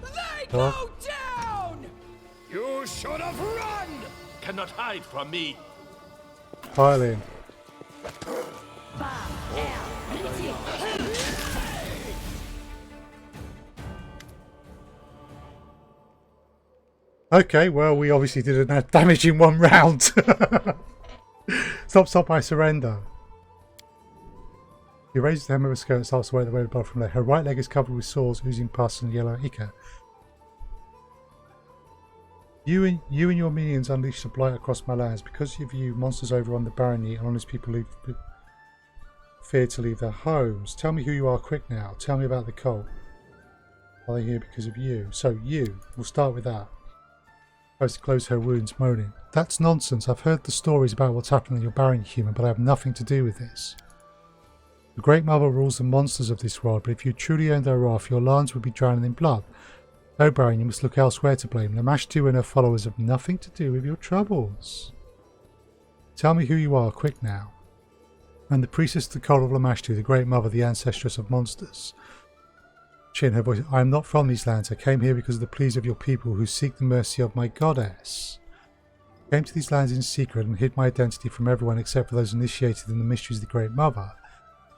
They go down! You should have run! Cannot hide from me. Pile in. Okay, well, we obviously did enough damage in one round. Stop, I surrender. He raises the hem of her skirt and starts to wear the weight above from there. Her right leg is covered with sores, oozing pus and yellow ichor. You and your minions unleashed a blight across my lands. Because of you, monsters overrun the barony and honest people fear to leave their homes. Tell me who you are quick now. Tell me about the cult. Are they here because of you? So you. We'll start with that. Tries to close her wounds, moaning. That's nonsense. I've heard the stories about what's happening in your barren human, but I have nothing to do with this. The Great Mother rules the monsters of this world, but if you truly earned her wrath, your lands would be drowning in blood. No, Baron, you must look elsewhere to blame. Lamashtu and her followers have nothing to do with your troubles. Tell me who you are, quick now. I'm the priestess of the cult of Lamashtu, the Great Mother, the ancestress of monsters. Chin, her voice. I am not from these lands. I came here because of the pleas of your people who seek the mercy of my goddess. I came to these lands in secret and hid my identity from everyone except for those initiated in the mysteries of the Great Mother.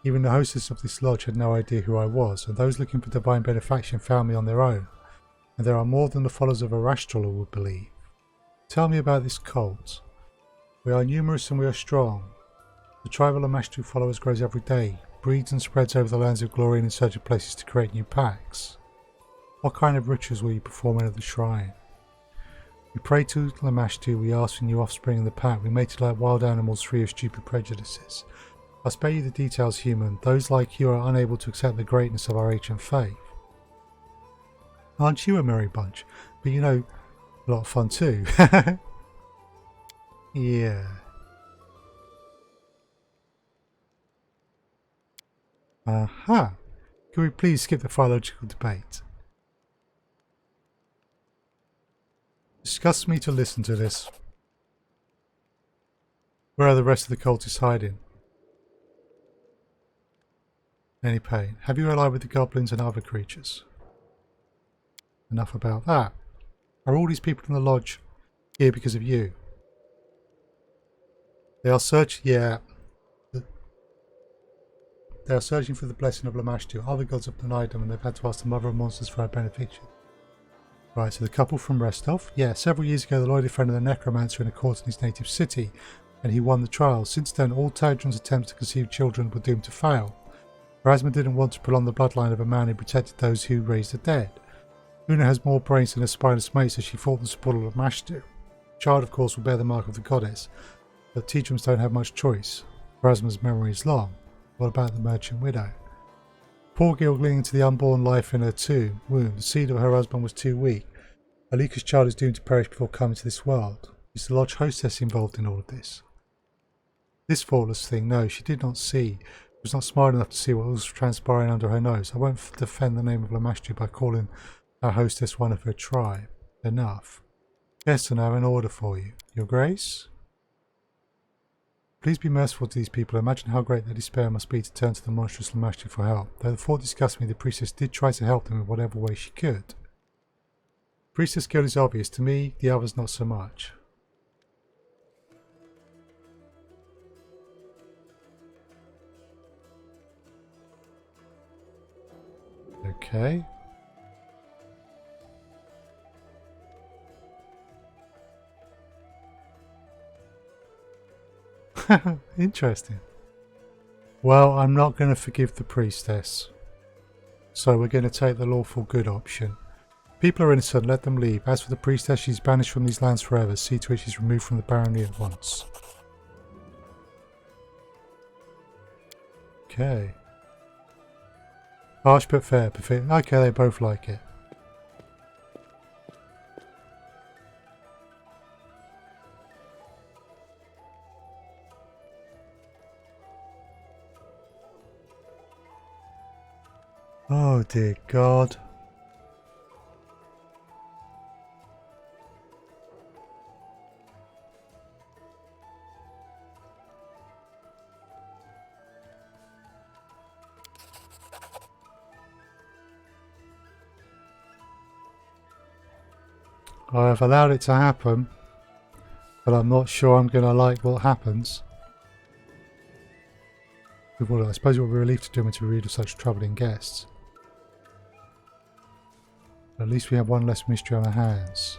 Even the hostess of this lodge had no idea who I was, and those looking for divine benefaction found me on their own. And there are more than the followers of Arashtrala would believe. Tell me about this cult. We are numerous and we are strong. The tribe of Lamashtu followers grows every day, breeds and spreads over the lands of glory and in search of places to create new packs. What kind of rituals will you perform at the shrine? We pray to Lamashtu, we ask for new offspring in the pack, we mate like wild animals free of stupid prejudices. I'll spare you the details, human. Those like you are unable to accept the greatness of our ancient faith. Aren't you a merry bunch? But you know, a lot of fun too. Yeah. Aha. Can we please skip the philological debate? Disgusts me to listen to this. Where are the rest of the cultists hiding? Any pain? Have you allied with the goblins and other creatures? Enough about that. Are all these people in the lodge here because of you? They are searching. Yeah. They are searching for the blessing of Lamashtu. Other gods have denied them and they've had to ask the mother of monsters for her benediction. Right, so the couple from Restov. Yeah, several years ago the lawyer defended a necromancer in a court in his native city and he won the trial. Since then, all Tadran's attempts to conceive children were doomed to fail. Erasmus didn't want to prolong the bloodline of a man who protected those who raised the dead. Una has more brains than her spineless mate, so she fought the support of Lamashtu. The child, of course, will bear the mark of the goddess, but Teatrums don't have much choice. Erasmus' memory is long. What about the merchant widow? Poor girl clinging to the unborn life in her womb. The seed of her husband was too weak. Alika's child is doomed to perish before coming to this world. Is the lodge hostess involved in all of this? This thoughtless thing, no, she did not see. She was not smart enough to see what was transpiring under her nose. I won't defend the name of Lamashtu by calling our hostess one of her tribe. Enough. Yes, and I have an order for you. Your Grace? Please be merciful to these people. Imagine how great their despair must be to turn to the monstrous Lamashtu for help. Though the thought disgusts me, the priestess did try to help them in whatever way she could. The priestess' guilt is obvious. To me, the others not so much. Okay. Interesting. Well, I'm not going to forgive the priestess. So we're going to take the lawful good option. People are innocent, let them leave. As for the priestess, she's banished from these lands forever. See to it she's removed from the barony at once. Okay. Harsh but fair. Okay, they both like it. Oh dear God. I have allowed it to happen, but I'm not sure I'm going to like what happens. I suppose it will be a relief to do me to be rid of such troubling guests. At least we have one less mystery on our hands.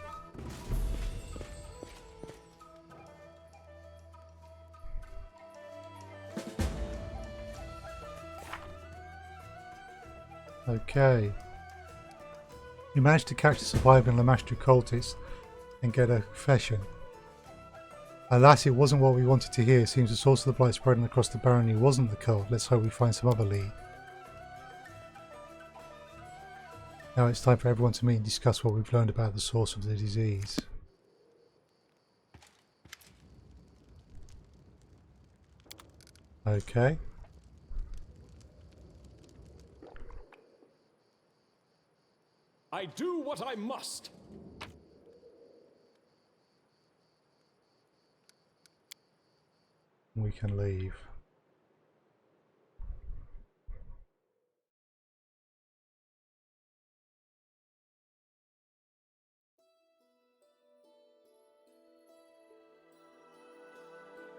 Okay. You managed to catch the surviving Lamashtu cultist and get a confession. Alas, it wasn't what we wanted to hear. It seems the source of the blight spreading across the barony wasn't the cult. Let's hope we find some other lead. Now it's time for everyone to meet and discuss what we've learned about the source of the disease. Okay. I do what I must. We can leave.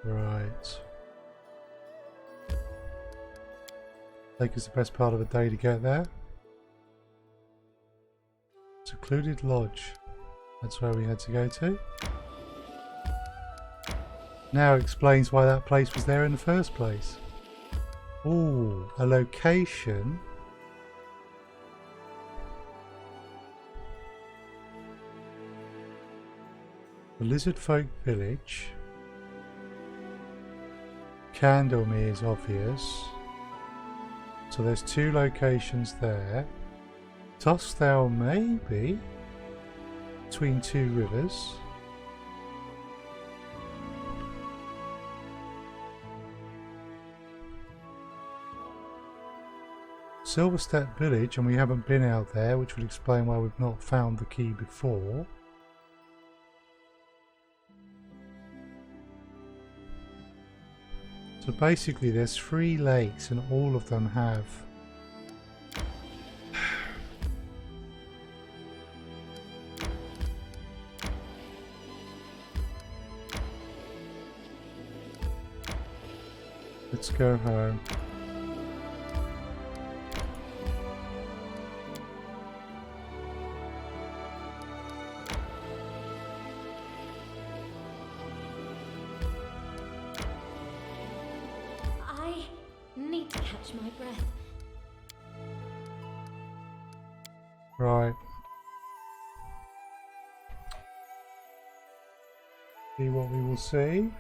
Right. Take us the best part of a day to get there. Secluded Lodge. That's where we had to go to. Now explains why that place was there in the first place. Ooh, a location. The Lizard Folk Village. Candlemere is obvious. So there's two locations there. Tuskdale maybe between two rivers. Silverstep Village, and we haven't been out there, which would explain why we've not found the key before. So basically there's 3 lakes and all of them have let's go home. I need to catch my breath. Right. See what we will see.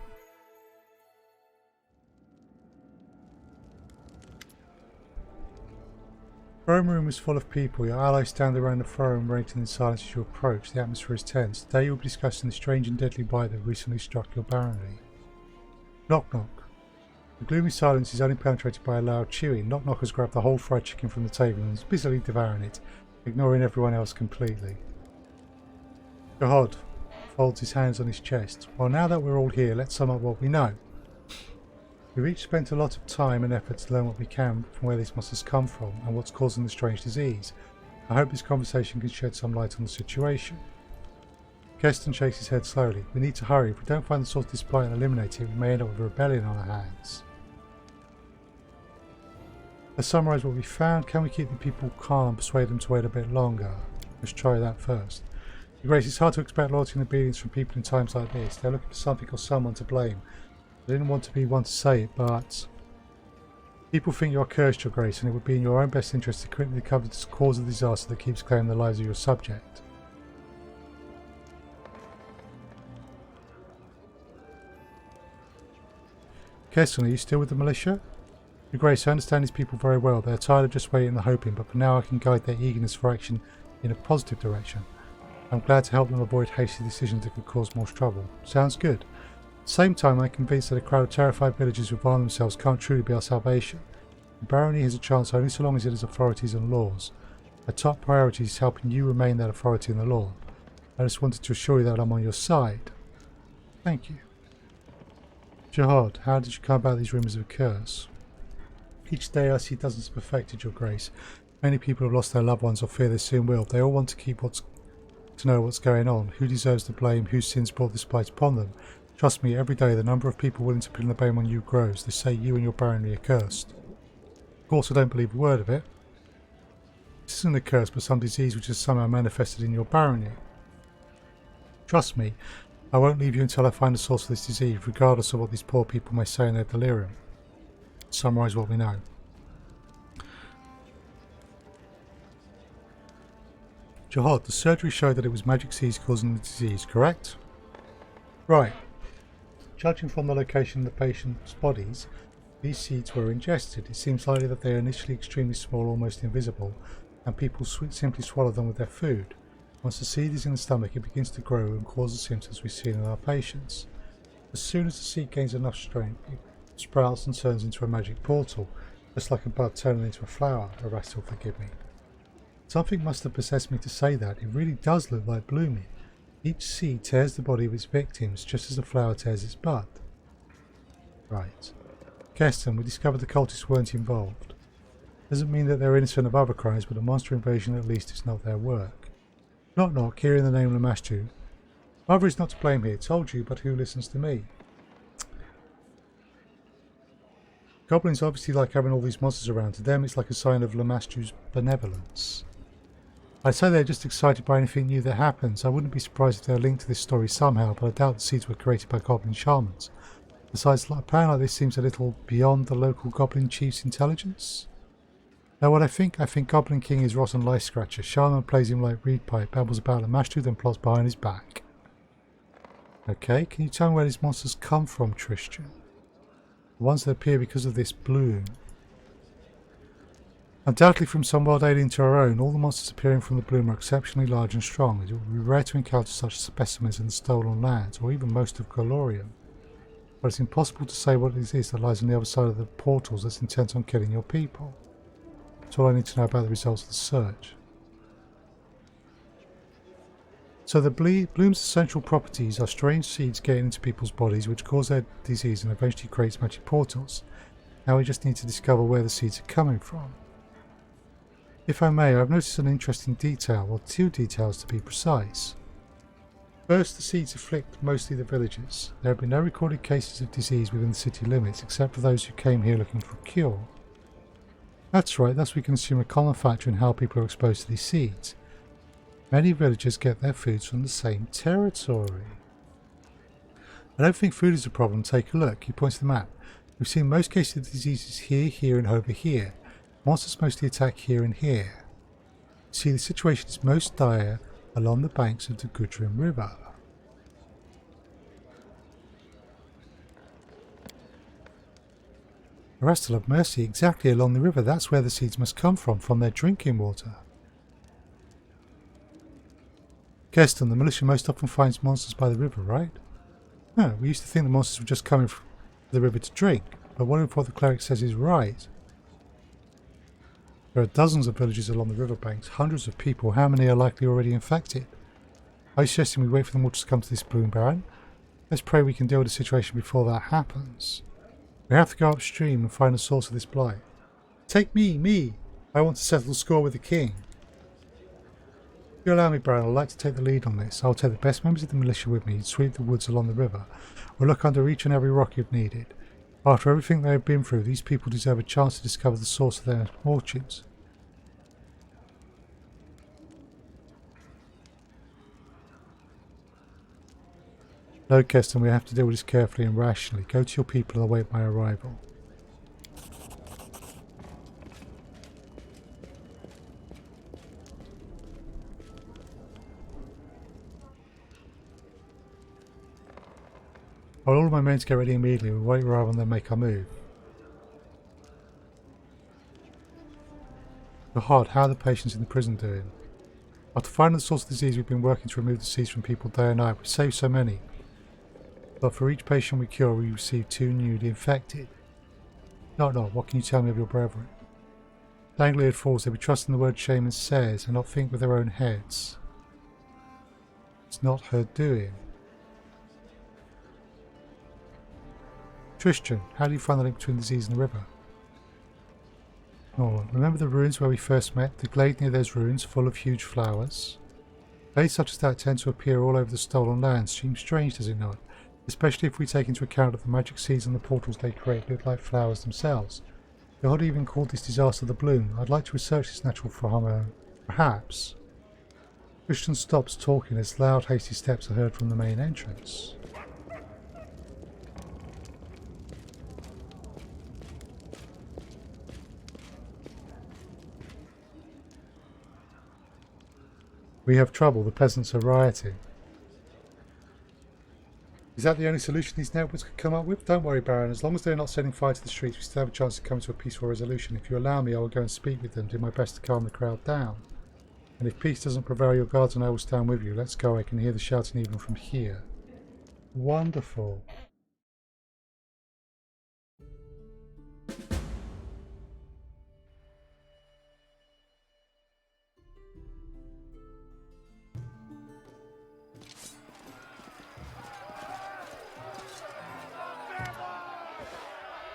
Throne room is full of people. Your allies stand around the throne, waiting in silence as you approach. The atmosphere is tense. Today you will be discussing the strange and deadly bite that recently struck your barony. Knock knock. The gloomy silence is only penetrated by a loud chewing. Knock knock has grabbed the whole fried chicken from the table and is busily devouring it, ignoring everyone else completely. Jahod folds his hands on his chest. Well, now that we're all here, let's sum up what we know. We've each spent a lot of time and effort to learn what we can from where this must have come from and what's causing the strange disease. I hope this conversation can shed some light on the situation. Keston shakes his head slowly. We need to hurry. If we don't find the source of this blight and eliminate it, we may end up with a rebellion on our hands. Let's summarise what we found. Can we keep the people calm and persuade them to wait a bit longer? Let's try that first. Your Grace, it's hard to expect loyalty and obedience from people in times like this. They're looking for something or someone to blame. I didn't want to be one to say it, but people think you are cursed, Your Grace, and it would be in your own best interest to quickly cover the cause of the disaster that keeps claiming the lives of your subject. Keston, are you still with the militia? Your Grace, I understand these people very well. They are tired of just waiting and hoping, but for now I can guide their eagerness for action in a positive direction. I'm glad to help them avoid hasty decisions that could cause more trouble. Sounds good. At the same time, I'm convinced that a crowd of terrified villagers who violate themselves can't truly be our salvation. The barony has a chance only so long as it has authorities and laws. Our top priority is helping you remain that authority and the law. I just wanted to assure you that I'm on your side. Thank you. Jahod, how did you come about these rumours of a curse? Each day I see dozens of affected, Your Grace. Many people have lost their loved ones or fear they soon will. They all want to know what's going on, who deserves the blame, whose sins brought this blight upon them. Trust me, every day the number of people willing to pin the blame on you grows. They say you and your barony are cursed. Of course I don't believe a word of it. This isn't a curse, but some disease which has somehow manifested in your barony. Trust me, I won't leave you until I find the source of this disease, regardless of what these poor people may say in their delirium. Summarise what we know. Jahod, the surgery showed that it was magic seeds causing the disease, correct? Right. Judging from the location of the patient's bodies, these seeds were ingested. It seems likely that they are initially extremely small, almost invisible, and people simply swallow them with their food. Once the seed is in the stomach, it begins to grow and cause the symptoms we see in our patients. As soon as the seed gains enough strength, it sprouts and turns into a magic portal, just like a bud turning into a flower. Erastil, forgive me. Something must have possessed me to say that. It really does look like blooming. Each seed tears the body of its victims, just as the flower tears its bud. Right. Keston, we discovered the cultists weren't involved. Doesn't mean that they're innocent of other crimes, but a monster invasion at least is not their work. Knock, here in the name of Lamashtu. Mother is not to blame here. Told you, but who listens to me? Goblins obviously like having all these monsters around. To them, it's like a sign of Lamashtu's benevolence. I'd say they're just excited by anything new that happens. I wouldn't be surprised if they're linked to this story somehow, but I doubt the seeds were created by goblin shamans. Besides, a plan like this seems a little beyond the local goblin chief's intelligence. Now what I think Goblin King is rotten lice scratcher. Shaman plays him like reed pipe, babbles about Lamashtu, then plots behind his back. Okay, can you tell me where these monsters come from, Tristan? The ones that appear because of this bloom. Undoubtedly from some world alien to our own, all the monsters appearing from the bloom are exceptionally large and strong. It would be rare to encounter such specimens in the stolen lands, or even most of Golorium. But it's impossible to say what it is that lies on the other side of the portals that's intent on killing your people. That's all I need to know about the results of the search. So the bloom's essential properties are strange seeds getting into people's bodies which cause their disease and eventually creates magic portals. Now we just need to discover where the seeds are coming from. If I may, I've noticed an interesting detail, or two details to be precise. First, the seeds afflict mostly the villagers. There have been no recorded cases of disease within the city limits except for those who came here looking for a cure. That's right, thus we can assume a common factor in how people are exposed to these seeds. Many villagers get their foods from the same territory. I don't think food is a problem. Take a look. He points to the map. We've seen most cases of diseases here and over here. Monsters mostly attack here and here. See, the situation is most dire along the banks of the Gudrun River. Erastil of Mercy, exactly along the river. That's where the seeds must come from their drinking water. Keston, the militia most often finds monsters by the river, right? No, we used to think the monsters were just coming from the river to drink, but what if what the cleric says is right? There are dozens of villages along the riverbanks, hundreds of people. How many are likely already infected? Are you suggesting we wait for the waters to come to this bloom baron? Let's pray we can deal with the situation before that happens. We have to go upstream and find the source of this blight. Take me! I want to settle the score with the king. If you allow me, Baron, I'd like to take the lead on this. I'll take the best members of the militia with me and sweep the woods along the river. We'll look under each and every rock if needed. After everything they have been through, these people deserve a chance to discover the source of their fortunes. No, Keston, we have to deal with this carefully and rationally. Go to your people and await my arrival. I want all of my men to get ready immediately. We'll wait rather than make our move. Hard, how are the patients in the prison doing? After finding the source of the disease, we've been working to remove the seeds from people day and night. We've saved so many. But for each patient we cure, we receive 2 newly infected. No, what can you tell me of your brethren? Langley falls, they be trusting the word shaman says and not think with their own heads. It's not her doing. Tristan, how do you find the link between the disease and the river? Oh, remember the ruins where we first met? The glade near those ruins, full of huge flowers? Glades such as that tend to appear all over the stolen lands. Seems strange, does it not? Especially if we take into account that the magic seeds and the portals they create look like flowers themselves. The VoD even called this disaster the bloom. I'd like to research this natural phenomena. Perhaps. Christian stops talking as loud, hasty steps are heard from the main entrance. We have trouble. The peasants are rioting. Is that the only solution these networks could come up with? Don't worry, Baron. As long as they're not setting fire to the streets, we still have a chance to come to a peaceful resolution. If you allow me, I will go and speak with them, do my best to calm the crowd down. And if peace doesn't prevail, your guards and I will stand with you. Let's go. I can hear the shouting even from here. Wonderful.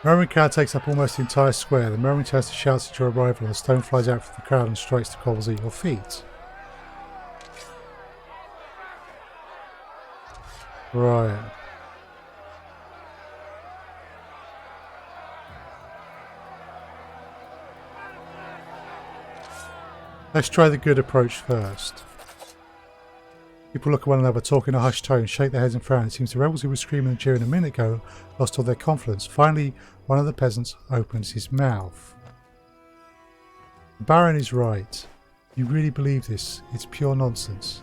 Murmuring crowd takes up almost the entire square. The murmuring turns to shouts at your arrival, and the stone flies out from the crowd and strikes the cobbles at your feet. Right. Let's try the good approach first. People look at one another, talk in a hushed tone, shake their heads and frown. It seems the rebels who were screaming and cheering a minute ago lost all their confidence. Finally, one of the peasants opens his mouth. The Baron is right. You really believe this? It's pure nonsense.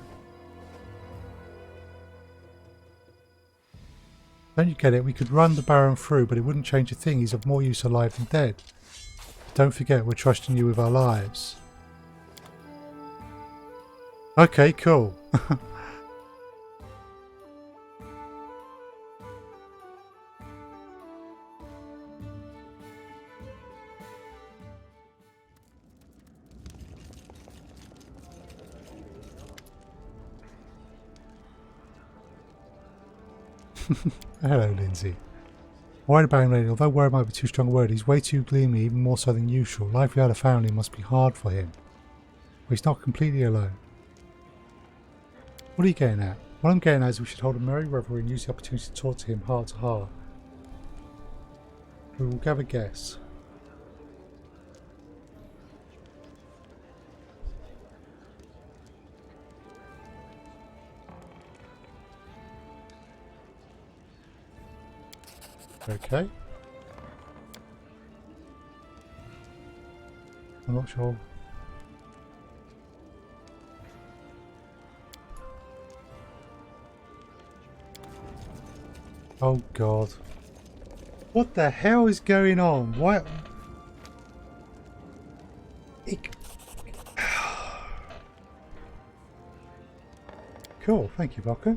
Don't you get it? We could run the Baron through, but it wouldn't change a thing. He's of more use alive than dead. Don't forget, we're trusting you with our lives. Okay, cool. Hello, Lindsay. Worried about him, lady. Although worried might be too strong a word, he's way too gloomy, even more so than usual. Life without a family must be hard for him. But he's not completely alone. What are you getting at? What I'm getting at is we should hold a merry revelry and use the opportunity to talk to him heart to heart. We will give a guess. Okay. I'm not sure. Oh God. What the hell is going on? Why? Cool, thank you, Vodka.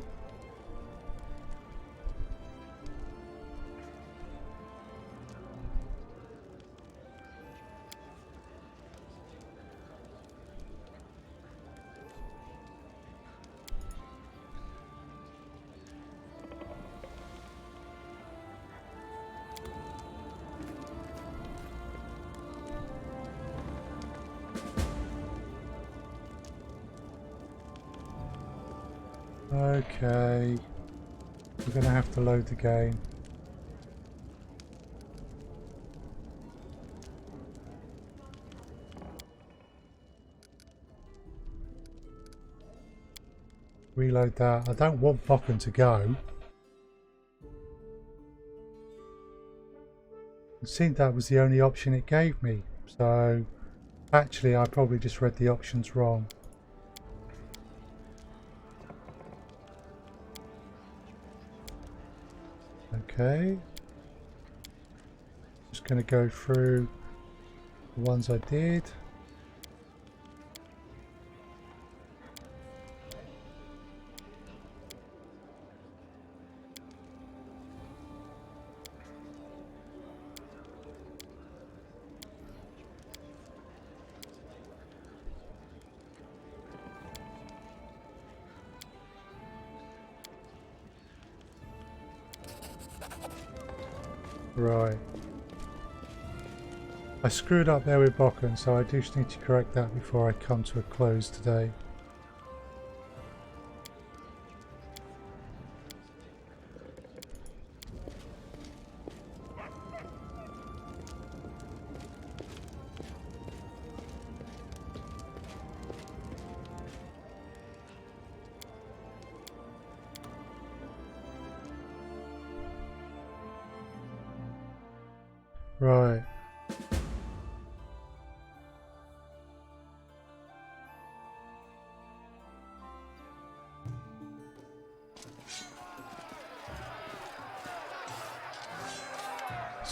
Okay, we're going to have to load the game. Reload that. I don't want Bokken to go. It seemed that was the only option it gave me. So actually I probably just read the options wrong. Okay. Just going to go through the ones I did. Right. I screwed up there with Bokken, so I do just need to correct that before I come to a close today. Right.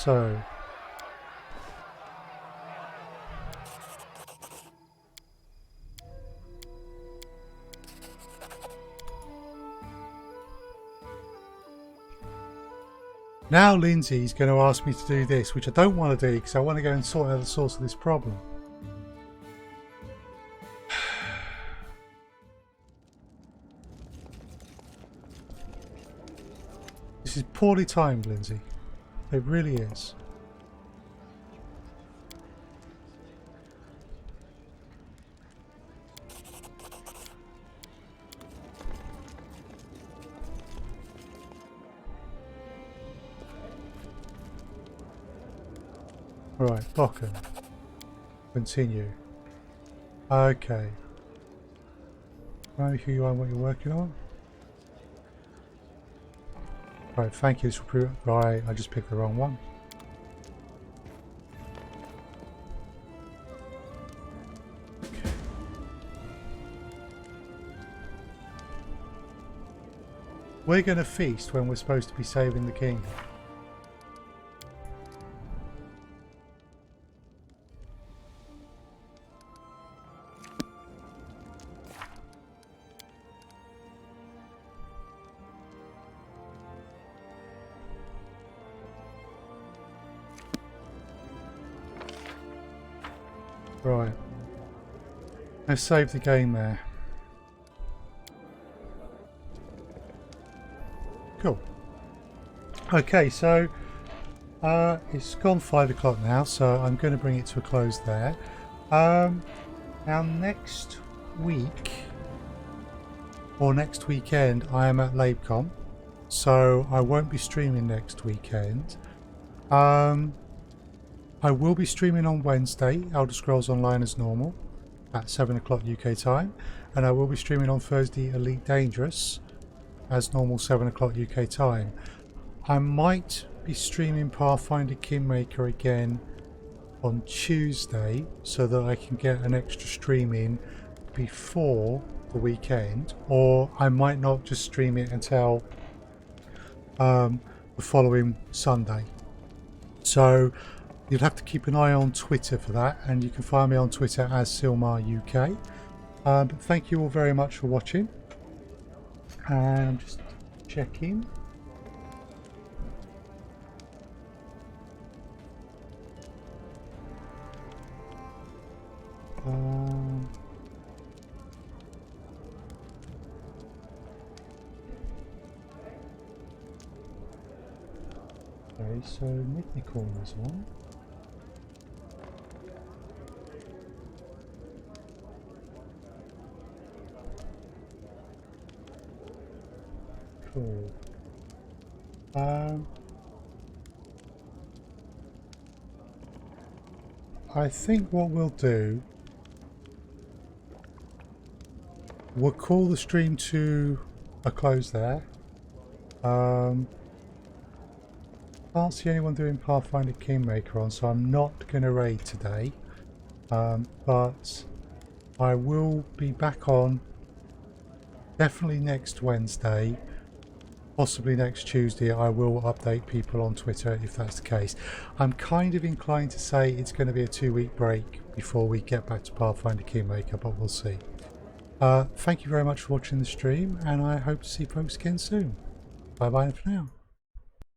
So now Lindsay's going to ask me to do this, which I don't want to do because I want to go and sort out the source of this problem. This is poorly timed, Lindsay. It really is. Right, Bokken. Continue. Okay. Remind me who you are and what you're working on. Right, thank you. Right, I just picked the wrong one. Okay. We're going to feast when we're supposed to be saving the kingdom. Right. Let's save the game there. Cool. Okay, so it's gone 5 o'clock now, so I'm going to bring it to a close there. Now next week or next weekend I am at LabeCon, so I won't be streaming next weekend. I will be streaming on Wednesday, Elder Scrolls Online as normal, at 7 o'clock UK time, and I will be streaming on Thursday Elite Dangerous as normal 7 o'clock UK time. I might be streaming Pathfinder Kingmaker again on Tuesday so that I can get an extra stream in before the weekend, or I might not just stream it until the following Sunday. So you'll have to keep an eye on Twitter for that, and you can find me on Twitter as Silmar UK. But thank you all very much for watching, and I'm just checking. Okay, so Mythical is on. Cool. I think what we'll do, we'll call the stream to a close there. Can't see anyone doing Pathfinder Kingmaker on, so I'm not going to raid today. But I will be back on definitely next Wednesday, possibly next Tuesday. I will update people on Twitter if that's the case. I'm kind of inclined to say it's going to be a 2-week break before we get back to Pathfinder Kingmaker, but we'll see. Thank you very much for watching the stream, and I hope to see folks again soon. Bye bye for now.